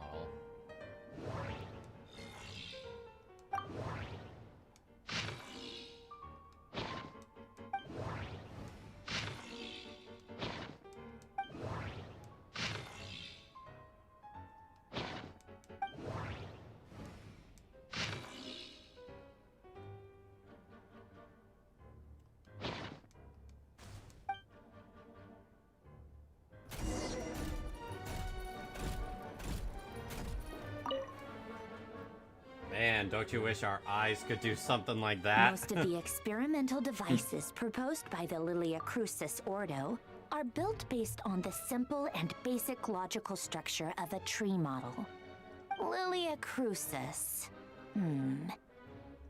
Man, don't you wish our eyes could do something like that? Most of the experimental devices proposed by the Lilia Crucis Ordo are built based on the simple and basic logical structure of a tree model. Lilia Crucis.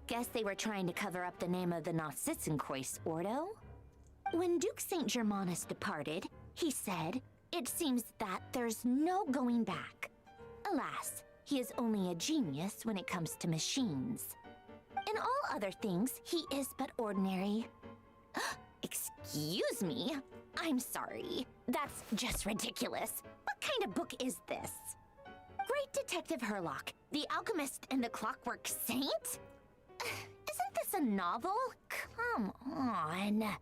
Guess they were trying to cover up the name of the Nausitzenkois Ordo? When Duke St. Germanus departed, he said, "It seems that there's no going back." Alas, he is only a genius when it comes to machines. In all other things, he is but ordinary. Excuse me? I'm sorry. That's just ridiculous. What kind of book is this? Great Detective Herlock, the Alchemist and the Clockwork Saint? Isn't this a novel? Come on.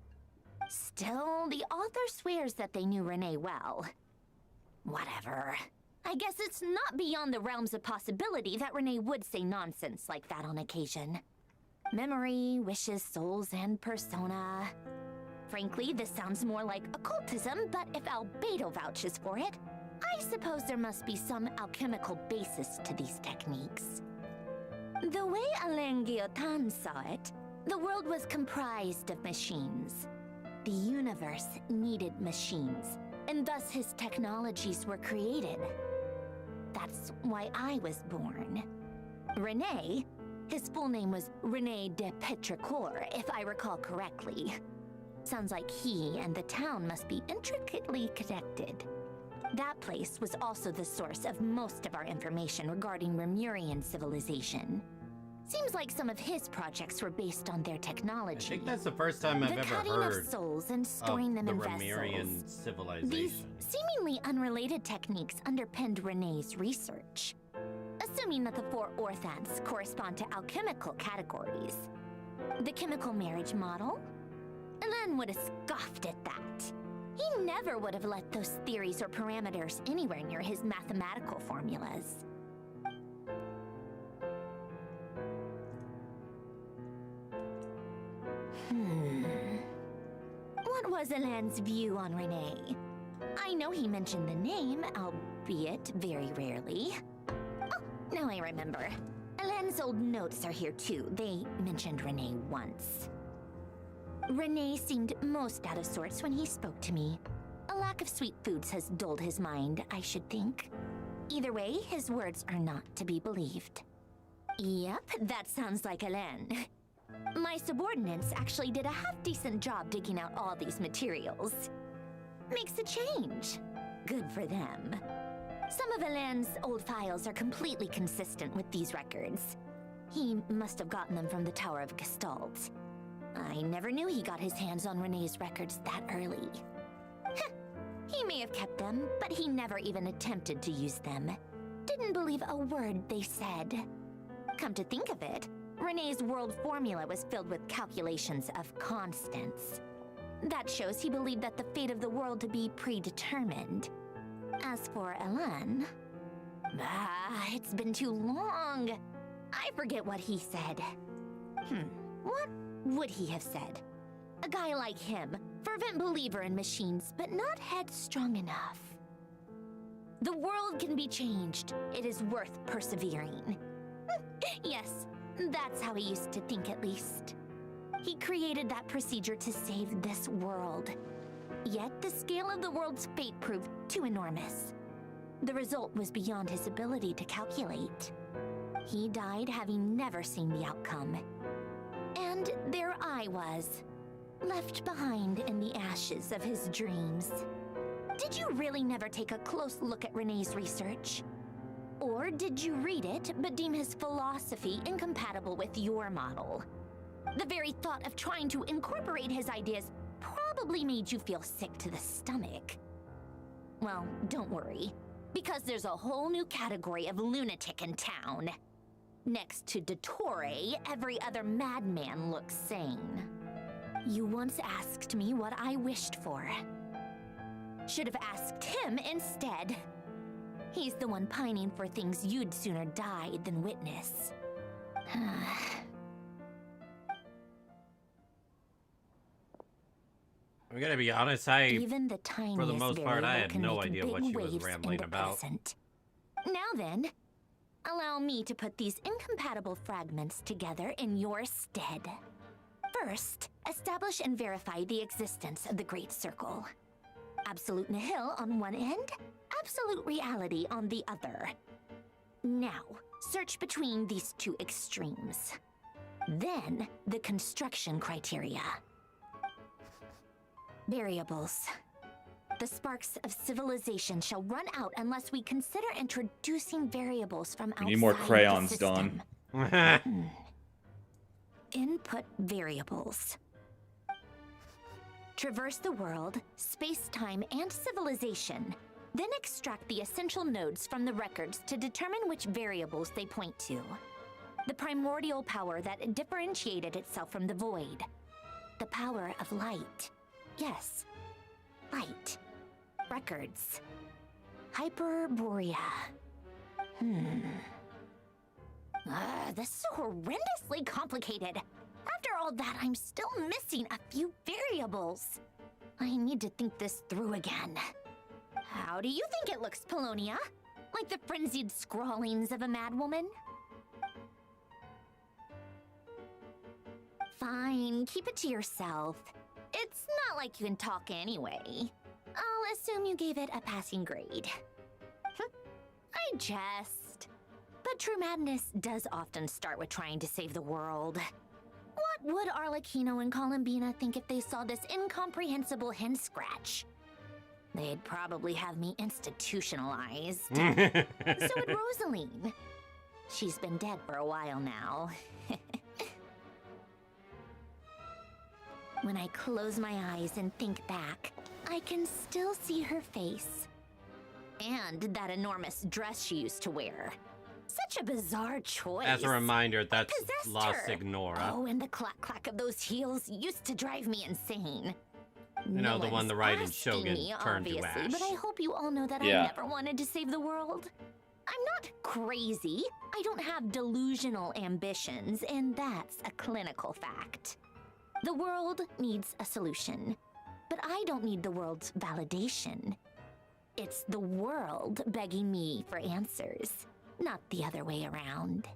Still, the author swears that they knew Renee well. Whatever. I guess it's not beyond the realms of possibility that Renee would say nonsense like that on occasion. Memory, wishes, souls, and persona. Frankly, this sounds more like occultism, but if Albedo vouches for it, I suppose there must be some alchemical basis to these techniques. The way Alain Guillotin saw it, the world was comprised of machines. The universe needed machines, and thus his technologies were created. That's why I was born. René, his full name was René de Petrichor, if I recall correctly. Sounds like he and the town must be intricately connected. That place was also the source of most of our information regarding Remurian civilization. Seems like some of his projects were based on their I technology. think that's the first time I've the ever cutting heard of souls and storing them the in Remirian vessels. civilization. These seemingly unrelated techniques underpinned Renee's research. Assuming that the 4 orthants correspond to alchemical categories. The chemical marriage model? Len would have scoffed at that. He never would have let those theories or parameters anywhere near his mathematical formulas. What was Elan's view on Renee? I know he mentioned the name, albeit very rarely. Oh, now I remember. Elan's old notes are here too. They mentioned Renee once. Renee seemed most out of sorts when he spoke to me. A lack of sweet foods has dulled his mind, I should think. Either way, his words are not to be believed. Yep, that sounds like Elan. My subordinates actually did a half-decent job digging out all these materials. Makes a change. Good for them. Some of Elan's old files are completely consistent with these records. He must have gotten them from the Tower of Gestalt. I never knew he got his hands on Renee's records that early. He may have kept them, but he never even attempted to use them. Didn't believe a word they said. Come to think of it, Renee's world formula was filled with calculations of constants. That shows he believed that the fate of the world to be predetermined. As for Elan... it's been too long. I forget what he said. What would he have said? A guy like him, fervent believer in machines, but not headstrong enough. The world can be changed. It is worth persevering. Yes, that's how he used to think at least. He created that procedure to save this world. Yet the scale of the world's fate proved too enormous. The result was beyond his ability to calculate. He died having never seen the outcome. And there I was, left behind in the ashes of his dreams. Did you really never take a close look at Renee's research? Or did you read it but deem his philosophy incompatible with your model? The very thought of trying to incorporate his ideas probably made you feel sick to the stomach. Well, don't worry, because there's a whole new category of lunatic in town. Next to Dottore, every other madman looks sane. You once asked me what I wished for. Should have asked him instead. He's the one pining for things you'd sooner die than witness. I'm gonna be honest, Even the for the most part, I had no idea what she was rambling about. Now then, allow me to put these incompatible fragments together in your stead. First, establish and verify the existence of the Great Circle. Absolute nihil on one end, absolute reality on the other. Now, search between these two extremes. Then, the construction criteria. Variables. The sparks of civilization shall run out unless we consider introducing variables from outside We need more crayons, the system. Dawn. Input variables. Traverse the world, space-time, and civilization. Then extract the essential nodes from the records to determine which variables they point to. The primordial power that differentiated itself from the void. The power of light. Yes, light. Records. Hyperborea. This is so horrendously complicated. After all that, I'm still missing a few variables. I need to think this through again. How do you think it looks, Polonia? Like the frenzied scrawlings of a madwoman? Fine, keep it to yourself. It's not like you can talk anyway. I'll assume you gave it a passing grade. I jest. But true madness does often start with trying to save the world. What would Arlecchino and Columbina think if they saw this incomprehensible hen scratch? They'd probably have me institutionalized. So would Rosaline. She's been dead for a while now. When I close my eyes and think back, I can still see her face. And that enormous dress she used to wear. Such a bizarre choice. As a reminder, that's Possessed La her. Signora. Oh, and the clack-clack of those heels used to drive me insane. You know, the one one's the right in asking Shogun me, turned to obviously, ash. but I hope you all know that Yeah. I never wanted to save the world. I'm not crazy. I don't have delusional ambitions, and that's a clinical fact. The world needs a solution, but I don't need the world's validation. It's the world begging me for answers, not the other way around.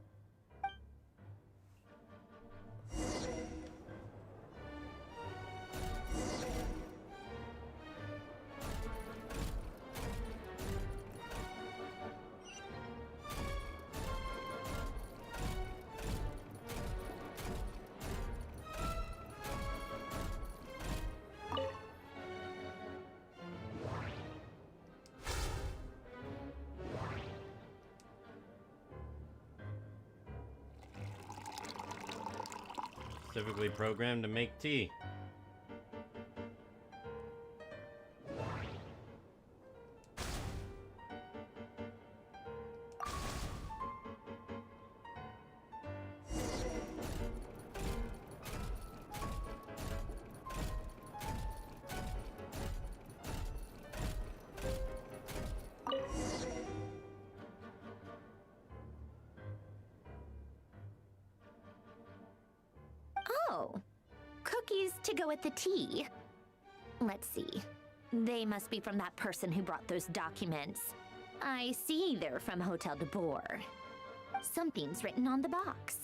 Specifically programmed to make tea. Oh, cookies to go with the tea. Let's see. They must be from that person who brought those documents. I see they're from Hotel Dottore. Something's written on the box.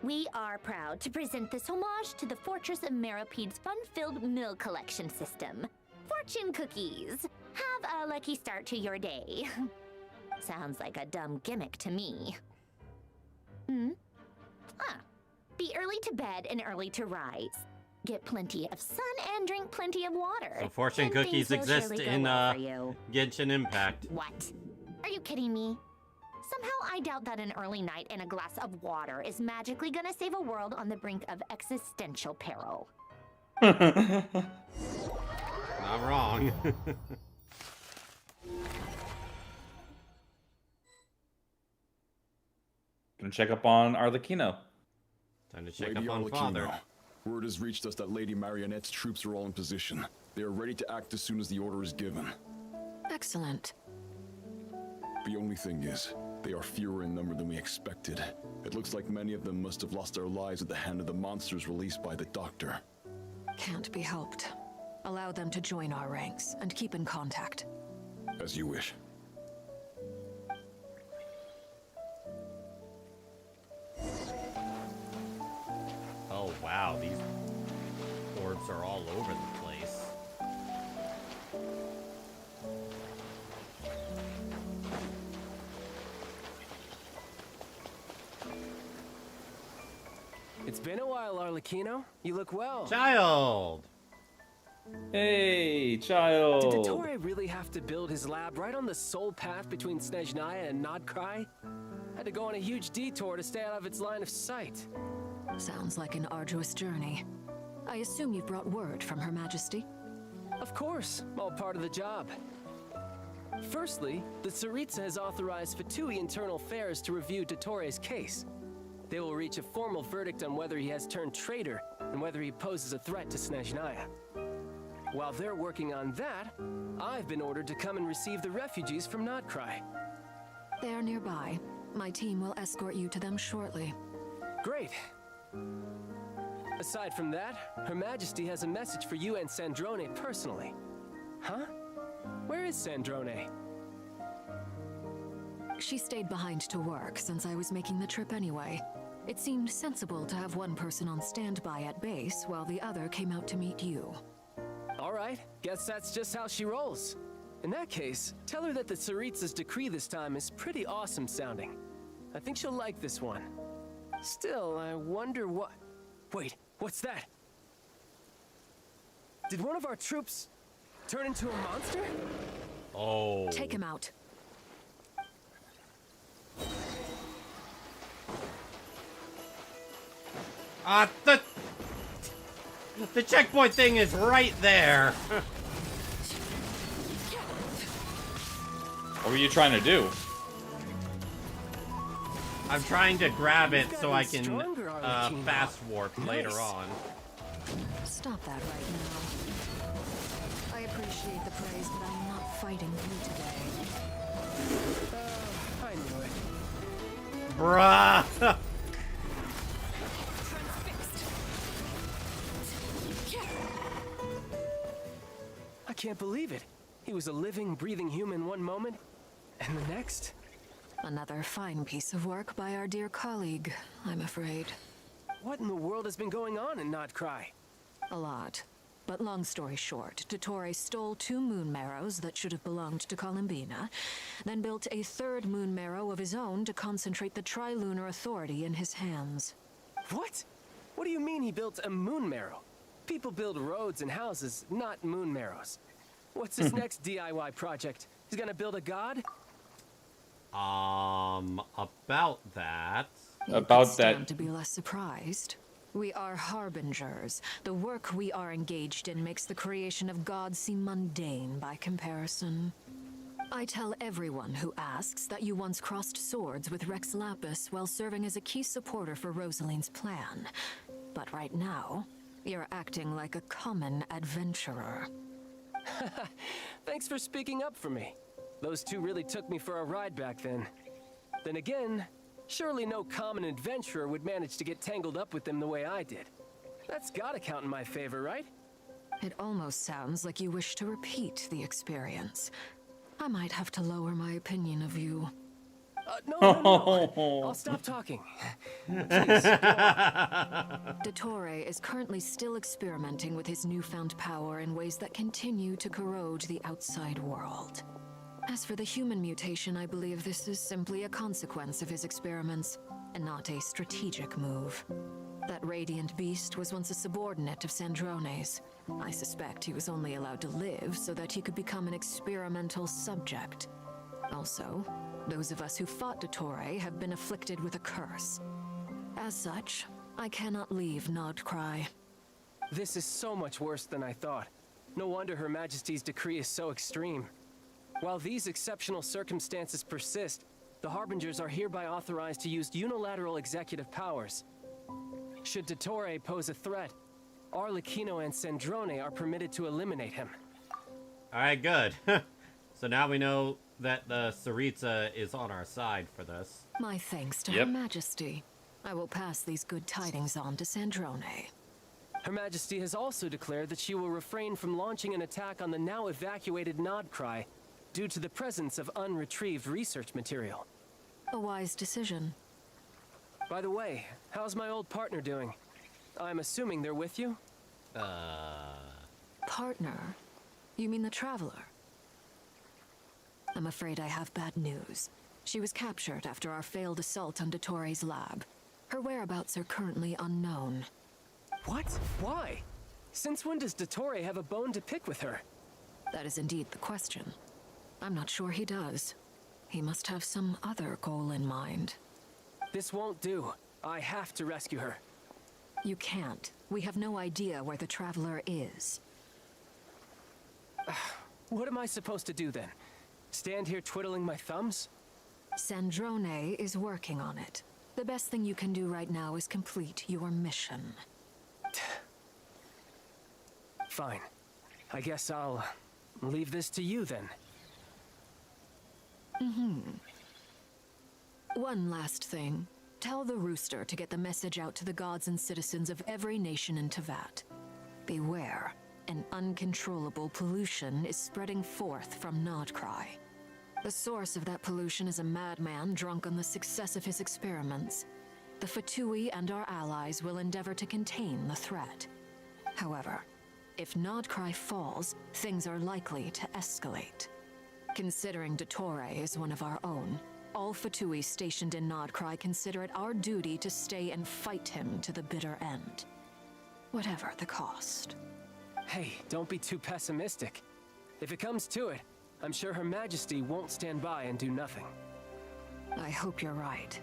We are proud to present this homage to the Fortress of Meropede's fun-filled mill collection system. Fortune cookies. Have a lucky start to your day. Sounds like a dumb gimmick to me. Be early to bed and early to rise. Get plenty of sun and drink plenty of water. So fortune and cookies things will exist surely go in well for you. Genshin Impact. What? Are you kidding me? Somehow I doubt that an early night and a glass of water is magically gonna save a world on the brink of existential peril. Not wrong. Gonna check up on Arlecchino. Time to check Lady up on Arlecchino, Father. word has reached us that Lady Marionette's troops are all in position. They are ready to act as soon as the order is given. Excellent. The only thing is, they are fewer in number than we expected. It looks like many of them must have lost their lives at the hand of the monsters released by the Doctor. Can't be helped. Allow them to join our ranks and keep in contact. As you wish. Oh wow, these orbs are all over the place. It's been a while, Arlecchino. You look well. Child! Hey, child! Did Dottore really have to build his lab right on the sole path between Snezhnaya and Nodkrai? Had to go on a huge detour to stay out of its line of sight. Sounds like an arduous journey. I assume you've brought word from Her Majesty? Of course, all part of the job. Firstly, the Tsaritsa has authorized Fatui Internal Affairs to review Dottore's case. They will reach a formal verdict on whether he has turned traitor and whether he poses a threat to Snezhnaya. While they're working on that, I've been ordered to come and receive the refugees from Nodkrai. They are nearby. My team will escort you to them shortly. Great. Aside from that, Her Majesty has a message for you and Sandrone personally. Huh? Where is Sandrone? She stayed behind to work since I was making the trip anyway. It seemed sensible to have one person on standby at base while the other came out to meet you. All right, guess that's just how she rolls. In that case, tell her that the Tsaritsa's decree this time is pretty awesome sounding. I think she'll like this one. Still, I wonder what... Wait, what's that? Did one of our troops turn into a monster? Oh. Take him out. The checkpoint thing is right there. What were you trying to do? I'm trying to grab it so I can fast warp later Nice. on. Stop that right now. I appreciate the praise, but I'm not fighting you today. I knew it. Bruh! I can't believe it. He was a living, breathing human one moment, and the next. Another fine piece of work by our dear colleague, I'm afraid. What in the world has been going on in Nodcry? A lot. But long story short, Dottore stole 2 moon marrows that should have belonged to Columbina, then built a 3rd moon marrow of his own to concentrate the Tri-Lunar Authority in his hands. What? What do you mean he built a moon marrow? People build roads and houses, not moon marrows. What's his next DIY project? He's gonna build a god? About that. You could stand to be less surprised. We are harbingers. The work we are engaged in makes the creation of gods seem mundane by comparison. I tell everyone who asks that you once crossed swords with Rex Lapis while serving as a key supporter for Rosaline's plan. But right now, you're acting like a common adventurer. Thanks for speaking up for me. Those 2 really took me for a ride back then. Then again, surely no common adventurer would manage to get tangled up with them the way I did. That's gotta count in my favor, right? It almost sounds like you wish to repeat the experience. I might have to lower my opinion of you. No. I'll stop talking. Please, go on. Dottore is currently still experimenting with his newfound power in ways that continue to corrode the outside world. As for the human mutation, I believe this is simply a consequence of his experiments, and not a strategic move. That radiant beast was once a subordinate of Sandrone's. I suspect he was only allowed to live so that he could become an experimental subject. Also, those of us who fought Dottore have been afflicted with a curse. As such, I cannot leave Nodcry. This is so much worse than I thought. No wonder Her Majesty's decree is so extreme. While these exceptional circumstances persist, the Harbingers are hereby authorized to use unilateral executive powers. Should Dottore pose a threat, Arlecchino and Sandrone are permitted to eliminate him. Alright, good. So now we know that the Tsaritsa is on our side for this. My thanks to Her Majesty. I will pass these good tidings on to Sandrone. Her Majesty has also declared that she will refrain from launching an attack on the now evacuated Nodcry due to the presence of unretrieved research material. A wise decision. By the way, how's my old partner doing? I'm assuming they're with you? Partner? You mean the Traveler? I'm afraid I have bad news. She was captured after our failed assault on Dottore's lab. Her whereabouts are currently unknown. What? Why? Since when does Dottore have a bone to pick with her? That is indeed the question. I'm not sure he does. He must have some other goal in mind. This won't do. I have to rescue her. You can't. We have no idea where the Traveler is. What am I supposed to do then? Stand here twiddling my thumbs? Sandrone is working on it. The best thing you can do right now is complete your mission. Fine. I guess I'll leave this to you then. One last thing. Tell the Rooster to get the message out to the gods and citizens of every nation in Teyvat. Beware. An uncontrollable pollution is spreading forth from Nodcry. The source of that pollution is a madman drunk on the success of his experiments. The Fatui and our allies will endeavor to contain the threat. However, if Nodcry falls, things are likely to escalate. Considering Dottore is one of our own, all Fatui stationed in Nodcry consider it our duty to stay and fight him to the bitter end. Whatever the cost. Hey, don't be too pessimistic. If it comes to it, I'm sure Her Majesty won't stand by and do nothing. I hope you're right.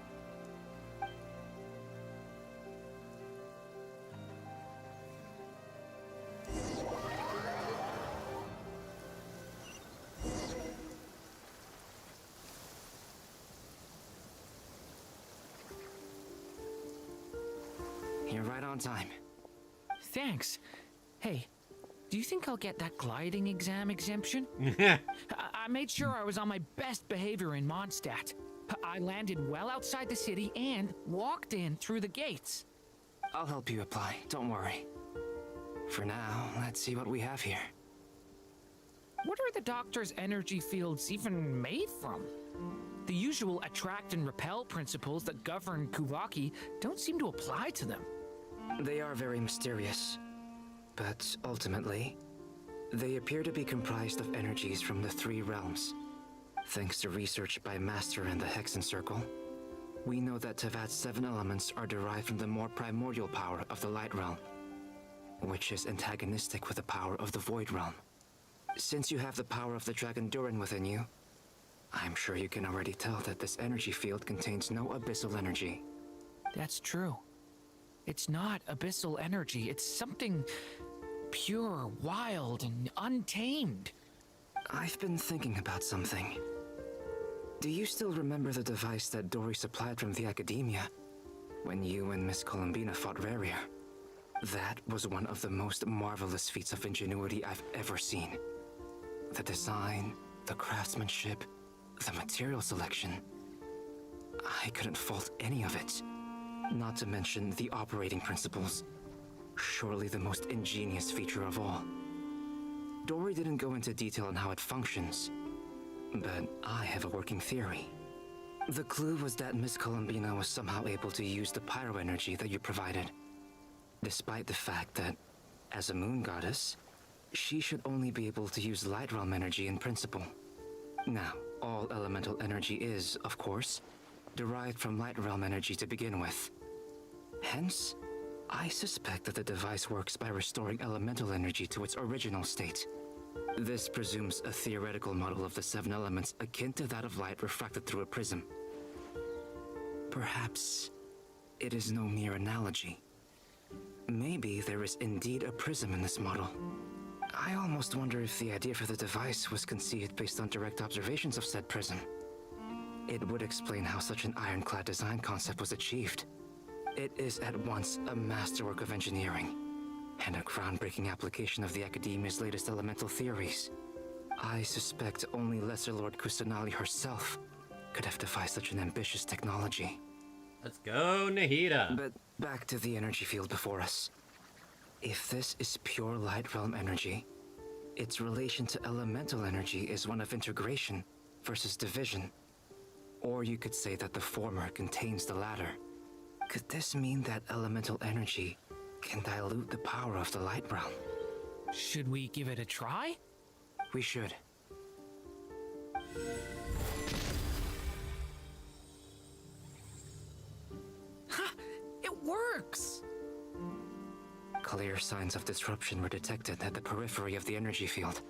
on time. Thanks. Hey, do you think I'll get that gliding exam exemption? I made sure I was on my best behavior in Mondstadt. I landed well outside the city and walked in through the gates. I'll help you apply, don't worry. For now, let's see what we have here. What are the Doctor's energy fields even made from? The usual attract and repel principles that govern Kuvaki don't seem to apply to them. They are very mysterious, but ultimately, they appear to be comprised of energies from the 3 realms. Thanks to research by Master and the Hexen Circle, we know that Tevat's 7 elements are derived from the more primordial power of the Light Realm, which is antagonistic with the power of the Void Realm. Since you have the power of the Dragon Durin within you, I'm sure you can already tell that this energy field contains no abyssal energy. That's true. It's not abyssal energy, it's something pure, wild, and untamed. I've been thinking about something. Do you still remember the device that Dory supplied from the Academia when you and Miss Columbina fought Rarier? That was one of the most marvelous feats of ingenuity I've ever seen. The design, the craftsmanship, the material selection. I couldn't fault any of it. Not to mention the operating principles. Surely the most ingenious feature of all. Dory didn't go into detail on how it functions, but I have a working theory. The clue was that Miss Columbina was somehow able to use the pyro energy that you provided, despite the fact that, as a moon goddess, she should only be able to use light realm energy in principle. Now, all elemental energy is, of course, derived from light realm energy to begin with. Hence, I suspect that the device works by restoring elemental energy to its original state. This presumes a theoretical model of the 7 elements akin to that of light refracted through a prism. Perhaps it is no mere analogy. Maybe there is indeed a prism in this model. I almost wonder if the idea for the device was conceived based on direct observations of said prism. It would explain how such an ironclad design concept was achieved. It is at once a masterwork of engineering and a groundbreaking application of the Academia's latest elemental theories. I suspect only Lesser Lord Kusanali herself could have devised such an ambitious technology. Let's go, Nahida. But back to the energy field before us. If this is pure light realm energy, its relation to elemental energy is one of integration versus division. Or you could say that the former contains the latter. Could this mean that elemental energy can dilute the power of the light realm? Should we give it a try? We should. Ha! It works! Clear signs of disruption were detected at the periphery of the energy field.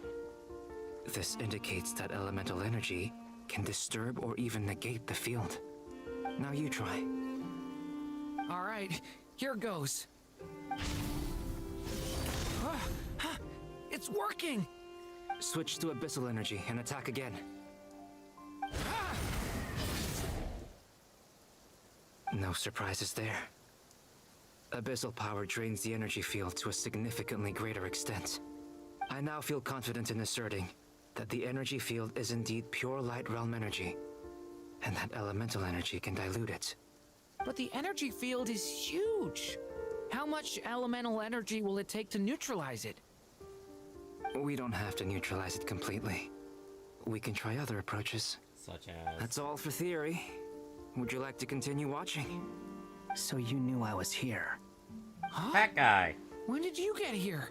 This indicates that elemental energy can disturb or even negate the field. Now you try. All right, here goes. It's working! Switch to abyssal energy and attack again. No surprises there. Abyssal power drains the energy field to a significantly greater extent. I now feel confident in asserting that the energy field is indeed pure light realm energy, and that elemental energy can dilute it. But the energy field is huge! How much elemental energy will it take to neutralize it? We don't have to neutralize it completely. We can try other approaches. Such as? That's all for theory. Would you like to continue watching? So you knew I was here. Huh? That guy. When did you get here?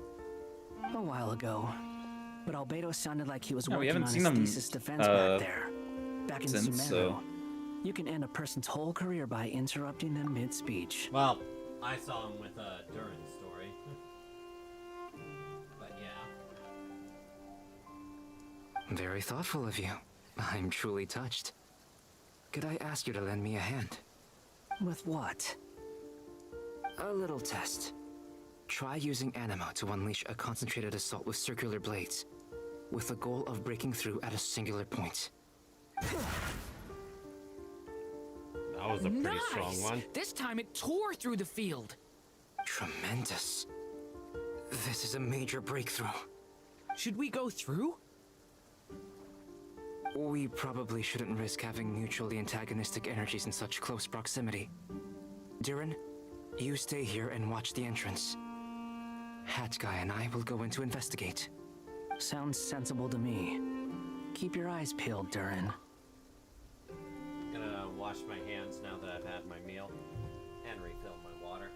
A while ago. But Albedo sounded like he was we working haven't on seen his him, thesis defense back there. Back in since, Sumero. You can end a person's whole career by interrupting them mid-speech. Well, I saw him with Durin's story. But yeah. Very thoughtful of you. I'm truly touched. Could I ask you to lend me a hand? With what? A little test. Try using Animo to unleash a concentrated assault with circular blades, with the goal of breaking through at a singular point. That was a pretty strong one. This time it tore through the field. Tremendous. This is a major breakthrough. Should we go through? We probably shouldn't risk having mutually antagonistic energies in such close proximity. Durin, you stay here and watch the entrance. Hat Guy and I will go in to investigate. Sounds sensible to me. Keep your eyes peeled, Durin. Gonna wash my hands now that I've had my meal and refill my water.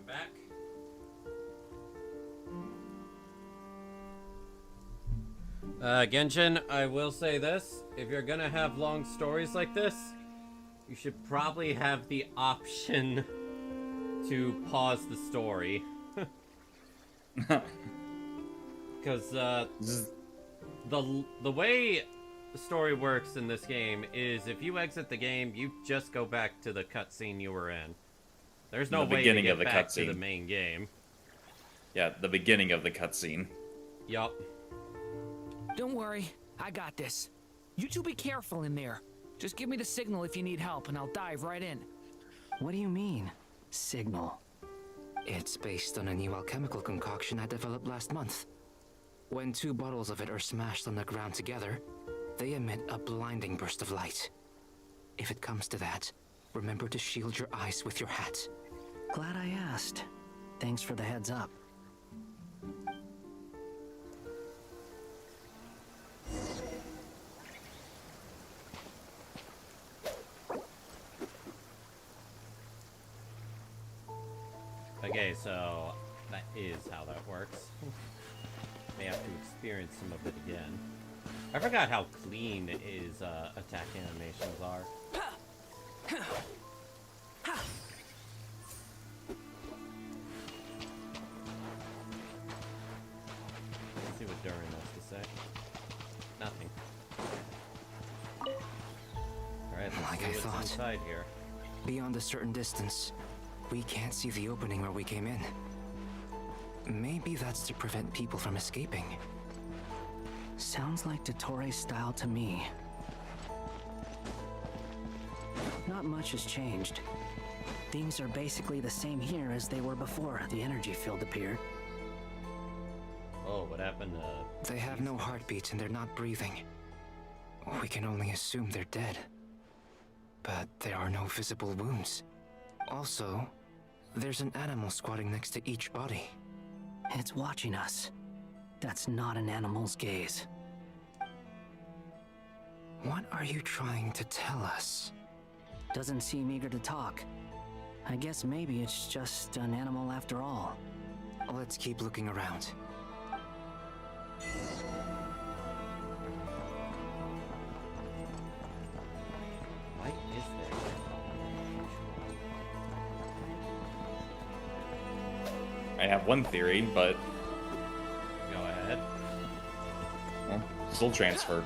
Back. Genshin, I will say this. If you're gonna have long stories like this, you should probably have the option to pause the story. Because the way the story works in this game is if you exit the game, you just go back to the cutscene you were in. There's no way to get back to the main game. Yeah, the beginning of the cutscene. Yup. Don't worry, I got this. You two be careful in there. Just give me the signal if you need help, and I'll dive right in. What do you mean, signal? It's based on a new alchemical concoction I developed last month. When 2 bottles of it are smashed on the ground together, they emit a blinding burst of light. If it comes to that, remember to shield your eyes with your hat. Glad I asked. Thanks for the heads up. Okay, so that is how that works. May have to experience some of it again. I forgot how clean his attack animations are. Let's see what Durin has to say. Nothing. Alright, let's see what's inside here. Beyond a certain distance, we can't see the opening where we came in. Maybe that's to prevent people from escaping. Sounds like Dottore's style to me. Not much has changed. Things are basically the same here as they were before the energy field appeared. what happened to... They have no heartbeats and they're not breathing. We can only assume they're dead. But there are no visible wounds. Also, there's an animal squatting next to each body. It's watching us. That's not an animal's gaze. What are you trying to tell us? Doesn't seem eager to talk. I guess maybe it's just an animal after all. Let's keep looking around. Why is there? I have one theory, but Go ahead. well, soul transfer.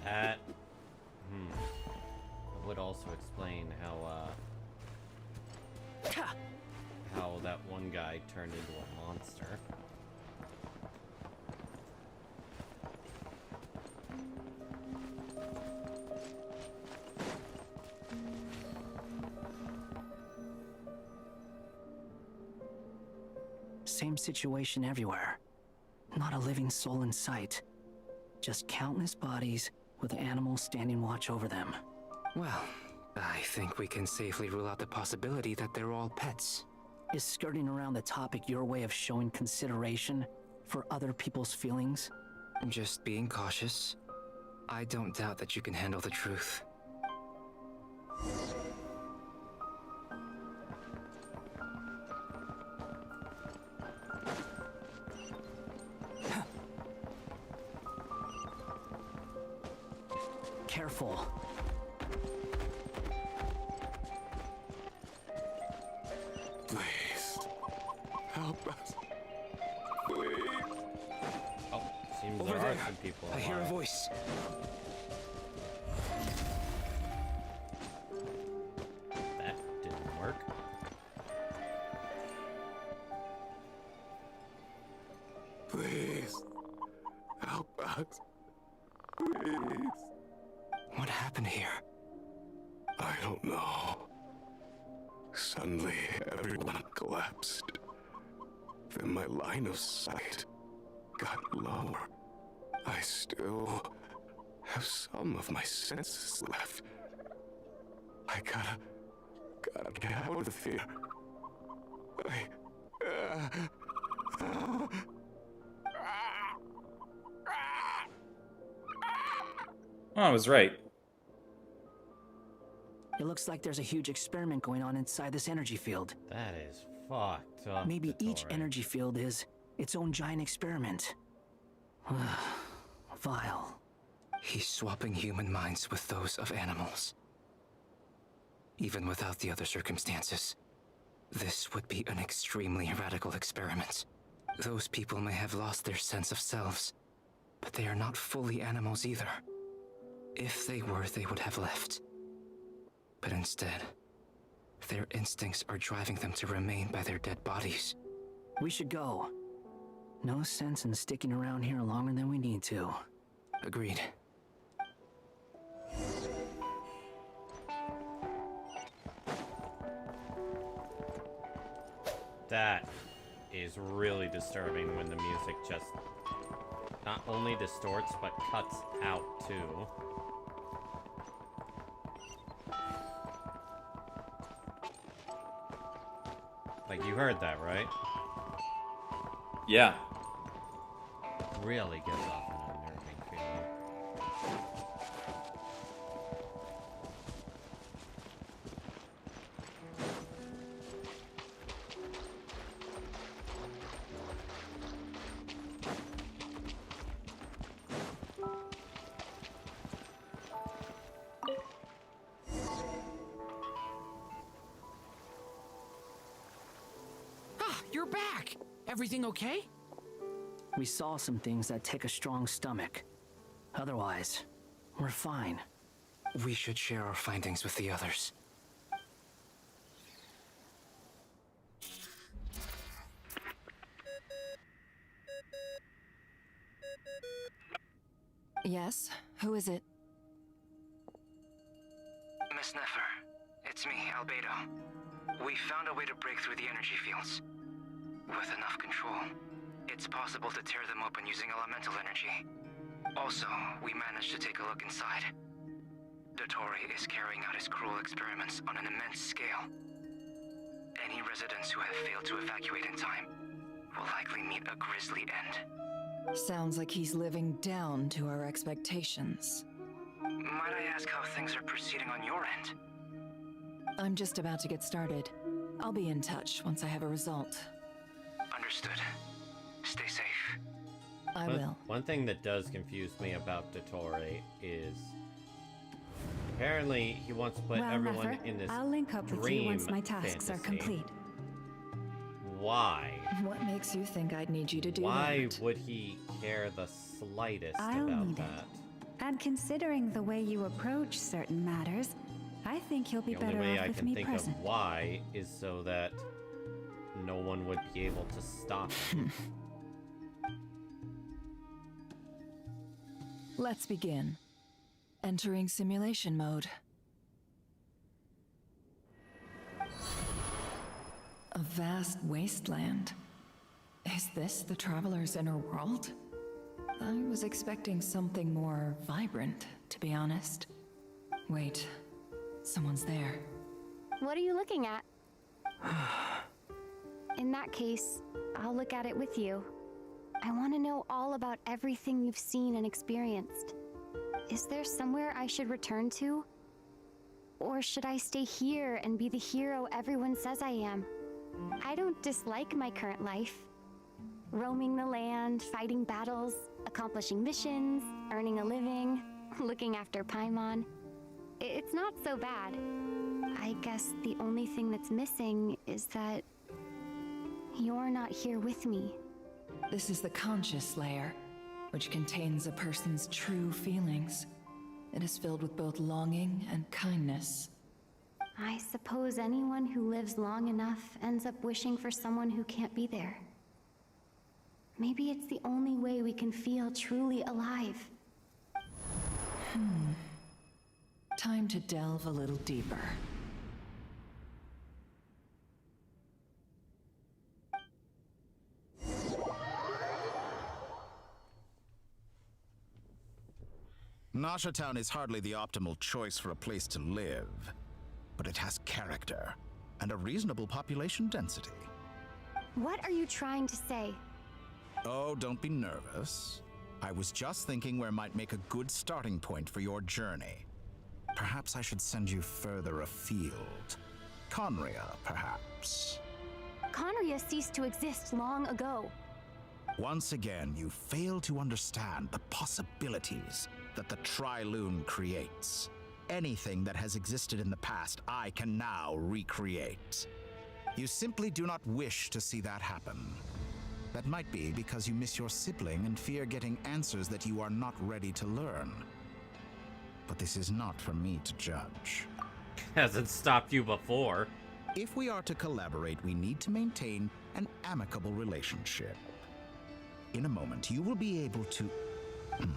That would also explain how that one guy turned into a monster. Same situation everywhere. Not a living soul in sight. Just countless bodies with animals standing watch over them. Well, I think we can safely rule out the possibility that they're all pets. Is skirting around the topic your way of showing consideration for other people's feelings? Just being cautious. I don't doubt that you can handle the truth. Careful. Please. Help us. Please. Oh, seems Over there there. are some people I hear a alive. voice. That didn't work. Please. Help us. Please. What happened here? I don't know. Suddenly, everyone collapsed. Then my line of sight got lower. I still have some of my senses left. I gotta get out of here. Oh, I was right. It looks like there's a huge experiment going on inside this energy field. That is fucked up. Maybe each Dottore. energy field is its own giant experiment. Vile. He's swapping human minds with those of animals. Even without the other circumstances, this would be an extremely radical experiment. Those people may have lost their sense of selves, but they are not fully animals either. If they were, they would have left. But instead, their instincts are driving them to remain by their dead bodies. We should go. No sense in sticking around here longer than we need to. Agreed. That is really disturbing when the music just not only distorts, but cuts out too. Like, you heard that, right? Yeah. Really gets off an unnerving feeling. Ah, you're back! Everything okay? We saw some things that take a strong stomach. Otherwise, we're fine. We should share our findings with the others. Yes? Who is it? Miss Nefer, it's me, Albedo. We found a way to break through the energy fields. With enough control, it's possible to tear them open using elemental energy. Also, we managed to take a look inside. Dottore is carrying out his cruel experiments on an immense scale. Any residents who have failed to evacuate in time will likely meet a grisly end. Sounds like he's living down to our expectations. Might I ask how things are proceeding on your end? I'm just about to get started. I'll be in touch once I have a result. Understood. Stay safe. I will. One thing that does confuse me about Dottore is apparently he wants to put everyone Nefer, in this I'll link up with you once my tasks are complete. Why? What makes you think I'd need you to do Why that? would he care the slightest I'll about need that? And considering the way you approach certain matters, I think you'll be The only better way off I with can me think present. of why is so that no one would be able to stop him. Let's begin. Entering simulation mode. A vast wasteland. Is this the Traveler's inner world? I was expecting something more vibrant, to be honest. Wait, someone's there. What are you looking at? In that case, I'll look at it with you. I want to know all about everything you've seen and experienced. Is there somewhere I should return to? Or should I stay here and be the hero everyone says I am? I don't dislike my current life. Roaming the land, fighting battles, accomplishing missions, earning a living, looking after Paimon. It's not so bad. I guess the only thing that's missing is that you're not here with me. This is the conscious layer, which contains a person's true feelings. It is filled with both longing and kindness. I suppose anyone who lives long enough ends up wishing for someone who can't be there. Maybe it's the only way we can feel truly alive. Time to delve a little deeper. Nasha Town is hardly the optimal choice for a place to live, but it has character and a reasonable population density. What are you trying to say? Oh, don't be nervous. I was just thinking where might make a good starting point for your journey. Perhaps I should send you further afield. Conria, perhaps. Conria ceased to exist long ago. Once again, you fail to understand the possibilities that the Tri-Lune creates. Anything that has existed in the past, I can now recreate. You simply do not wish to see that happen. That might be because you miss your sibling and fear getting answers that you are not ready to learn. But this is not for me to judge. Hasn't stopped you before. If we are to collaborate, we need to maintain an amicable relationship. In a moment, you will be able to... Oh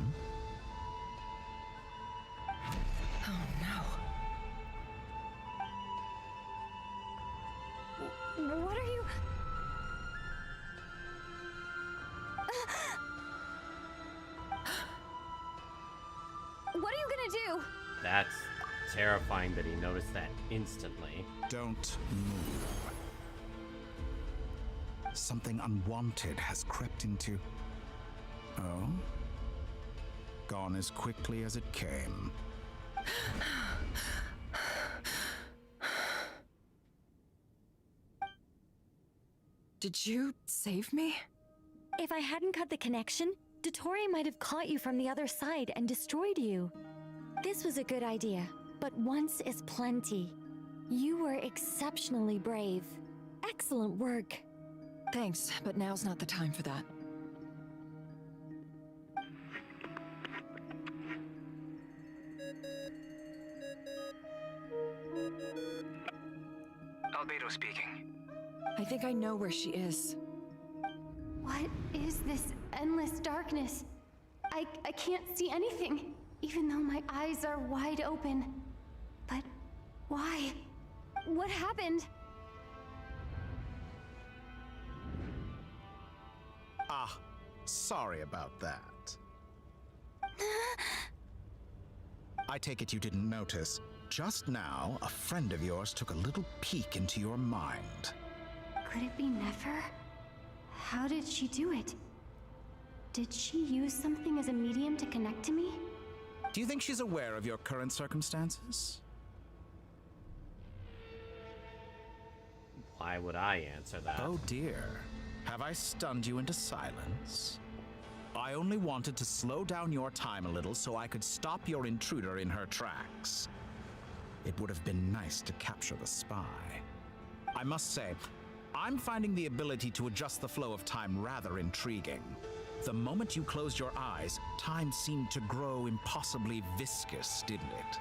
no. What are you... What are you gonna do? That's terrifying that he noticed that instantly. Don't move. Something unwanted has crept into... Oh? Gone as quickly as it came. Did you save me? If I hadn't cut the connection, Dottore might have caught you from the other side and destroyed you. This was a good idea, but once is plenty. You were exceptionally brave. Excellent work. Thanks, but now's not the time for that. Albedo speaking. I think I know where she is. What is this endless darkness? I can't see anything, even though my eyes are wide open. But why? What happened? Ah, sorry about that. I take it you didn't notice. Just now, a friend of yours took a little peek into your mind. Could it be Nefer? How did she do it? Did she use something as a medium to connect to me? Do you think she's aware of your current circumstances? Why would I answer that? Oh dear. Have I stunned you into silence? I only wanted to slow down your time a little so I could stop your intruder in her tracks. It would have been nice to capture the spy. I must say, I'm finding the ability to adjust the flow of time rather intriguing. The moment you closed your eyes, time seemed to grow impossibly viscous, didn't it?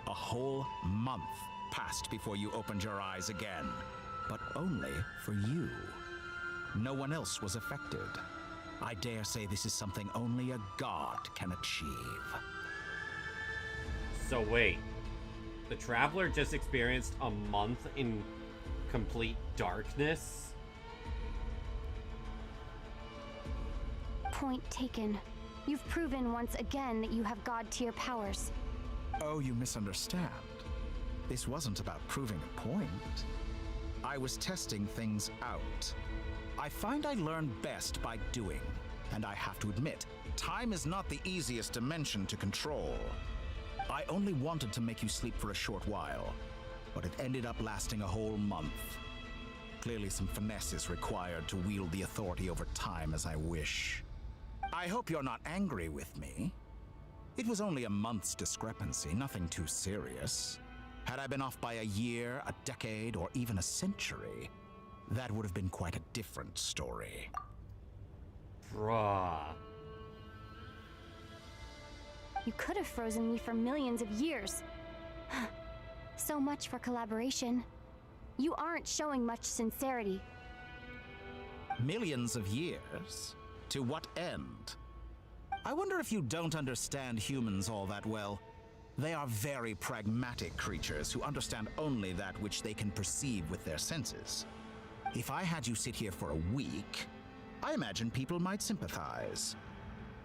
A whole month passed before you opened your eyes again, but only for you. No one else was affected. I dare say this is something only a god can achieve. So wait, the Traveler just experienced a month in complete darkness? Point taken. You've proven once again that you have god-tier powers. Oh, you misunderstand. This wasn't about proving a point. I was testing things out. I find I learn best by doing, and I have to admit, time is not the easiest dimension to control. I only wanted to make you sleep for a short while, but it ended up lasting a whole month. Clearly some finesse is required to wield the authority over time as I wish. I hope you're not angry with me. It was only a month's discrepancy, nothing too serious. Had I been off by a year, a decade, or even a century, that would have been quite a different story. Bruh. You could have frozen me for millions of years. So much for collaboration. You aren't showing much sincerity. Millions of years? To what end? I wonder if you don't understand humans all that well. They are very pragmatic creatures who understand only that which they can perceive with their senses. If I had you sit here for a week, I imagine people might sympathize.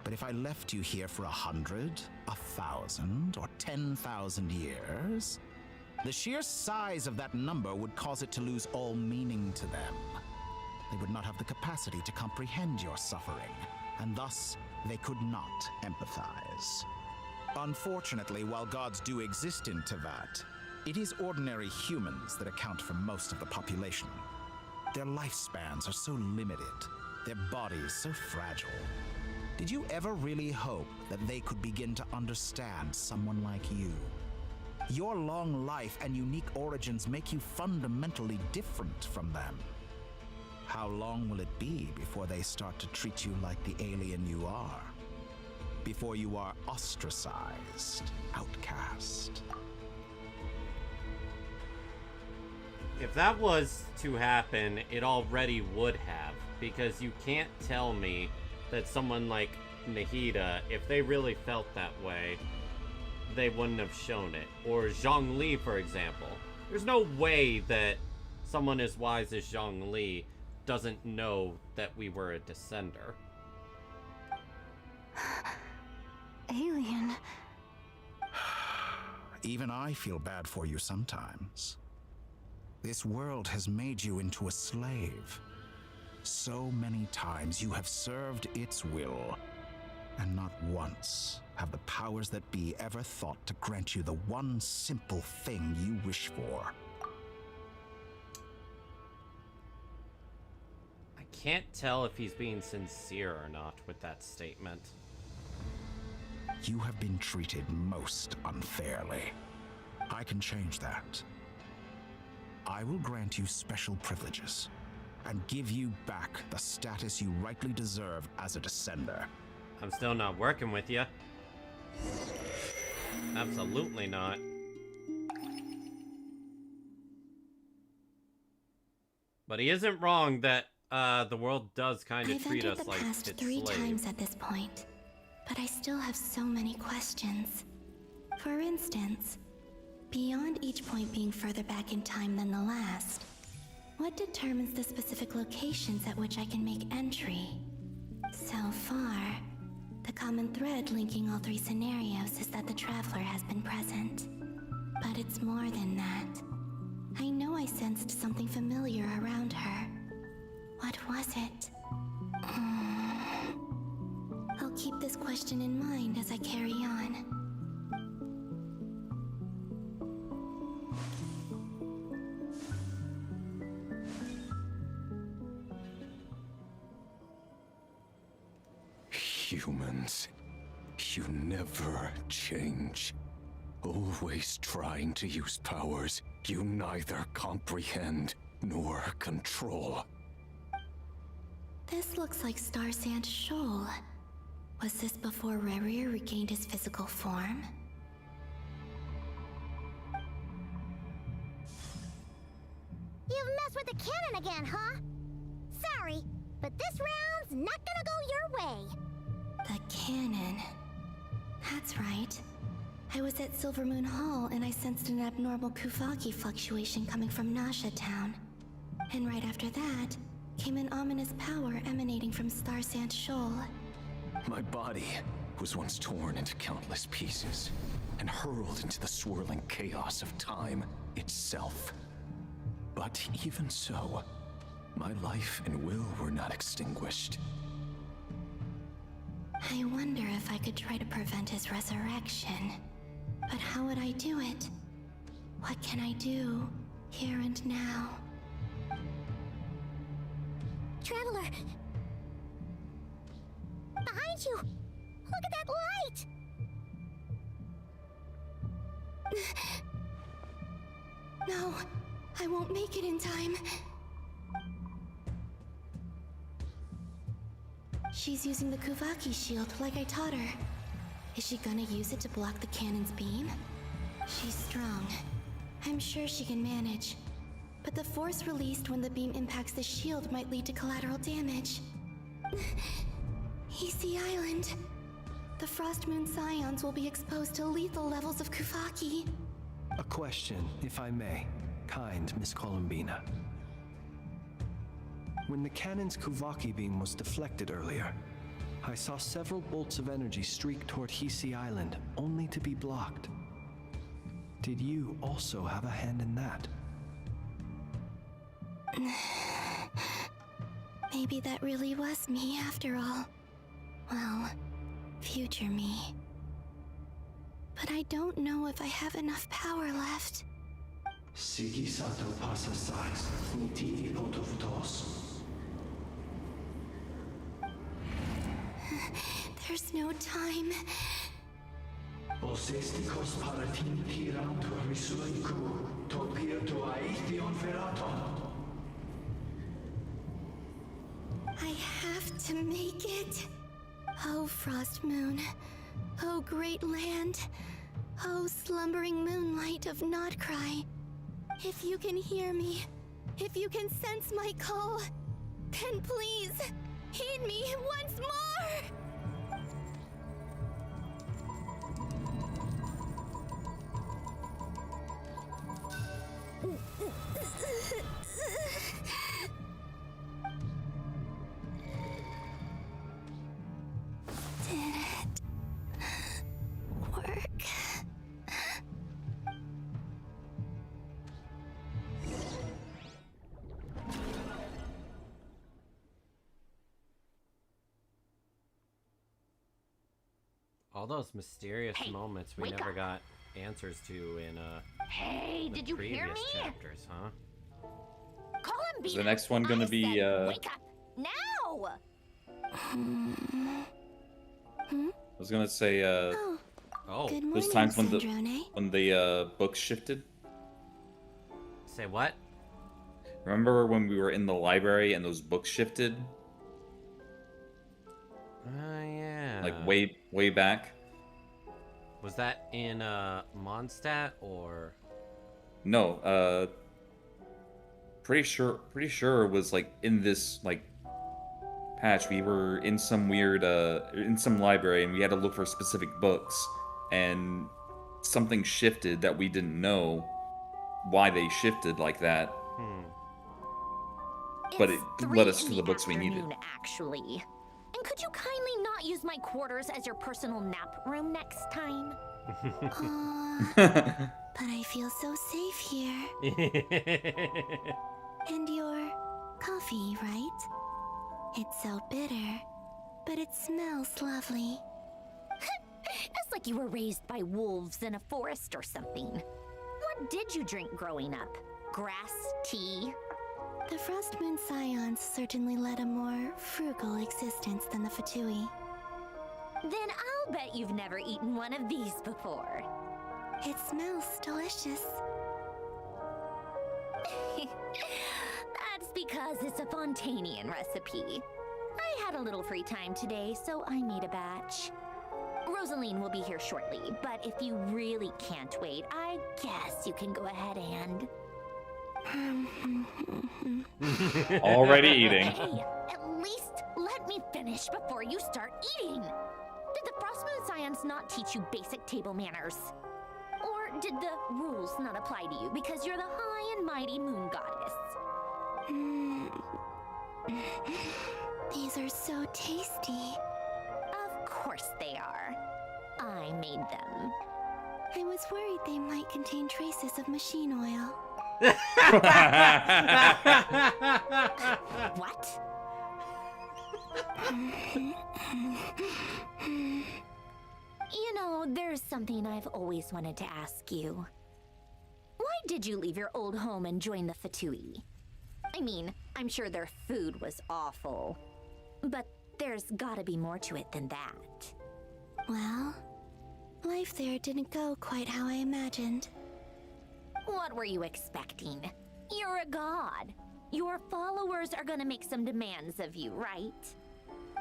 But if I left you here for 100, 1,000, or 10,000 years, the sheer size of that number would cause it to lose all meaning to them. They would not have the capacity to comprehend your suffering, and thus they could not empathize. Unfortunately, while gods do exist in Teyvat, it is ordinary humans that account for most of the population. Their lifespans are so limited, their bodies so fragile. Did you ever really hope that they could begin to understand someone like you? Your long life and unique origins make you fundamentally different from them. How long will it be before they start to treat you like the alien you are? Before you are ostracized, outcast? If that was to happen, it already would have, because you can't tell me that someone like Nahida, if they really felt that way, they wouldn't have shown it. Or Zhongli, for example. There's no way that someone as wise as Zhongli doesn't know that we were a descender. Alien. Even I feel bad for you sometimes. This world has made you into a slave. So many times you have served its will, and not once have the powers that be ever thought to grant you the one simple thing you wish for. I can't tell if he's being sincere or not with that statement. You have been treated most unfairly. I can change that. I will grant you special privileges and give you back the status you rightly deserve as a descender. I'm still not working with you. Absolutely not. But he isn't wrong that the world does kind of treat us like it's I've entered the past 3 slaves. times at this point, but I still have so many questions. For instance, beyond each point being further back in time than the last, What determines the specific locations at which I can make entry? So far, the common thread linking all three scenarios is that the Traveler has been present. But it's more than that. I know I sensed something familiar around her. What was it? I'll keep this question in mind as I carry on. Humans, you never change. Always trying to use powers you neither comprehend nor control. This looks like Star Sand Shoal. Was this before Rerir regained his physical form? You've messed with the cannon again, huh? Sorry, but this round's not gonna go your way. The cannon. That's right. I was at Silvermoon Hall and I sensed an abnormal Kuvaki fluctuation coming from Nasha Town. And right after that, came an ominous power emanating from Star Sand Shoal. My body was once torn into countless pieces and hurled into the swirling chaos of time itself. But even so, my life and will were not extinguished. I wonder if I could try to prevent his resurrection. But how would I do it? What can I do, here and now? Traveler! Behind you! Look at that light! No, I won't make it in time. She's using the Kuvaki shield like I taught her. Is she gonna use it to block the cannon's beam? She's strong. I'm sure she can manage. But the force released when the beam impacts the shield might lead to collateral damage. Easy Island. The Frost Moon Scions will be exposed to lethal levels of Kuvaki. A question, if I may. Kind Miss Columbina. When the cannon's Kuvaki beam was deflected earlier, I saw several bolts of energy streak toward Hisi Island, only to be blocked. Did you also have a hand in that? Maybe that really was me after all. Well, future me. But I don't know if I have enough power left. Sigi sato pasa sais, niti potovtos. There's no time. Osestikos paratin tirantu risuiku, topirto aithion veraton. I have to make it. Oh, Frost Moon. Oh, great land. Oh, slumbering moonlight of Notcry. If you can hear me, if you can sense my call, then please, heed me once more! Did it work? All those mysterious moments we wake never up. got answers to in Hey, the did you hear previous me? chapters, huh? Is the next one gonna be Wake up now! I was gonna say Good those morning, times Sandrone. when the books shifted. Say what? Remember when we were in the library and those books shifted? Yeah. Like way back. Was that in Mondstadt or? No, pretty sure it was like in this like patch. We were in some weird in some library and we had to look for specific books, and something shifted that we didn't know why they shifted like that. but it It's led 3 us to in the books we needed. afternoon, actually. And could you kindly not use my quarters as your personal nap room next time? But I feel so safe here. And your coffee, right? It's so bitter, but it smells lovely. It's like you were raised by wolves in a forest or something. What did you drink growing up? Grass tea? The Frost Moon Scions certainly led a more frugal existence than the Fatui. Then I'll bet you've never eaten one of these before. It smells delicious. That's because it's a Fontanian recipe. I had a little free time today, so I made a batch. Rosaline will be here shortly, but if you really can't wait, I guess you can go ahead and... Already eating. Hey, at least let me finish before you start eating. Did the Frostmoon Scions not teach you basic table manners? Or did the rules not apply to you because you're the high and mighty moon goddess? These are so tasty. Of course they are. I made them. I was worried they might contain traces of machine oil. What? You know, there's something I've always wanted to ask you. Why did you leave your old home and join the Fatui? I mean, I'm sure their food was awful, but there's gotta be more to it than that. Well, life there didn't go quite how I imagined. What were you expecting? You're a god. Your followers are gonna make some demands of you, right?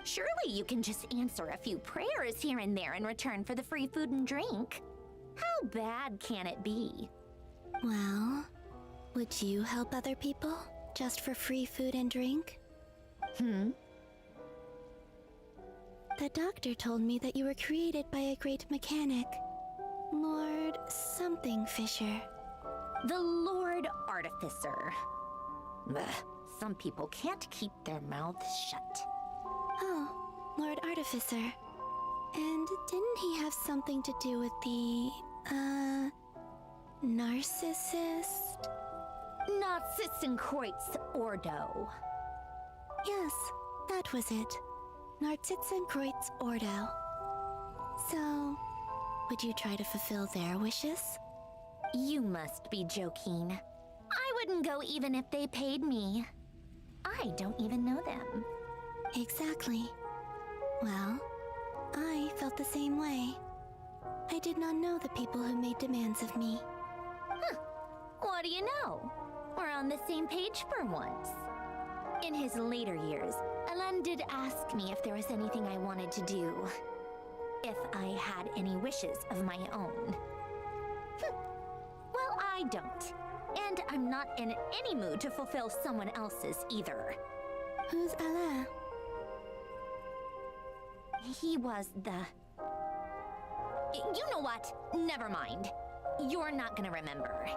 Surely you can just answer a few prayers here and there in return for the free food and drink. How bad can it be? Well, would you help other people just for free food and drink? The doctor told me that you were created by a great mechanic, Lord something Fisher. The Lord Artificer. Ugh, some people can't keep their mouths shut. Oh, Lord Artificer. And didn't he have something to do with the, narcissist? Narcissenkreuz Ordo. Yes, that was it. Narcissenkreuz Ordo. So, would you try to fulfill their wishes? You must be joking. I wouldn't go even if they paid me. I don't even know them. Exactly. Well, I felt the same way. I did not know the people who made demands of me. Huh. What do you know? We're on the same page for once. In his later years, Alan did ask me if there was anything I wanted to do. If I had any wishes of my own. Well, I don't. And I'm not in any mood to fulfill someone else's either. Who's Alain? He was the... You know what? Never mind. You're not gonna remember.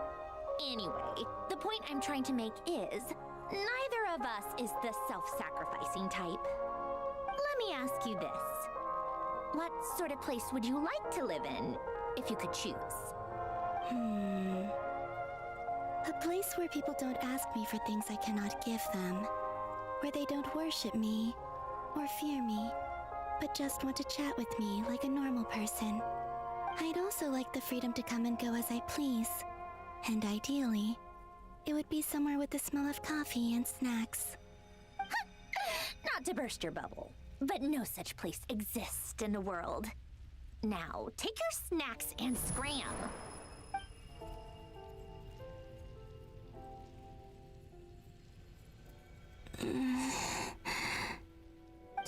Anyway, the point I'm trying to make is, neither of us is the self-sacrificing type. Let me ask you this. What sort of place would you like to live in, if you could choose? A place where people don't ask me for things I cannot give them. Where they don't worship me, or fear me, but just want to chat with me like a normal person. I'd also like the freedom to come and go as I please. And ideally, it would be somewhere with the smell of coffee and snacks. Not to burst your bubble, but no such place exists in the world. Now, take your snacks and scram.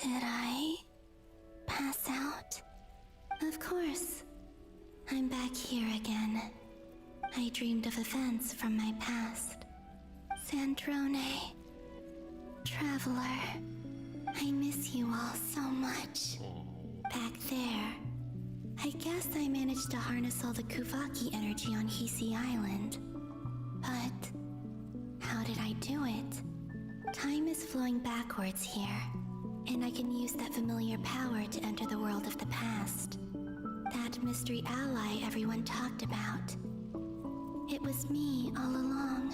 Did I pass out? Of course. I'm back here again. I dreamed of events from my past. Sandrone. Traveler. I miss you all so much. Back there. I guess I managed to harness all the Kuvaki energy on Hisi Island. But how did I do it? Time is flowing backwards here, and I can use that familiar power to enter the world of the past. That mystery ally everyone talked about. It was me all along.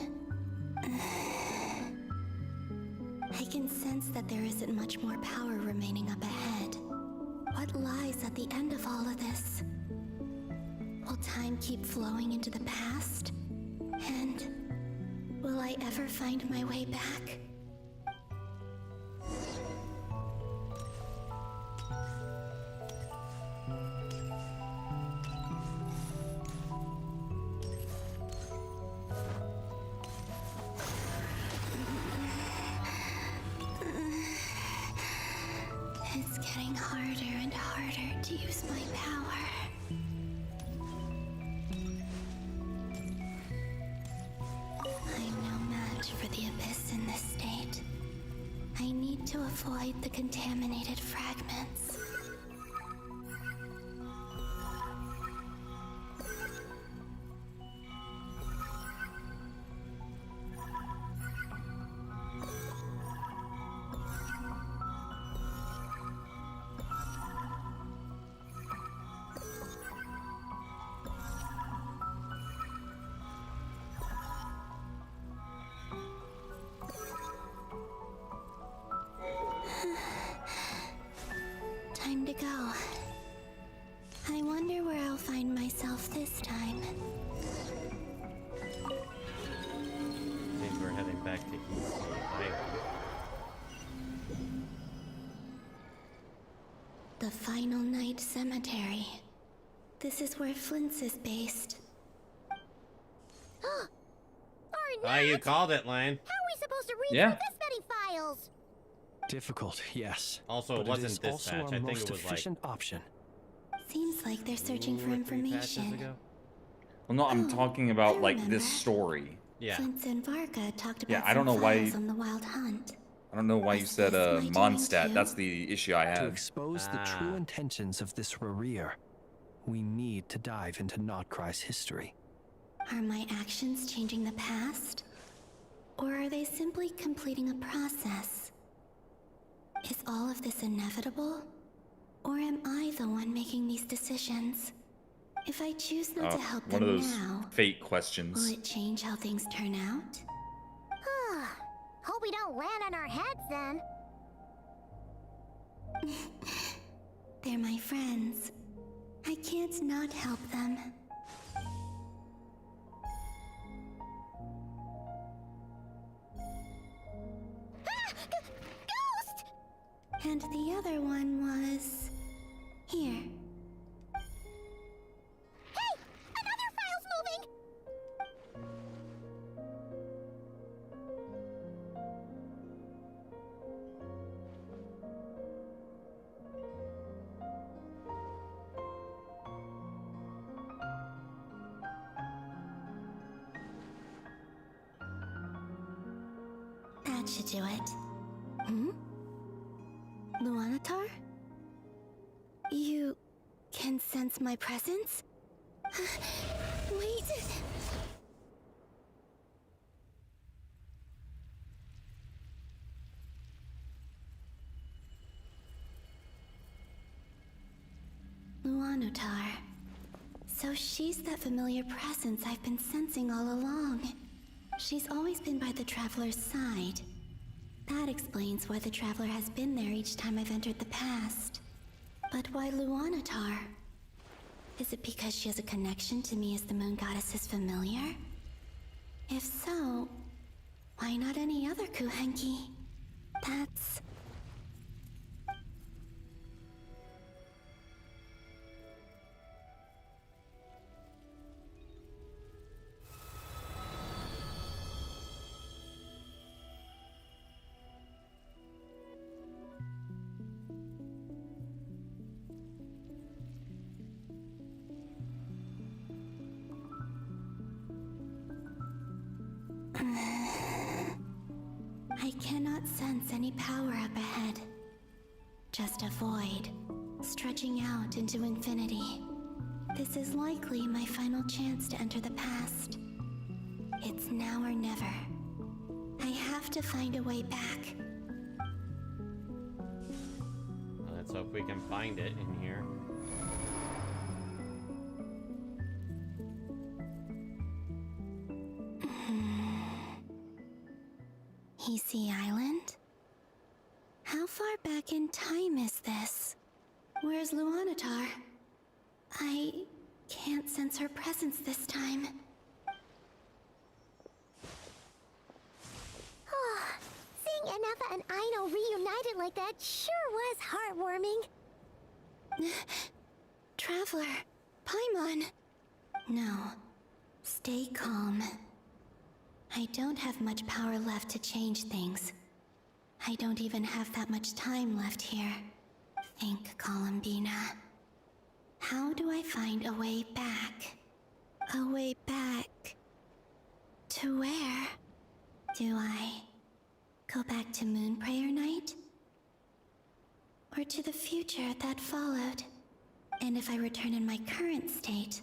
I can sense that there isn't much more power remaining up ahead. What lies at the end of all of this? Will time keep flowing into the past? And will I ever find my way back? It's getting harder and harder to use my power. I'm no match for the Abyss in this state. I need to avoid the contaminated fragments. Time to go. I wonder where I'll find myself this time. I think we're heading back to East Island. The Final Night Cemetery. This is where Flint's is based. Ah, you called it, Lane. How are we supposed to read Yeah. through this many files? Difficult, yes. Also, it but wasn't is dispatch. also I our think most it was like efficient option. Seems like they're searching for 2 or 3 patches information. ago. Well, no, I'm talking about like remember. this story. Yeah. Flint's and Varga talked about Yeah, I don't some know why- files on the Wild Hunt. I don't know why you said this my doing Mondstadt. too? That's the issue I To have. expose the true intentions of this Rereer, we need to dive into Notcry's history. Are my actions changing the past? Or are they simply completing a process? Is all of this inevitable? Or am I the one making these decisions? If I choose not to help One them of those now, fate will questions. it change how things turn out? Hope we don't land on our heads then. They're my friends. I can't not help them. Ghost! And the other one was... here. Hey! Another file's moving! That should do it. Hmm? Luanatar? You can sense my presence? Wait! Luanatar. So she's that familiar presence I've been sensing all along. She's always been by the Traveler's side. That explains why the Traveler has been there each time I've entered the past. But why Luanatar? Is it because she has a connection to me as the Moon Goddess's familiar? If so, why not any other Kuhenki? That's... I cannot sense any power up ahead. Just a void, stretching out into infinity. This is likely my final chance to enter the past. It's now or never. I have have to find a way back. Let's hope we can find it in here. Easy Island? How far back in time is this? Where's Luanatar? I can't sense her presence this time. Seeing Anafa and Aino reunited like that sure was heartwarming. Traveler, Paimon. No, stay calm. I don't have much power left to change things. I don't even have that much time left here. Think, Columbina. How do I find a way back? A way back... to where? Do I go back to Moonprayer Night? Or to the future that followed? And if I return in my current state,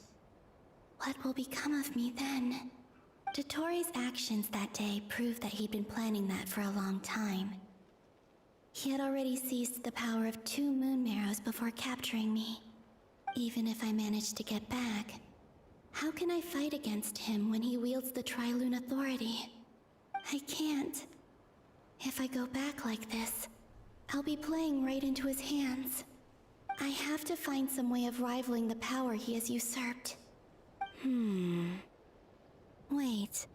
what will become of me then? Dottore's actions that day proved that he'd been planning that for a long time. He had already seized the power of 2 moon marrows before capturing me. Even if I managed to get back, how can I fight against him when he wields the Tri-Lune Authority? I can't. If I go back like this, I'll be playing right into his hands. I have to find some way of rivaling the power he has usurped. Wait.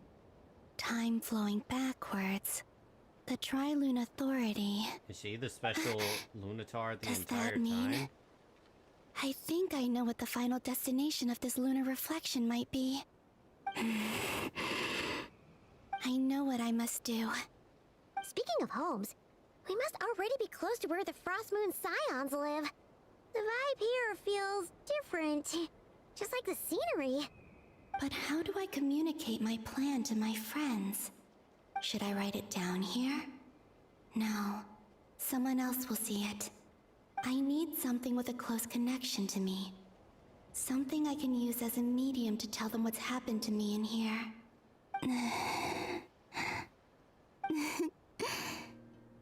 Time flowing backwards. The Tri-Lune Authority. Is she the special Lunatar the Does entire that mean? time? I think I know what the final destination of this lunar reflection might be. I know what I must do. Speaking of homes, we must already be close to where the Frost Moon Scions live. The vibe here feels different, just like the scenery. But how do I communicate my plan to my friends? Should I write it down here? No. Someone else will see it. I need something with a close connection to me. Something I can use as a medium to tell them what's happened to me in here.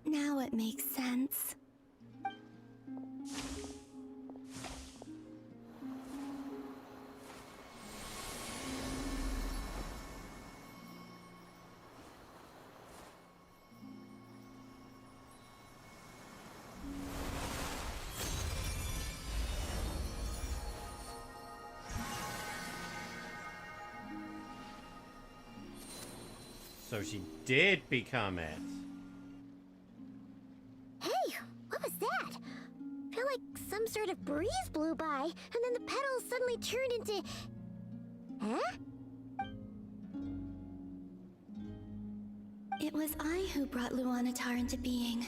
Now it makes sense. So she did become it. Hey, what was that? I feel like some sort of breeze blew by, and then the petals suddenly turned into... Huh? It was I who brought Luanatar into being.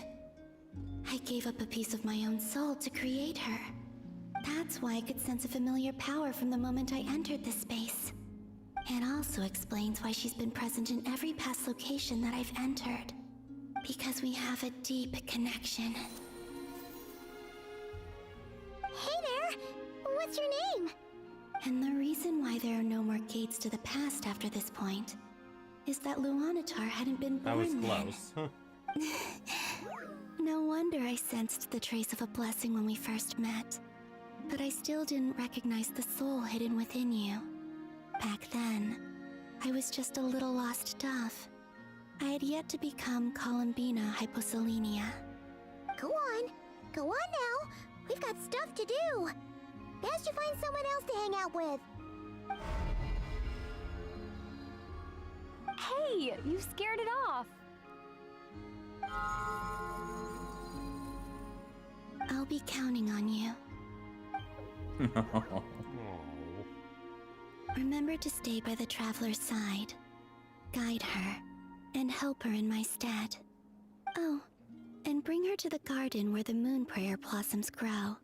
I gave up a piece of my own soul to create her. That's why I could sense a familiar power from the moment I entered this space. It also explains why she's been present in every past location that I've entered. Because we have a deep connection. Hey there! What's your name? And the reason why there are no more gates to the past after this point is that Luanatar hadn't been born That was then. close. Huh. No wonder I sensed the trace of a blessing when we first met. But I still didn't recognize the soul hidden within you. Back then, I was just a little lost dove. I had yet to become Columbina Hyposelenia. Go on now. We've got stuff to do. Best you find someone else to hang out with. Hey, you scared it off. I'll be counting on you. Remember to stay by the traveler's side, guide her, and help her in my stead. Oh, and bring her to the garden where the Moonprayer blossoms grow.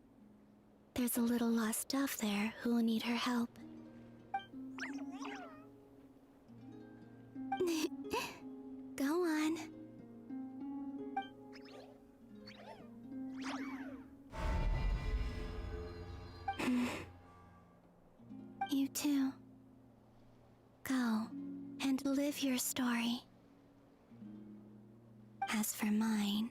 There's a little lost dove there who will need her help. Go on. You too. Go and live your story. As for mine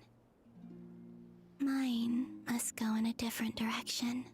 must go in a different direction.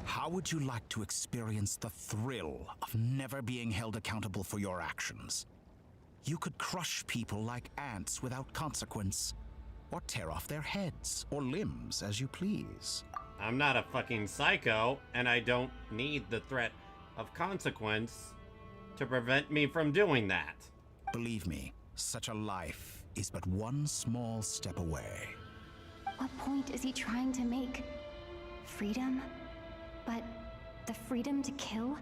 How would you like to experience the thrill of never being held accountable for your actions? You could crush people like ants without consequence, or tear off their heads or limbs as you please. I'm not a fucking psycho, and I don't need the threat of consequence to prevent me from doing that. Believe me, such a life is but one small step away. What point is he trying to make? Freedom? But the freedom to kill?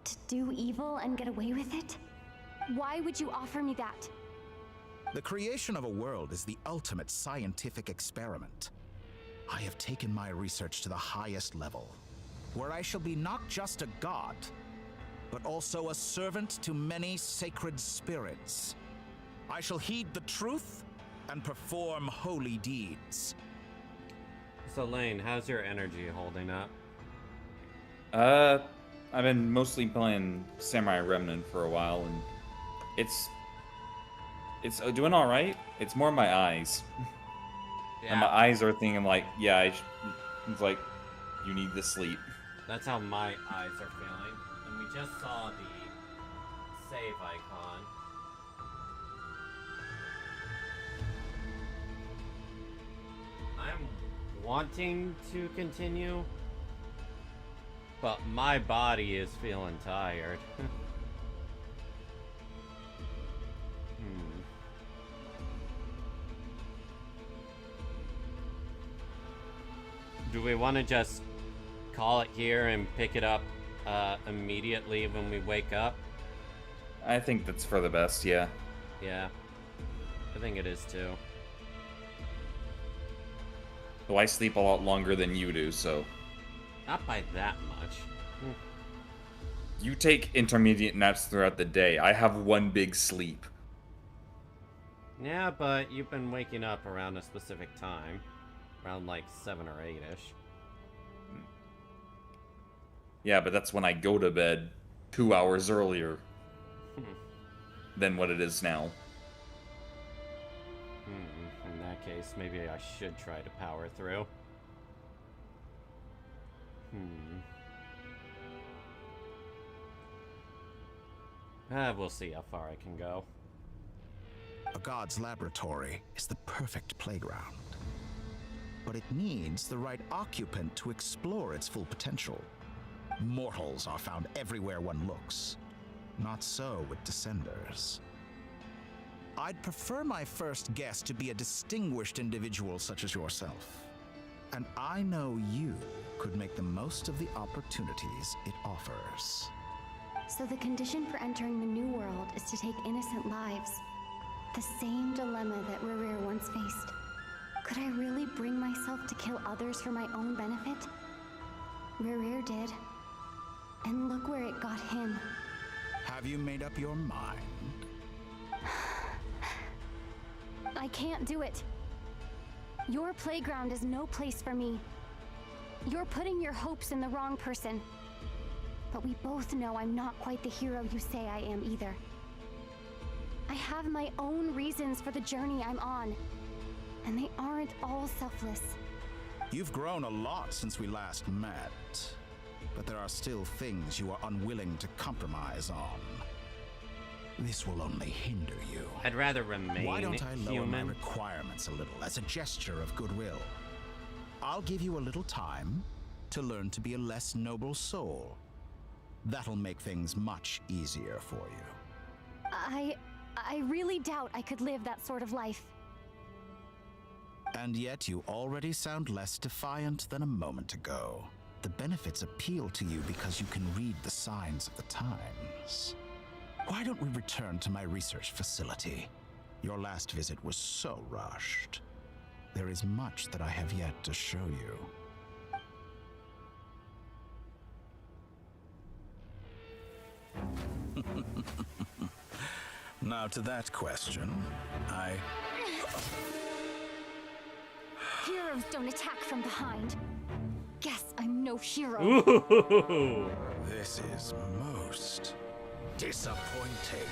To do evil and get away with it? Why would you offer me that? The creation of a world is the ultimate scientific experiment. I have taken my research to the highest level, where I shall be not just a god, but also a servant to many sacred spirits. I shall heed the truth and perform holy deeds. So Lane, how's your energy holding up? I've been mostly playing Samurai Remnant for a while, and it's doing all right. It's more my eyes, and my eyes are thinking like, yeah, it's like you need to sleep. That's how my eyes are feeling. And we just saw the save icon. I'm wanting to continue, but my body is feeling tired. Do we want to just call it here and pick it up immediately when we wake up? I think that's for the best, yeah. Yeah, I think it is too. Though I sleep a lot longer than you do, so... Not by that much. You take intermediate naps throughout the day. I have one big sleep. Yeah, but you've been waking up around a specific time. Around like 7 or 8-ish. Yeah, but that's when I go to bed 2 hours earlier than what it is now. In that case, maybe I should try to power through. We'll see how far I can go. A god's laboratory is the perfect playground, but it needs the right occupant to explore its full potential. Mortals are found everywhere one looks. Not so with Descenders. I'd prefer my first guest to be a distinguished individual such as yourself. And I know you could make the most of the opportunities it offers. So the condition for entering the new world is to take innocent lives. The same dilemma that Rerir once faced. Could I really bring myself to kill others for my own benefit? Rerir did. And look where it got him. Have you made up your mind? I can't do it. Your playground is no place for me. You're putting your hopes in the wrong person. But we both know I'm not quite the hero you say I am either. I have my own reasons for the journey I'm on. And they aren't all selfless. You've grown a lot since we last met, but there are still things you are unwilling to compromise on. This will only hinder you. I'd rather remain Why don't I lower my human? requirements a little as a gesture of goodwill? I'll give you a little time to learn to be a less noble soul. That'll make things much easier for you. I really doubt I could live that sort of life. And yet you already sound less defiant than a moment ago. The benefits appeal to you because you can read the signs of the times. Why don't we return to my research facility? Your last visit was so rushed. There is much that I have yet to show you. Now to that question, Heroes don't attack from behind. Guess I'm no hero. Ooh. This is most disappointing.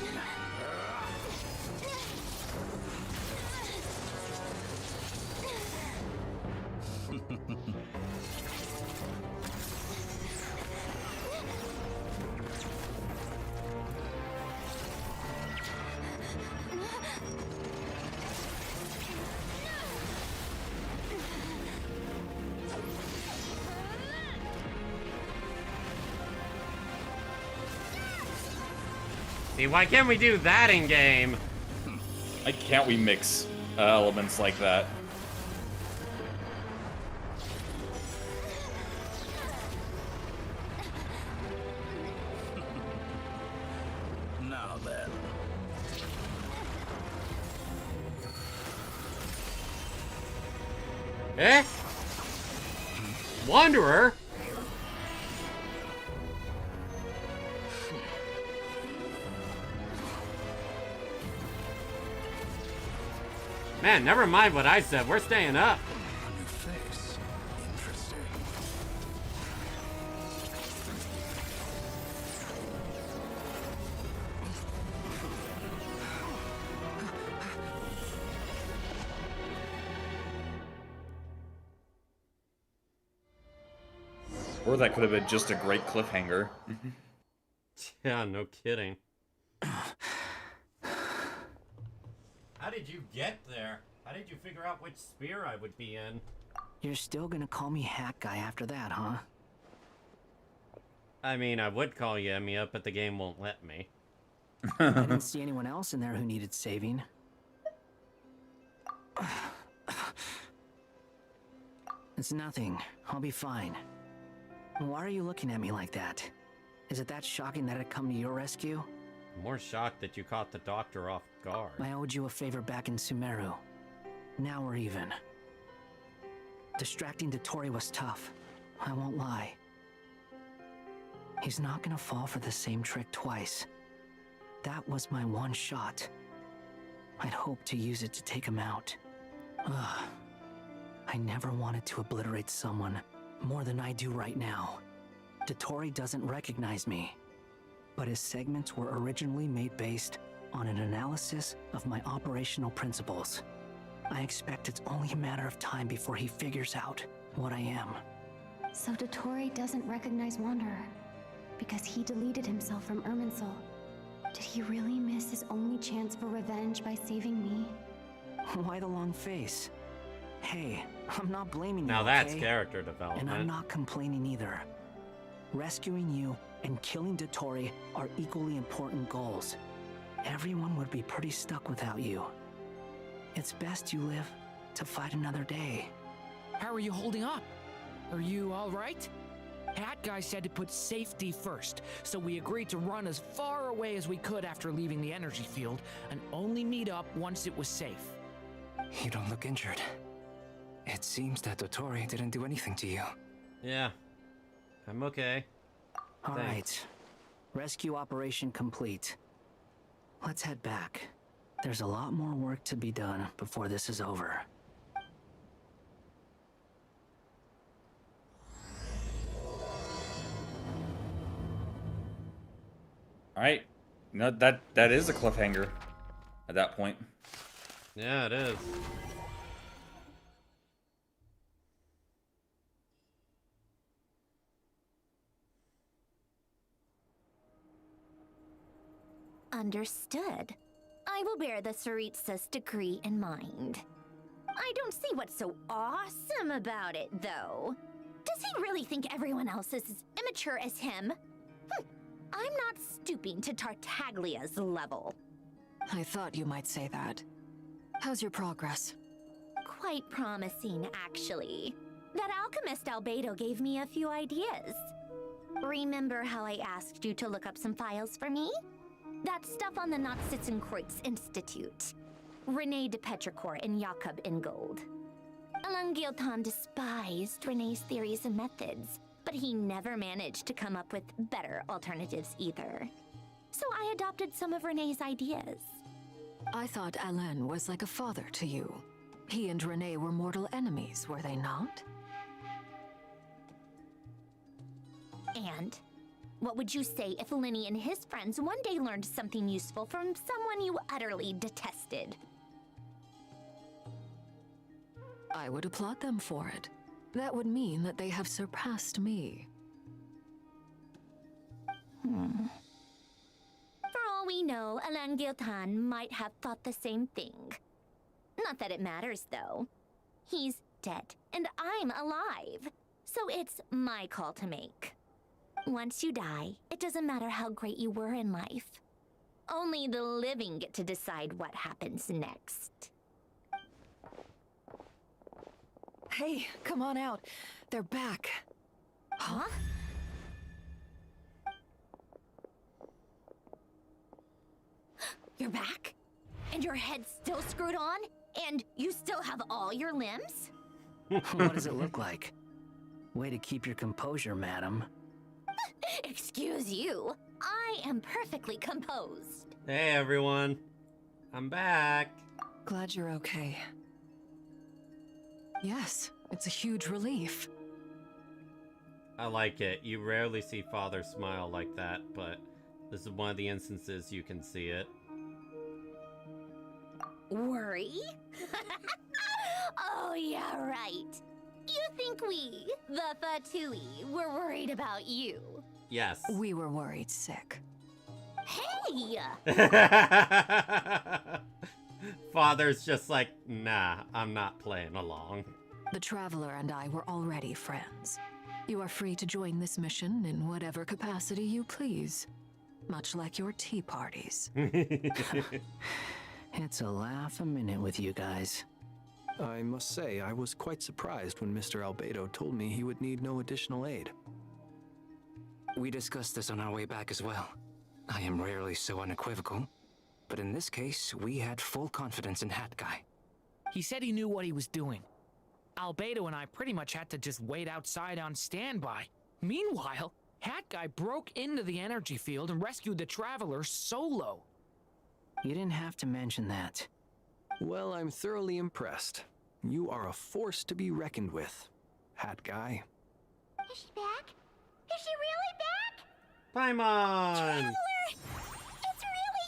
See, why can't we do that in game? Why can't we mix elements like that? Now then. Eh? Wanderer? Man, never mind what I said. We're staying up. A new face. Interesting. Or that could have been just a great cliffhanger. Yeah, no kidding. How did you get there? How did you figure out which sphere I would be in? You're still gonna call me Hat Guy after that, huh? I mean, I would call you Emia, but the game won't let me. I didn't see anyone else in there who needed saving. It's nothing. I'll be fine. Why are you looking at me like that? Is it that shocking that I'd come to your rescue? I'm more shocked that you caught the doctor off guard. I owed you a favor back in Sumeru. Now we're even. Distracting Dottore was tough. I won't lie. He's not gonna fall for the same trick twice. That was my one shot. I'd hoped to use it to take him out. Ugh. I never wanted to obliterate someone more than I do right now. Dottore doesn't recognize me, but his segments were originally made based on an analysis of my operational principles. I expect it's only a matter of time before he figures out what I am. So Dottore doesn't recognize Wanderer because he deleted himself from Irminsul. Did he really miss his only chance for revenge by saving me? Why the long face? Hey, I'm not blaming you, Now that's okay? character development. And I'm not complaining either. Rescuing you and killing Dottore are equally important goals. Everyone would be pretty stuck without you. It's best you live to fight another day. How are you holding up? Are you all right? Hat Guy said to put safety first, so we agreed to run as far away as we could after leaving the energy field and only meet up once it was safe. You don't look injured. It seems that Dottore didn't do anything to you. Yeah. I'm okay. All Thanks. right. Rescue operation complete. Let's head back. There's a lot more work to be done before this is over. Alright. No, that is a cliffhanger at that point. Yeah, it is. Understood. I will bear the Tsaritsa's decree in mind. I don't see what's so awesome about it, though. Does he really think everyone else is as immature as him? I'm not stooping to Tartaglia's level. I thought you might say that. How's your progress? Quite promising, actually. That alchemist Albedo gave me a few ideas. Remember how I asked you to look up some files for me? That stuff on the Nachtschitzenkreuz Institute. Rene de Petrichor and Jakob Ingold. Alangilton despised Rene's theories and methods, but he never managed to come up with better alternatives either. so I adopted some of Renee's ideas. I thought Alain was like a father to you. He and Renee were mortal enemies, were they not? And what would you say if Lenny and his friends one day learned something useful from someone you utterly detested? I would applaud them for it. That would mean that they have surpassed me. For all we know, Alain Giltan might have thought the same thing. Not that it matters, though. He's dead, and I'm alive. So it's my call to make. Once you die, it doesn't matter how great you were in life. Only the living get to decide what happens next. Hey, come on out. They're back. Huh? You're back? And your head's still screwed on? And you still have all your limbs? What does it look like? Way to keep your composure, madam. Excuse you. I am perfectly composed. Hey everyone, I'm back. Glad you're okay. Yes, it's a huge relief. I like it. You rarely see Father smile like that, but this is one of the instances you can see it. Worry? Oh, yeah, right. You think we, the Fatui, were worried about you? Yes. We were worried sick. Hey! Father's just like, nah, I'm not playing along. The Traveler and I were already friends. You are free to join this mission in whatever capacity you please. Much like your tea parties. It's a laugh a minute with you guys. I must say, I was quite surprised when Mr. Albedo told me he would need no additional aid. We discussed this on our way back as well. I am rarely so unequivocal, but in this case, we had full confidence in Hat Guy. He said he knew what he was doing. Albedo and I pretty much had to just wait outside on standby. Meanwhile, Hat Guy broke into the energy field and rescued the Traveler solo. You didn't have to mention that. Well, I'm thoroughly impressed. You are a force to be reckoned with, Hat Guy. Is she back? Is she really back? Paimon! Traveler! It's really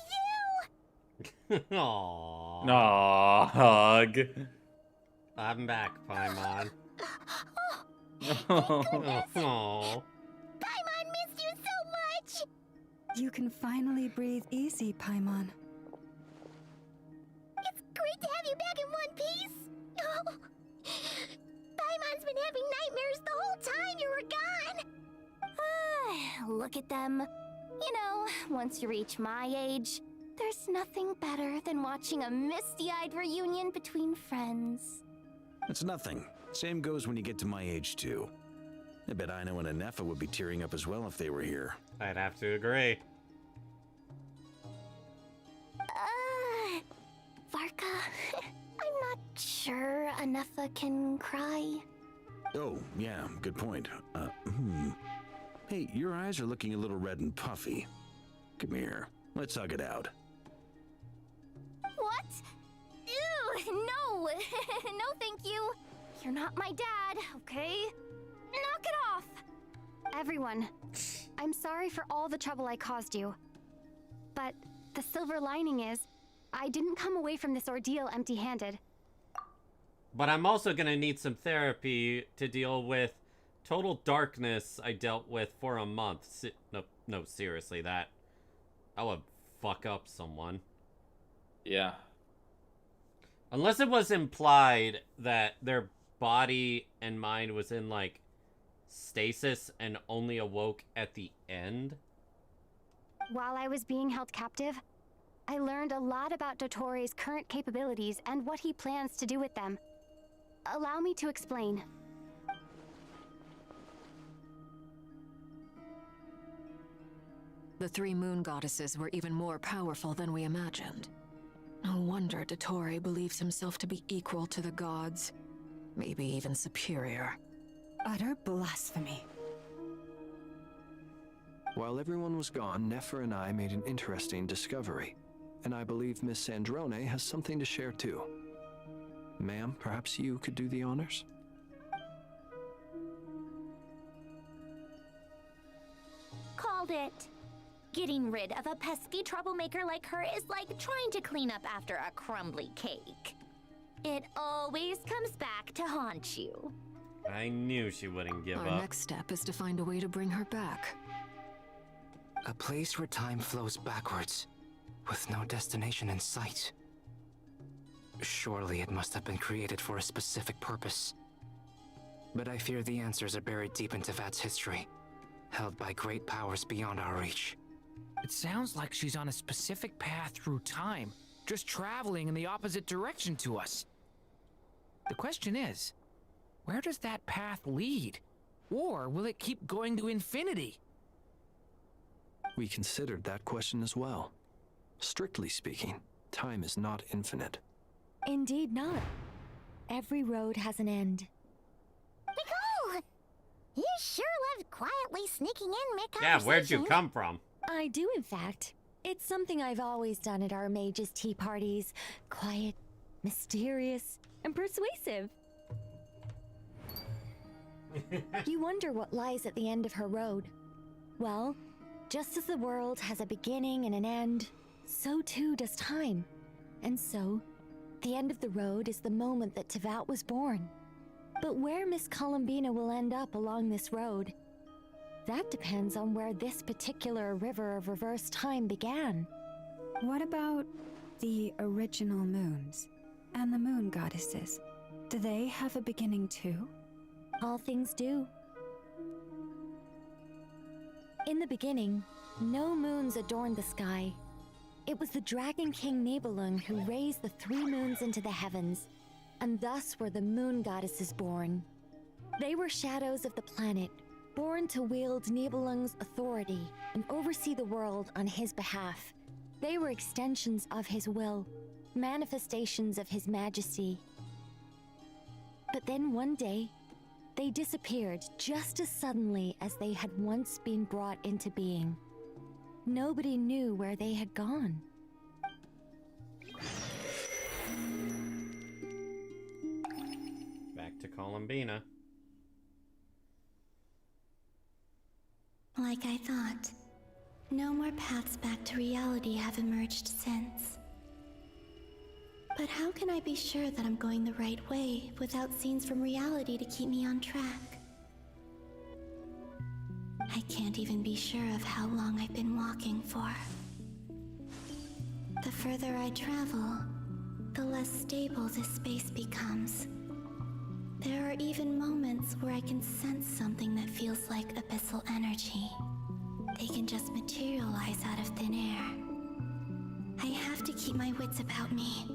you! Aww. Aww, hug. I'm back, Paimon. Oh, Aww. Paimon missed you so much! You can finally breathe easy, Paimon. It's great to have you back in one piece! Oh. Paimon's been having nightmares the whole time you were gone! Look at them. You know, once you reach my age, there's nothing better than watching a misty-eyed reunion between friends. It's nothing. Same goes when you get to my age, too. I bet Ino and Anefa would be tearing up as well if they were here. I'd have to agree. Varka, I'm not sure Anefa can cry. Oh, yeah, good point. Hey, your eyes are looking a little red and puffy. Come here, let's hug it out. What? Ew, no! No, thank you. You're not my dad, okay? Knock it off! Everyone, I'm sorry for all the trouble I caused you. But the silver lining is, I didn't come away from this ordeal empty-handed. But I'm also gonna need some therapy to deal with total darkness I dealt with for a month. No, seriously, that would fuck up someone. Yeah. Unless it was implied that their body and mind was in, like, stasis and only awoke at the end. While I was being held captive, I learned a lot about Dottore's current capabilities and what he plans to do with them. Allow me to explain. The three moon goddesses were even more powerful than we imagined. No wonder Dottore believes himself to be equal to the gods. Maybe even superior. Utter blasphemy. While everyone was gone, Nefer and I made an interesting discovery, and I believe Miss Sandrone has something to share too. Ma'am, perhaps you could do the honors? Called it. Getting rid of a pesky troublemaker like her is like trying to clean up after a crumbly cake. It always comes back to haunt you. I knew she wouldn't give Our up. next step is to find a way to bring her back. A place where time flows backwards, with no destination in sight. Surely it must have been created for a specific purpose. But I fear the answers are buried deep into Vat's history, held by great powers beyond our reach. It sounds like she's on a specific path through time, just traveling in the opposite direction to us. The question is, where does that path lead? Or will it keep going to infinity? We considered that question as well. Strictly speaking, time is not infinite. Indeed not. Every road has an end. Nicole! You sure love quietly sneaking in mid-conversation. Yeah, where'd you come from? I do, in fact. It's something I've always done at our mages' tea parties. Quiet, mysterious, and persuasive. You wonder what lies at the end of her road. Well, just as the world has a beginning and an end, so too does time. And so, the end of the road is the moment that Tevat was born. But where Miss Columbina will end up along this road, that depends on where this particular river of reverse time began. What about the original moons and the moon goddesses? Do they have a beginning too? All things do. In the beginning, no moons adorned the sky. It was the Dragon King Nibelung who raised the 3 moons into the heavens, and thus were the moon goddesses born. They were shadows of the planet, born to wield Nibelung's authority and oversee the world on his behalf. They were extensions of his will, manifestations of his majesty. But then one day, they disappeared just as suddenly as they had once been brought into being. Nobody knew where they had gone. Back to Columbina. Like I thought, no more paths back to reality have emerged since. But how can I be sure that I'm going the right way without scenes from reality to keep me on track? I can't even be sure of how long I've been walking for. The further I travel, the less stable this space becomes. There are even moments where I can sense something that feels like abyssal energy. They can just materialize out of thin air. I have to keep my wits about me.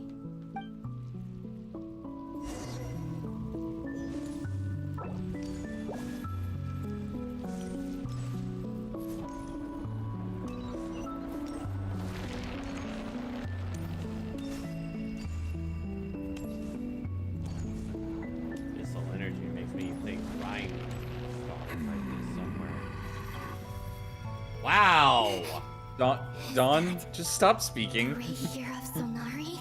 Abyssal energy makes me think Ryan might be somewhere. Wow! Dawn, just stop speaking. Great hero of Sonari?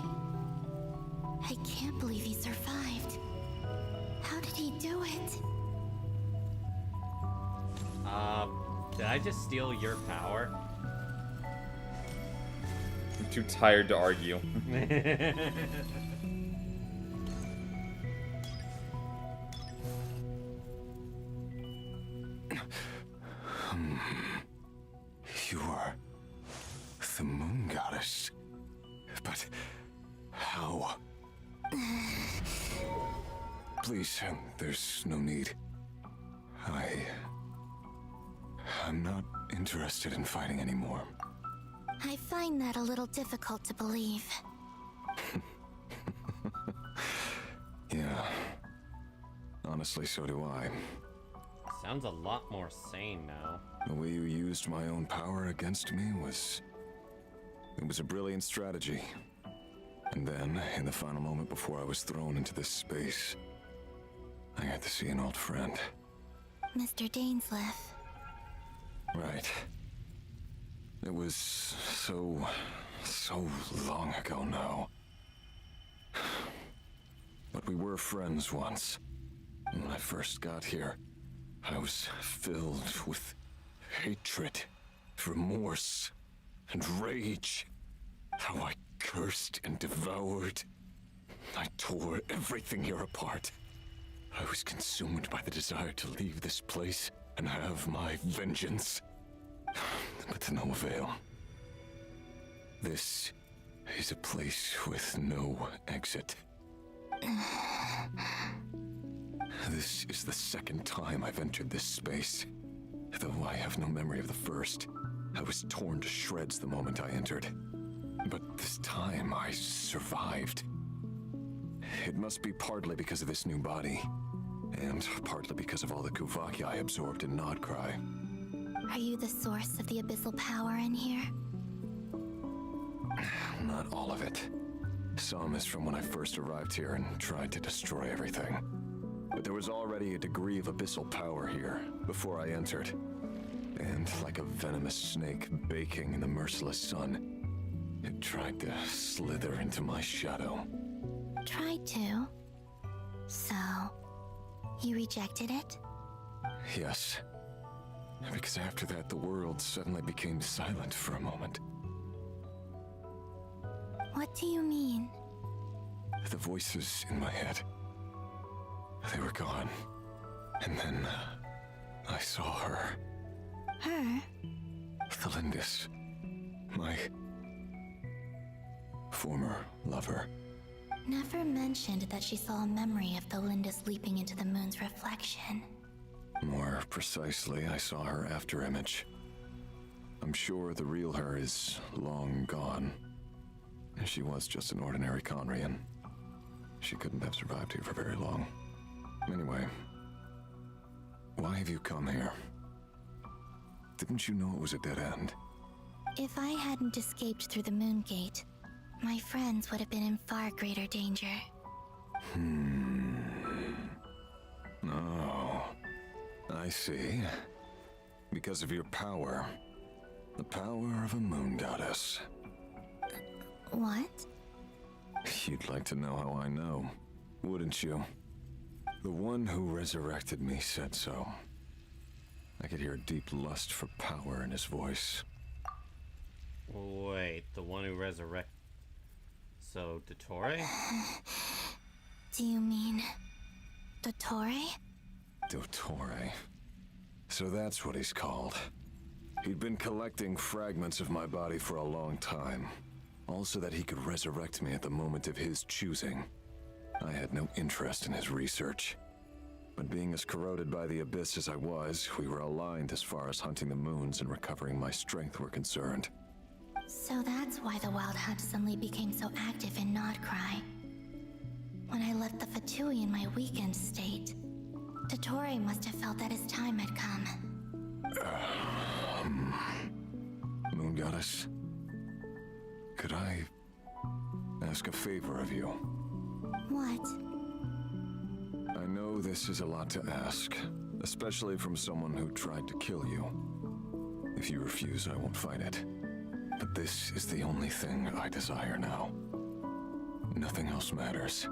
I can't believe he survived. How did he do it? Did I just steal your power? I'm too tired to argue. You are the moon goddess. But how? Please, there's no need. I'm not interested in fighting anymore. I find that a little difficult to believe. Yeah. Honestly, so do I. Sounds a lot more sane now. The way you used my own power against me was... It was a brilliant strategy. And then, in the final moment before I was thrown into this space, I got to see an old friend. Mr. Dainsleif. Right. It was so long ago now. But we were friends once. When I first got here, I was filled with hatred, remorse, and rage. How I cursed and devoured. I tore everything here apart. I was consumed by the desire to leave this place and have my vengeance. But to no avail. This is a place with no exit. This is the second time I've entered this space. Though I have no memory of the first. I was torn to shreds the moment I entered. But this time I survived. It must be partly because of this new body, and partly because of all the Kuvaki I absorbed in Nodcry. Are you the source of the abyssal power in here? Not all of it. Some is from when I first arrived here and tried to destroy everything. But there was already a degree of abyssal power here before I entered. And like a venomous snake baking in the merciless sun, it tried to slither into my shadow. Tried to? So, you rejected it? Yes. Because after that, the world suddenly became silent for a moment. What do you mean? The voices in my head, they were gone. And then I saw her. Her? Thalindis. My former lover. Never mentioned that she saw a memory of Thalindis leaping into the moon's reflection. More precisely, I saw her afterimage. I'm sure the real her is long gone. She was just an ordinary Conrian. She couldn't have survived here for very long. Anyway, why have you come here? Didn't you know it was a dead end? If I hadn't escaped through the moon gate, my friends would have been in far greater danger. Oh, I see. Because of your power. The power of a moon goddess. What? You'd like to know how I know, wouldn't you? The one who resurrected me said so. I could hear a deep lust for power in his voice. Wait, the one who resurrected... So, Dottore? Do you mean... Dottore? Dottore. So that's what he's called. He'd been collecting fragments of my body for a long time. Also that he could resurrect me at the moment of his choosing. I had no interest in his research. But being as corroded by the abyss as I was, we were aligned as far as hunting the moons and recovering my strength were concerned. So that's why the Wild Hunt suddenly became so active in Nodcry. When I left the Fatui in my weakened state, Dottore must have felt that his time had come. Moon Goddess, could I ask a favor of you? What? I know this is a lot to ask, especially from someone who tried to kill you. If you refuse, I won't fight it. But this is the only thing I desire now. Nothing else matters.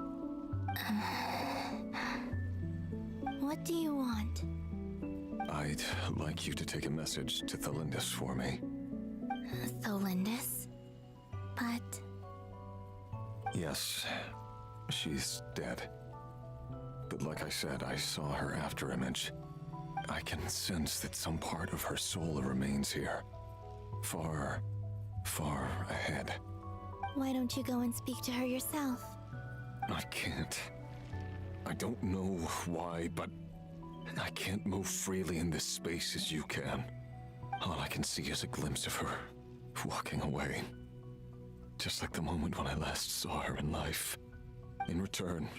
What do you want? I'd like you to take a message to Thalindis for me. Thalindis? But... Yes, she's dead. But like I said, I saw her afterimage. I can sense that some part of her soul remains here. Far, far ahead. Why don't you go and speak to her yourself? I can't. I don't know why, but I can't move freely in this space as you can. All I can see is a glimpse of her, walking away. Just like the moment when I last saw her in life. In return,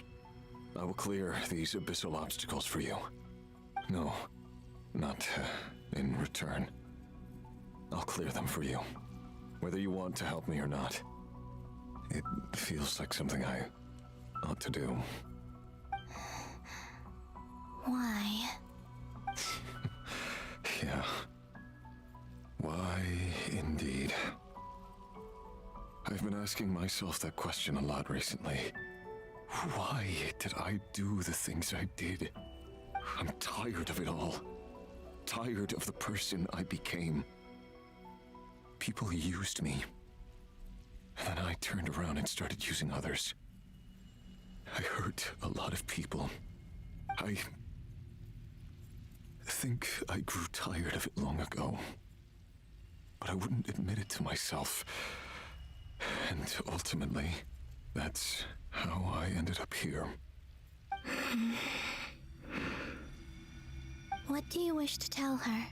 I will clear these abyssal obstacles for you. No, not in return. I'll clear them for you, whether you want to help me or not. It feels like something I ought to do. Why? Yeah. Why Why, indeed. I've been asking myself that question a lot recently. Why did I do the things I did? I'm tired of it all. Tired of the person I became. People used me. And then I turned around and started using others. I hurt a lot of people. I think I grew tired of it long ago. But I wouldn't admit it to myself. And ultimately, that's how I ended up here. What do you wish to tell her?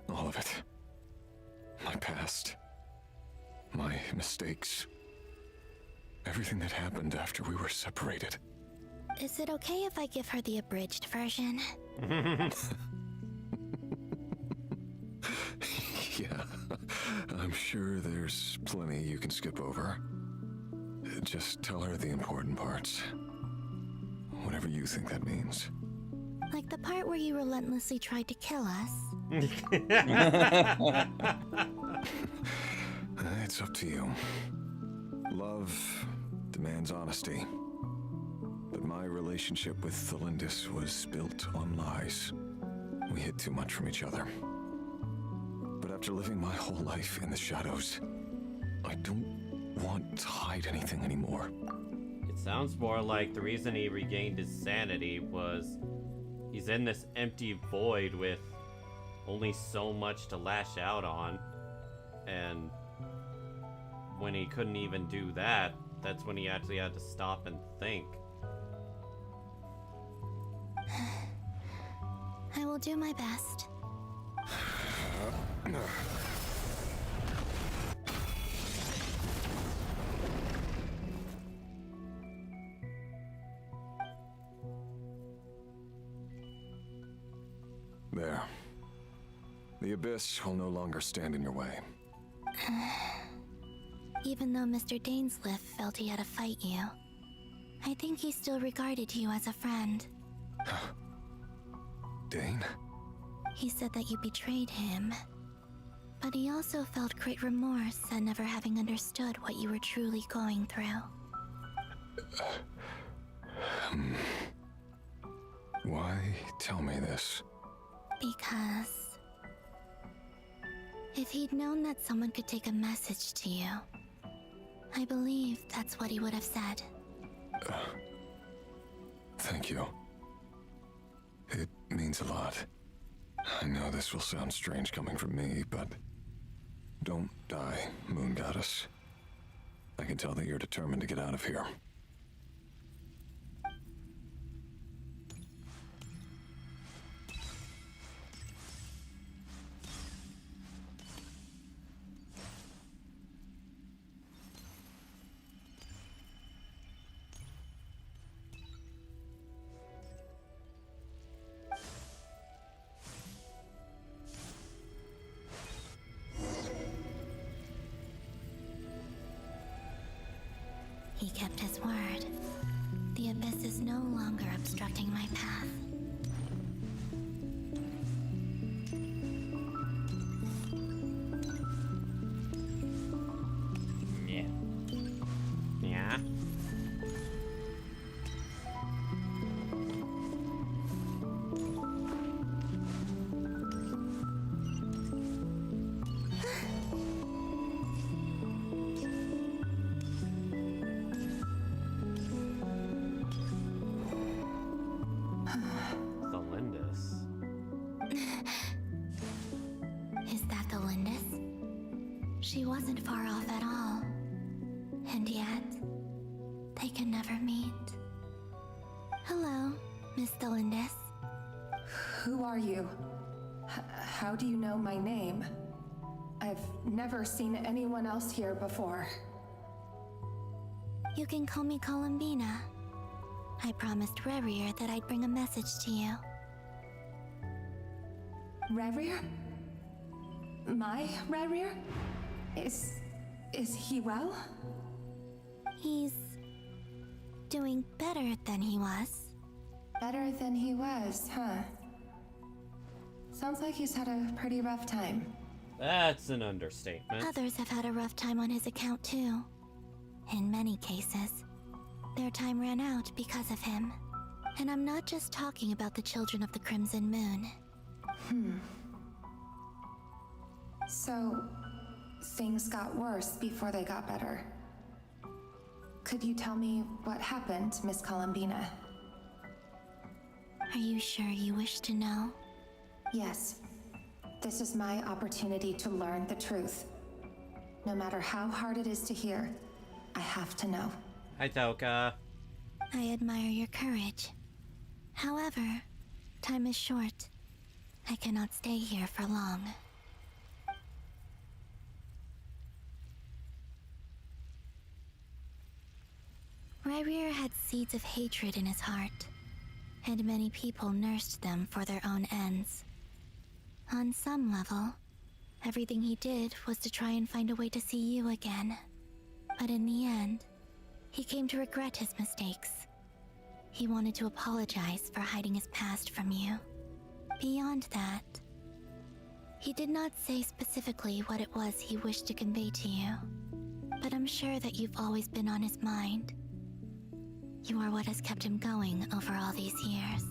All of it. My past. My mistakes. Everything that happened after we were separated. Is it okay if I give her the abridged version? Yeah, I'm sure there's plenty you can skip over. Just tell her the important parts. Whatever you think that means. Like the part where you relentlessly tried to kill us? It's up to you. Love demands honesty. But my relationship with Thelindis was built on lies. We hid too much from each other. But after living my whole life in the shadows, I don't want to hide anything anymore. It sounds more like the reason he regained his sanity was he's in this empty void with only so much to lash out on. And when he couldn't even do that, that's when he actually had to stop and think. I will do my best. There. The Abyss will no longer stand in your way. Even though Mr. Dainsliff felt he had to fight you, I think he still regarded you as a friend. Dane? He said that you betrayed him, but he also felt great remorse at never having understood what you were truly going through. Why tell me this? Because if he'd known that someone could take a message to you, I believe that's what he would have said. Thank you. It means a lot. I know this will sound strange coming from me, but don't die, Moon Goddess. I can tell that you're determined to get out of here. He kept his word. The Abyss is no longer obstructing my path. Yeah. Yeah. Is that the Lindis? She wasn't far off at all. And yet, they can never meet. Hello, Miss Thelindis. Who are you? How do you know my name? I've never seen anyone else here before. You can call me Columbina. I promised Rerir that I'd bring a message to you. Rerir? My Rerir? Is he well? He's doing better than he was. Better than he was, huh? Sounds like he's had a pretty rough time. That's an understatement. Others have had a rough time on his account too. In many cases, their time ran out because of him. And I'm not just talking about the children of the Crimson Moon. So, things got worse before they got better. Could you tell me what happened, Miss Columbina? Are you sure you wish to know? Yes. This is my opportunity to learn the truth. No matter how hard it is to hear, I have to know. Hi, Toka. I admire your courage. However, time is short. I cannot stay here for long. Rayrir had seeds of hatred in his heart, and many people nursed them for their own ends. On some level, everything he did was to try and find a way to see you again. But in the end, he came to regret his mistakes. He wanted to apologize for hiding his past from you. Beyond that, he did not say specifically what it was he wished to convey to you, but I'm sure that you've always been on his mind. You are what has kept him going over all these years.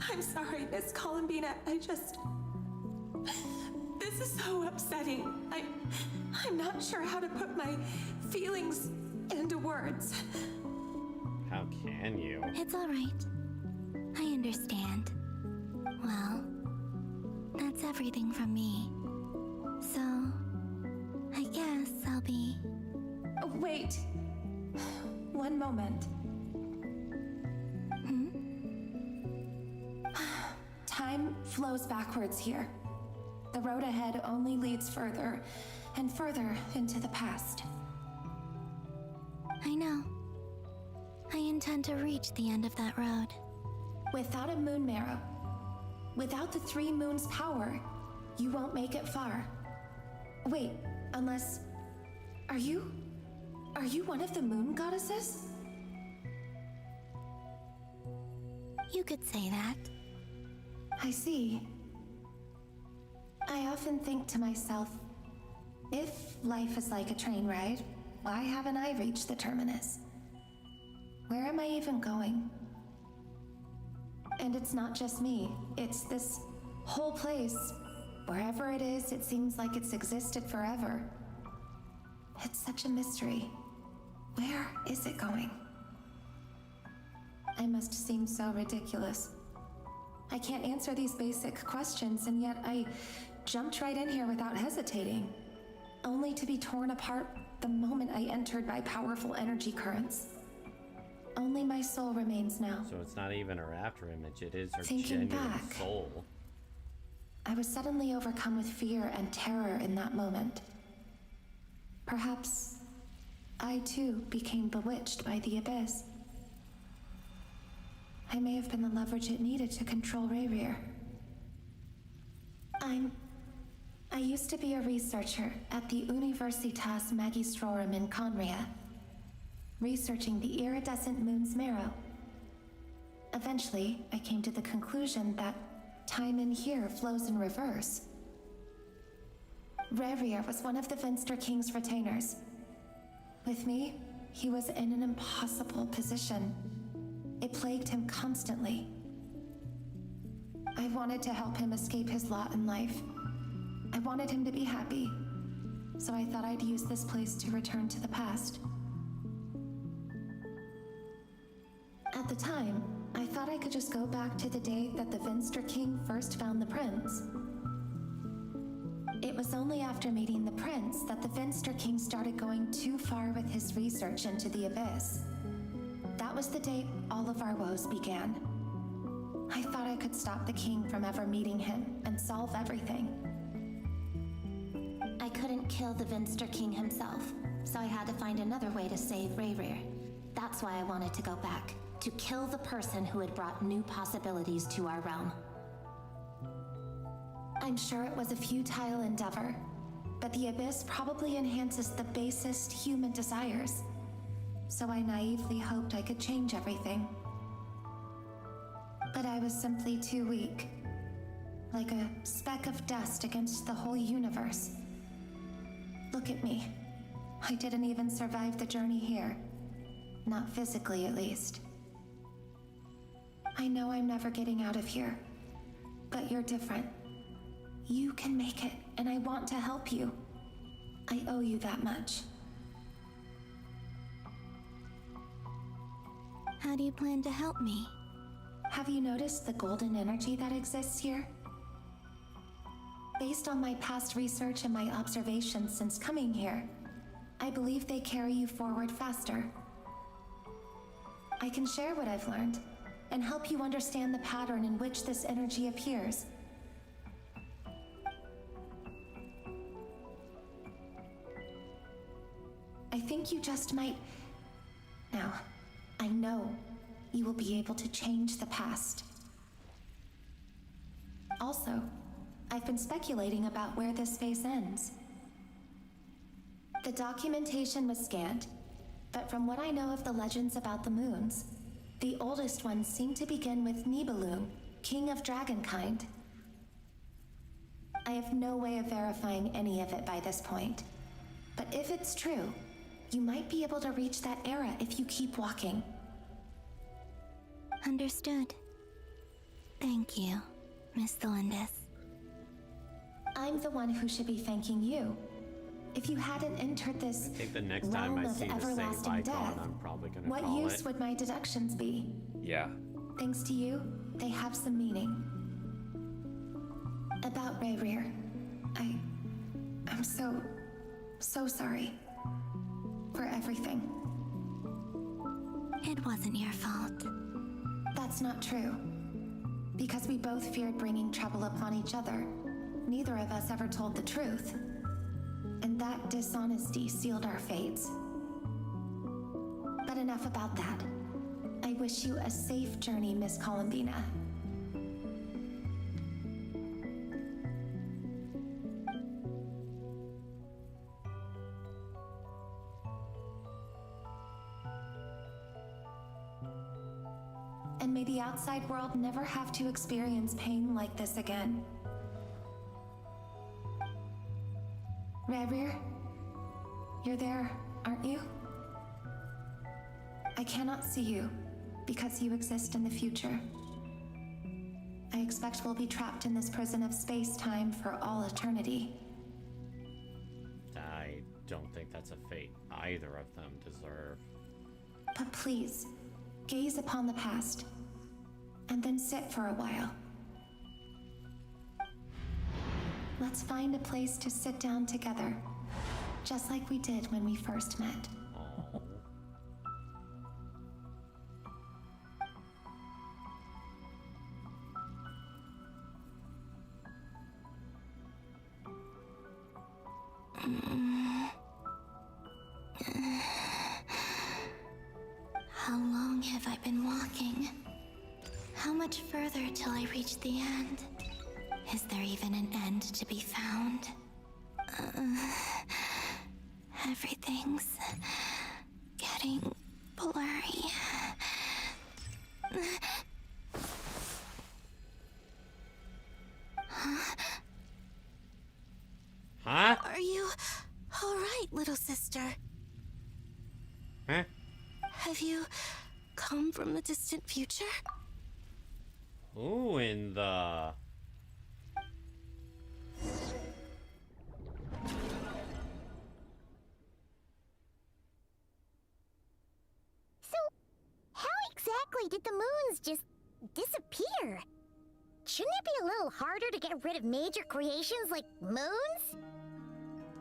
I'm sorry, Miss Columbina. This is so upsetting. I'm not sure how to put my feelings into words. How can you? It's all right. I understand. Well, that's everything from me. So, I guess I'll be... Wait. One moment. Time flows backwards here. The road ahead only leads further and further into the past. I know. I intend to reach the end of that road. Without a moon marrow, without the 3 moons' power, you won't make it far. Wait, unless... Are you one of the moon goddesses? You could say that. I see. I often think to myself, if life is like a train ride, why haven't I reached the terminus? Where am I even going? And it's not just me, it's this whole place. Wherever it is, it seems like it's existed forever. It's such a mystery. Where is it going? I must seem so ridiculous. I can't answer these basic questions, and yet I jumped right in here without hesitating, only to be torn apart the moment I entered by powerful energy currents. Only my soul remains now. So it's not even her after image, it is her Thinking genuine back, soul. I was suddenly overcome with fear and terror in that moment. Perhaps I too became bewitched by the abyss. I may have been the leverage it needed to control Rayrir. I used to be a researcher at the Universitas Magistrorum in Conria, researching the iridescent moon's marrow. Eventually, I came to the conclusion that time in here flows in reverse. Rayrir was one of the Finster King's retainers. With me, he was in an impossible position. It plagued him constantly. I wanted to help him escape his lot in life. I wanted him to be happy, so I thought I'd use this place to return to the past. At the time, I thought I could just go back to the day that the Finster King first found the prince. It was only after meeting the prince that the Finster King started going too far with his research into the abyss. That was the date all of our woes began. I thought I could stop the king from ever meeting him and solve everything. I couldn't kill the Finster King himself, so I had to find another way to save Rayrir. That's why I wanted to go back, to kill the person who had brought new possibilities to our realm. I'm sure it was a futile endeavor, but the abyss probably enhances the basest human desires. so I naively hoped I could change everything. But I was simply too weak. Like a speck of dust against the whole universe. Look at me. I didn't even survive the journey here. Not physically, at least. I know I'm never getting out of here. But you're different. You can make it, and I want to help you. I owe you that much. How do you plan to help me? Have you noticed the golden energy that exists here? Based on my past research and my observations since coming here, I believe they carry you forward faster. I can share what I've learned and help you understand the pattern in which this energy appears. I think you just might... Now, I know you will be able to change the past. Also, I've been speculating about where this phase ends. The documentation was scanned, but from what I know of the legends about the moons, the oldest ones seem to begin with Nibelung, king of dragonkind. I have no way of verifying any of it by this point, but if it's true, you might be able to reach that era if you keep walking. Understood. Thank you, Miss Thelindis. I'm the one who should be thanking you. If you hadn't entered this I think the next time realm I of see the same everlasting icon, death, I'm probably gonna what call use it. would my deductions be? Yeah. Thanks to you, they have some meaning. About Rayrir, I'm so sorry for everything. It wasn't your fault. That's not true. Because we both feared bringing trouble upon each other, neither of us ever told the truth. And that dishonesty sealed our fates. But enough about that. I wish you a safe journey, Miss Columbina. And may the outside world never have to experience pain like this again. Rayrir, you're there, aren't you? I cannot see you, because you exist in the future. I expect we'll be trapped in this prison of space-time for all eternity. I don't think that's a fate either of them deserve. But please, gaze upon the past, and then sit for a while. Let's find a place to sit down together, just like we did when we first met. How long have I been walking? How much further till I reach the end? Is there even an end to be found? Everything's getting blurry. Huh? Are you all right, little sister? Huh? Have you come from the distant future? Ooh, in the... So, how exactly did the moons just disappear? Shouldn't it be a little harder to get rid of major creations like moons?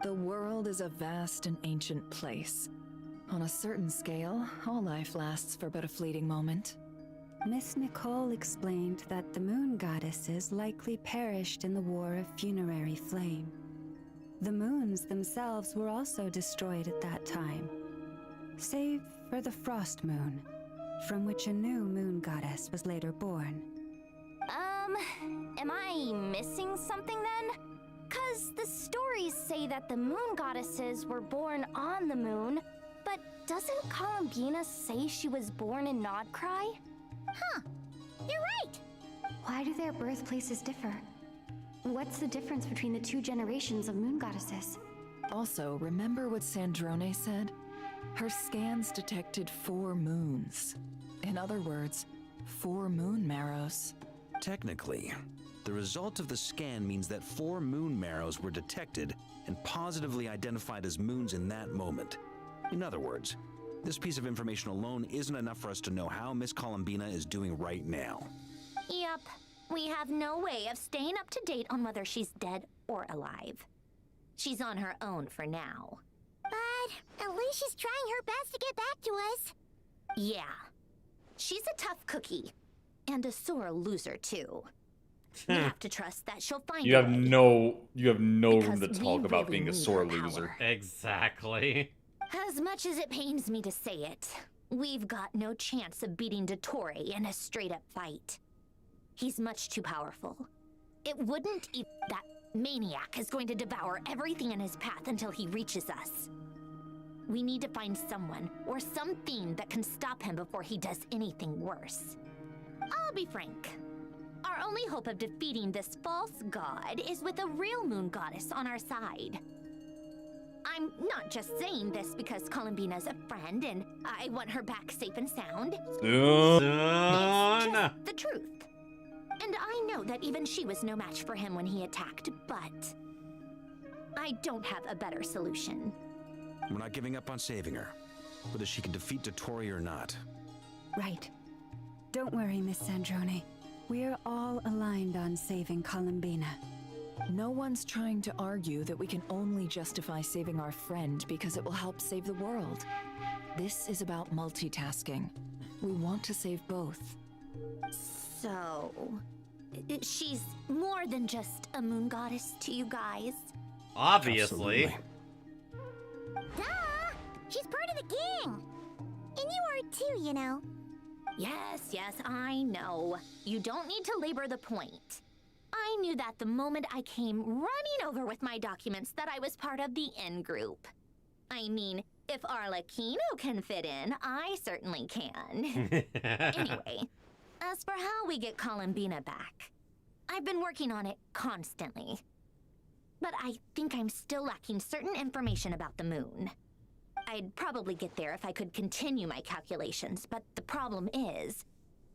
The world is a vast and ancient place. On a certain scale, all life lasts for but a fleeting moment. Miss Nicole explained that the moon goddesses likely perished in the War of Funerary Flame. The moons themselves were also destroyed at that time, save for the Frost Moon, from which a new moon goddess was later born. Am I missing something then? 'Cause the stories say that the moon goddesses were born on the moon, but Doesn't Columbina say she was born in Nodcry? Huh. You're right. Why do their birthplaces differ? What's the difference between the two generations of moon goddesses? Also, remember what Sandrone said? Her scans detected 4 moons. In other words, 4 moon marrows. Technically, the result of the scan means that 4 moon marrows were detected and positively identified as moons in that moment. In other words, this piece of information alone isn't enough for us to know how Miss Columbina is doing right now. Yep. We have no way of staying up to date on whether she's dead or alive. She's on her own for now. But at least she's trying her best to get back to us. Yeah. She's a tough cookie. And a sore loser, too. We have to trust that she'll find You a have way. no room to Because talk we about really being a need sore her power. loser. Exactly. As much as it pains me to say it, we've got no chance of beating Dottore in a straight-up fight. He's much too powerful. It wouldn't even... That maniac is going to devour everything in his path until he reaches us. We need to find someone or something that can stop him before he does anything worse. I'll be frank. Our only hope of defeating this false god is with a real moon goddess on our side. I'm not just saying this because Columbina's a friend and I want her back safe and sound. Soon. It's just the truth. And I know that even she was no match for him when he attacked, but I don't have a better solution. We're not giving up on saving her, whether she can defeat Dottore or not. Right. Don't worry, Miss Sandrone. We're all aligned on saving Columbina. No one's trying to argue that we can only justify saving our friend because it will help save the world. This is about multitasking. We want to save both. So, she's more than just a moon goddess to you guys? Obviously. Absolutely. Duh! She's part of the gang! And you are too, you know. Yes, I know. You don't need to labor the point. I knew that the moment I came running over with my documents that I was part of the in-group. I mean, if Arlecchino can fit in, I certainly can. Anyway, as for how we get Columbina back, I've been working on it constantly. But I think I'm still lacking certain information about the moon. I'd probably get there if I could continue my calculations, but the problem is,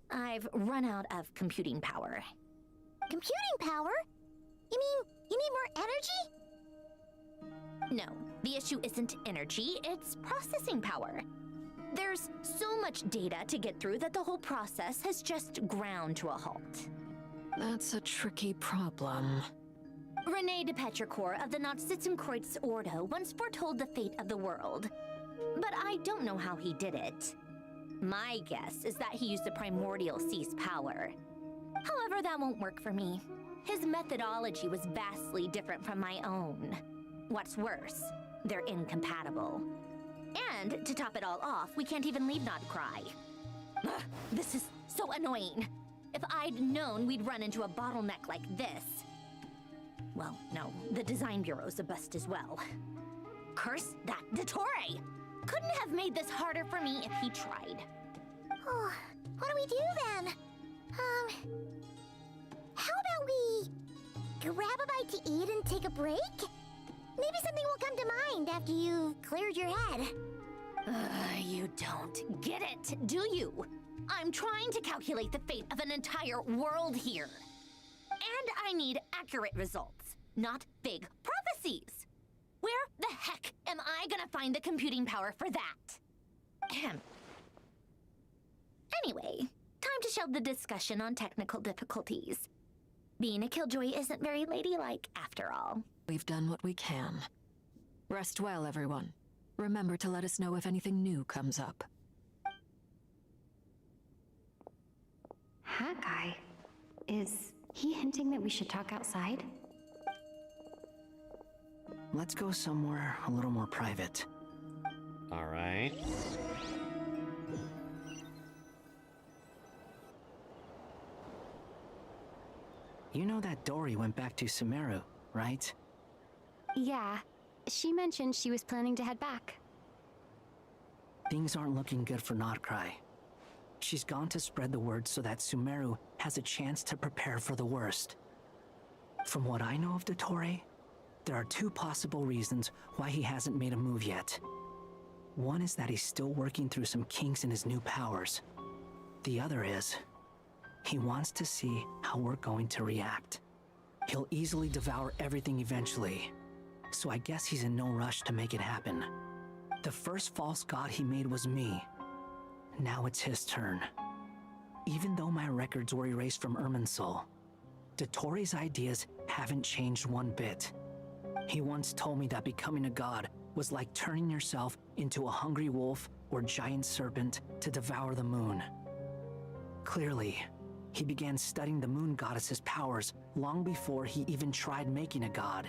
I've run out of computing power. Computing power? You mean you need more energy? No, the issue isn't energy, it's processing power. There's so much data to get through that the whole process has just ground to a halt. That's a tricky problem. René de Petrichor of the Nazissenkreuz Ordo once foretold the fate of the world. But I don't know how he did it. My guess is that he used the primordial sea's power. However, that won't work for me. His methodology was vastly different from my own. What's worse, they're incompatible. And to top it all off, we can't even leave Nodcry. Ugh, this is so annoying. If I'd known we'd run into a bottleneck like this. Well, no, the design bureau's a bust as well. Curse that Dottore! Couldn't have made this harder for me if he tried. Oh, what do we do then? How about we grab a bite to eat and take a break? Maybe something will come to mind after you've cleared your head. You don't get it, do you? I'm trying to calculate the fate of an entire world here. And I need accurate results, not big prophecies. Where the heck am I gonna find the computing power for that? Ahem. Anyway, time to shelve the discussion on technical difficulties. Being a killjoy isn't very ladylike after all. We've done what we can. Rest well, everyone. Remember to let us know if anything new comes up. Haggai? Is he hinting that we should talk outside? Let's go somewhere a little more private. All right. You know that Dory went back to Sumeru, right? Yeah, she mentioned she was planning to head back. Things aren't looking good for Notcry. She's gone to spread the word so that Sumeru has a chance to prepare for the worst. From what I know of Dottore, there are two possible reasons why he hasn't made a move yet. One is that he's still working through some kinks in his new powers. The other is, he wants to see how we're going to react. He'll easily devour everything eventually, so I guess he's in no rush to make it happen. The first false god he made was me. Now it's his turn. Even though my records were erased from Irminsul, Dottore's ideas haven't changed one bit. He once told me that becoming a god was like turning yourself into a hungry wolf or giant serpent to devour the moon. Clearly, he began studying the moon goddess's powers long before he even tried making a god.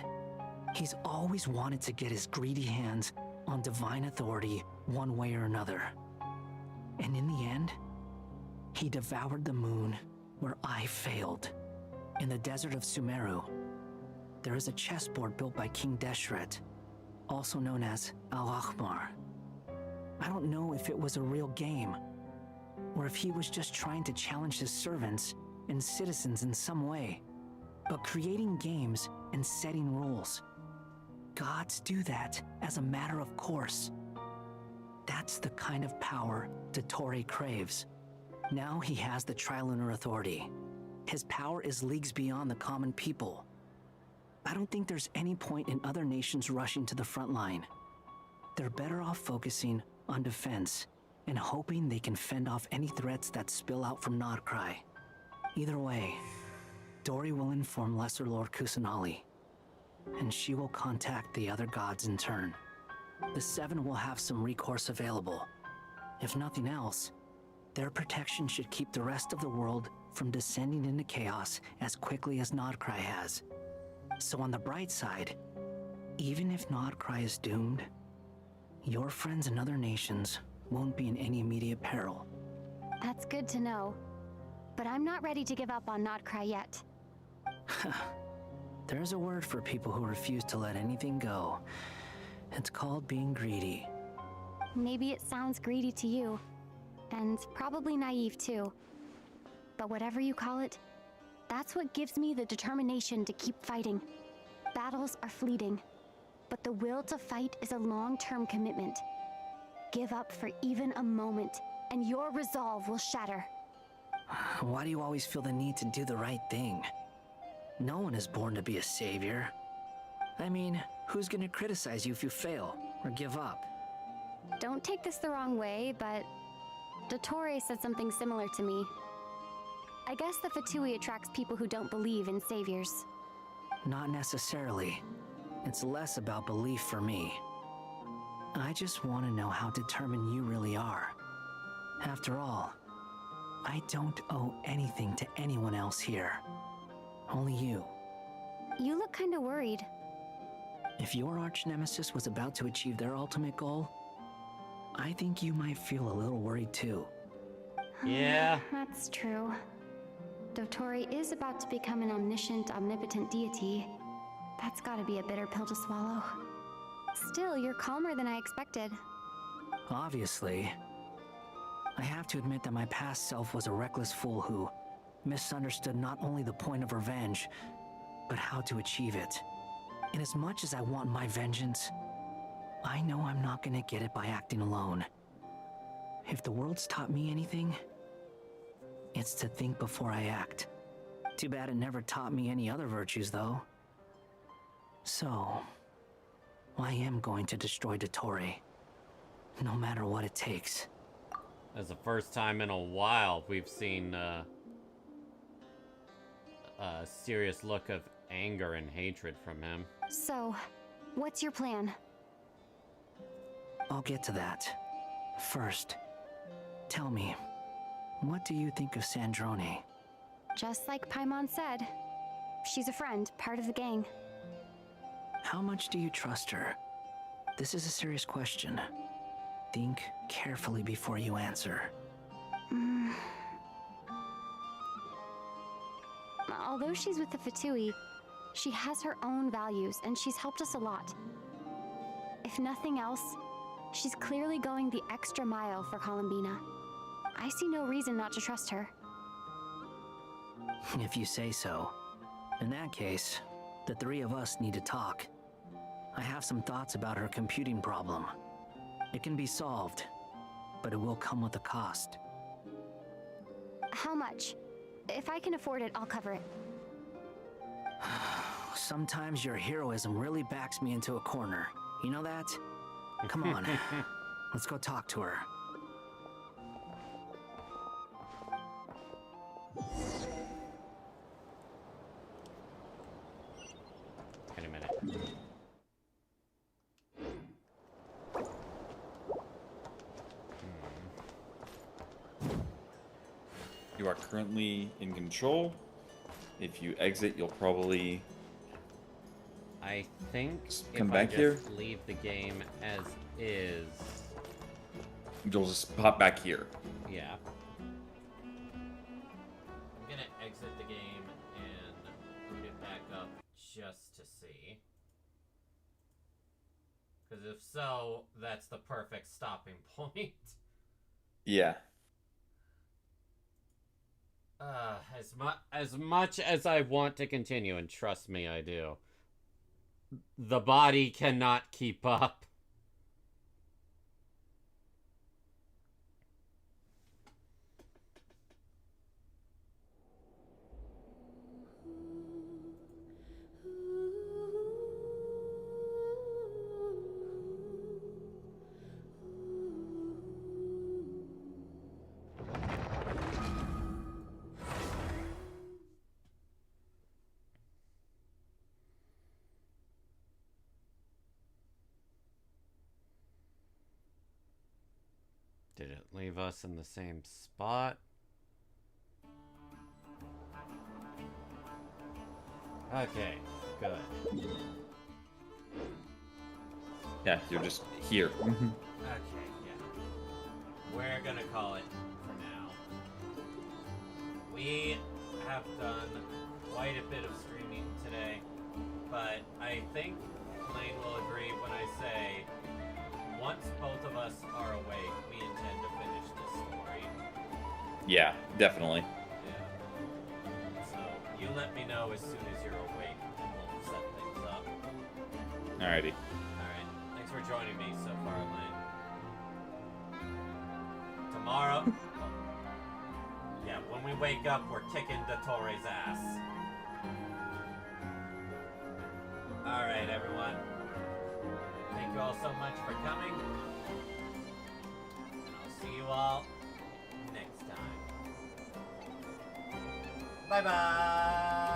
He's always wanted to get his greedy hands on divine authority one way or another. And in the end, he devoured the moon where I failed. In the desert of Sumeru, there is a chessboard built by King Deshret, also known as Al-Ahmar. I don't know if it was a real game, or if he was just trying to challenge his servants and citizens in some way. But creating games and setting rules, gods do that as a matter of course. That's the kind of power Dottore craves. Now he has the Trilunar Authority. His power is leagues beyond the common people. I don't think there's any point in other nations rushing to the front line. They're better off focusing on defense and hoping they can fend off any threats that spill out from Notcry. Either way, Dori will inform Lesser Lord Kusanali, and she will contact the other gods in turn. The Seven will have some recourse available. If nothing else, their protection should keep the rest of the world from descending into chaos as quickly as Notcry has. So on the bright side, even if Notcry is doomed, your friends in other nations won't be in any immediate peril. That's good to know. But I'm not ready to give up on Notcry yet. There's a word for people who refuse to let anything go. It's called being greedy. Maybe it sounds greedy to you, and probably naive too. But whatever you call it, that's what gives me the determination to keep fighting. Battles are fleeting, but the will to fight is a long-term commitment. Give up for even a moment, and your resolve will shatter. Why do you always feel the need to do the right thing? No one is born to be a savior. I mean, who's gonna criticize you if you fail or give up? Don't take this the wrong way, but Dottore said something similar to me. I guess the Fatui attracts people who don't believe in saviors. Not necessarily. It's less about belief for me. I just want to know how determined you really are. After all, I don't owe anything to anyone else here. Only you. You look kinda worried. If your arch-nemesis was about to achieve their ultimate goal, I think you might feel a little worried too. Yeah. That's true. Dottore is about to become an omniscient, omnipotent deity. That's gotta be a bitter pill to swallow. Still, you're calmer than I expected. Obviously. I have to admit that my past self was a reckless fool who misunderstood not only the point of revenge, but how to achieve it. And as much as I want my vengeance, I know I'm not gonna get it by acting alone. If the world's taught me anything, it's to think before I act. Too bad it never taught me any other virtues, though. So, I am going to destroy Dottore, no matter what it takes. That's the first time in a while we've seen a serious look of anger and hatred from him. So, what's your plan? I'll get to that. First, tell me, what do you think of Sandrone? Just like Paimon said, she's a friend, part of the gang. How much do you trust her? This is a serious question. Think carefully before you answer. Although she's with the Fatui, she has her own values and she's helped us a lot. If nothing else, She's clearly going the extra mile for Columbina. I see no reason not to trust her. If you say so. In that case, the three of us need to talk. I have some thoughts about her computing problem. It can be solved, but it will come with a cost. How much? If I can afford it, I'll cover it. Sometimes your heroism really backs me into a corner. You know that? Come on, let's go talk to her. Wait a minute. You are currently in control. If you exit, you'll probably... I think come if back I here. just leave the game as is. You'll just pop back here. Yeah. I'm gonna exit the game and boot it back up just to see. Because if so, that's the perfect stopping point. Yeah. As much as I want to continue, and trust me, I do, the body cannot keep up. Did it leave us in the same spot? Okay, good. Yeah, you're just here. Okay, yeah. We're gonna call it for now. We have done quite a bit of streaming today, but I think Lane will agree when I say once both of us are awake, we intend to finish this story. Yeah, definitely. Yeah. So you let me know as soon as you're awake, and we'll set things up. Alrighty. Alright. Thanks for joining me so far, Lane. Tomorrow... yeah, when we wake up, we're kicking Dottore's ass. Alright, everyone. Thank you all so much for coming. And I'll see you all next time. Bye-bye!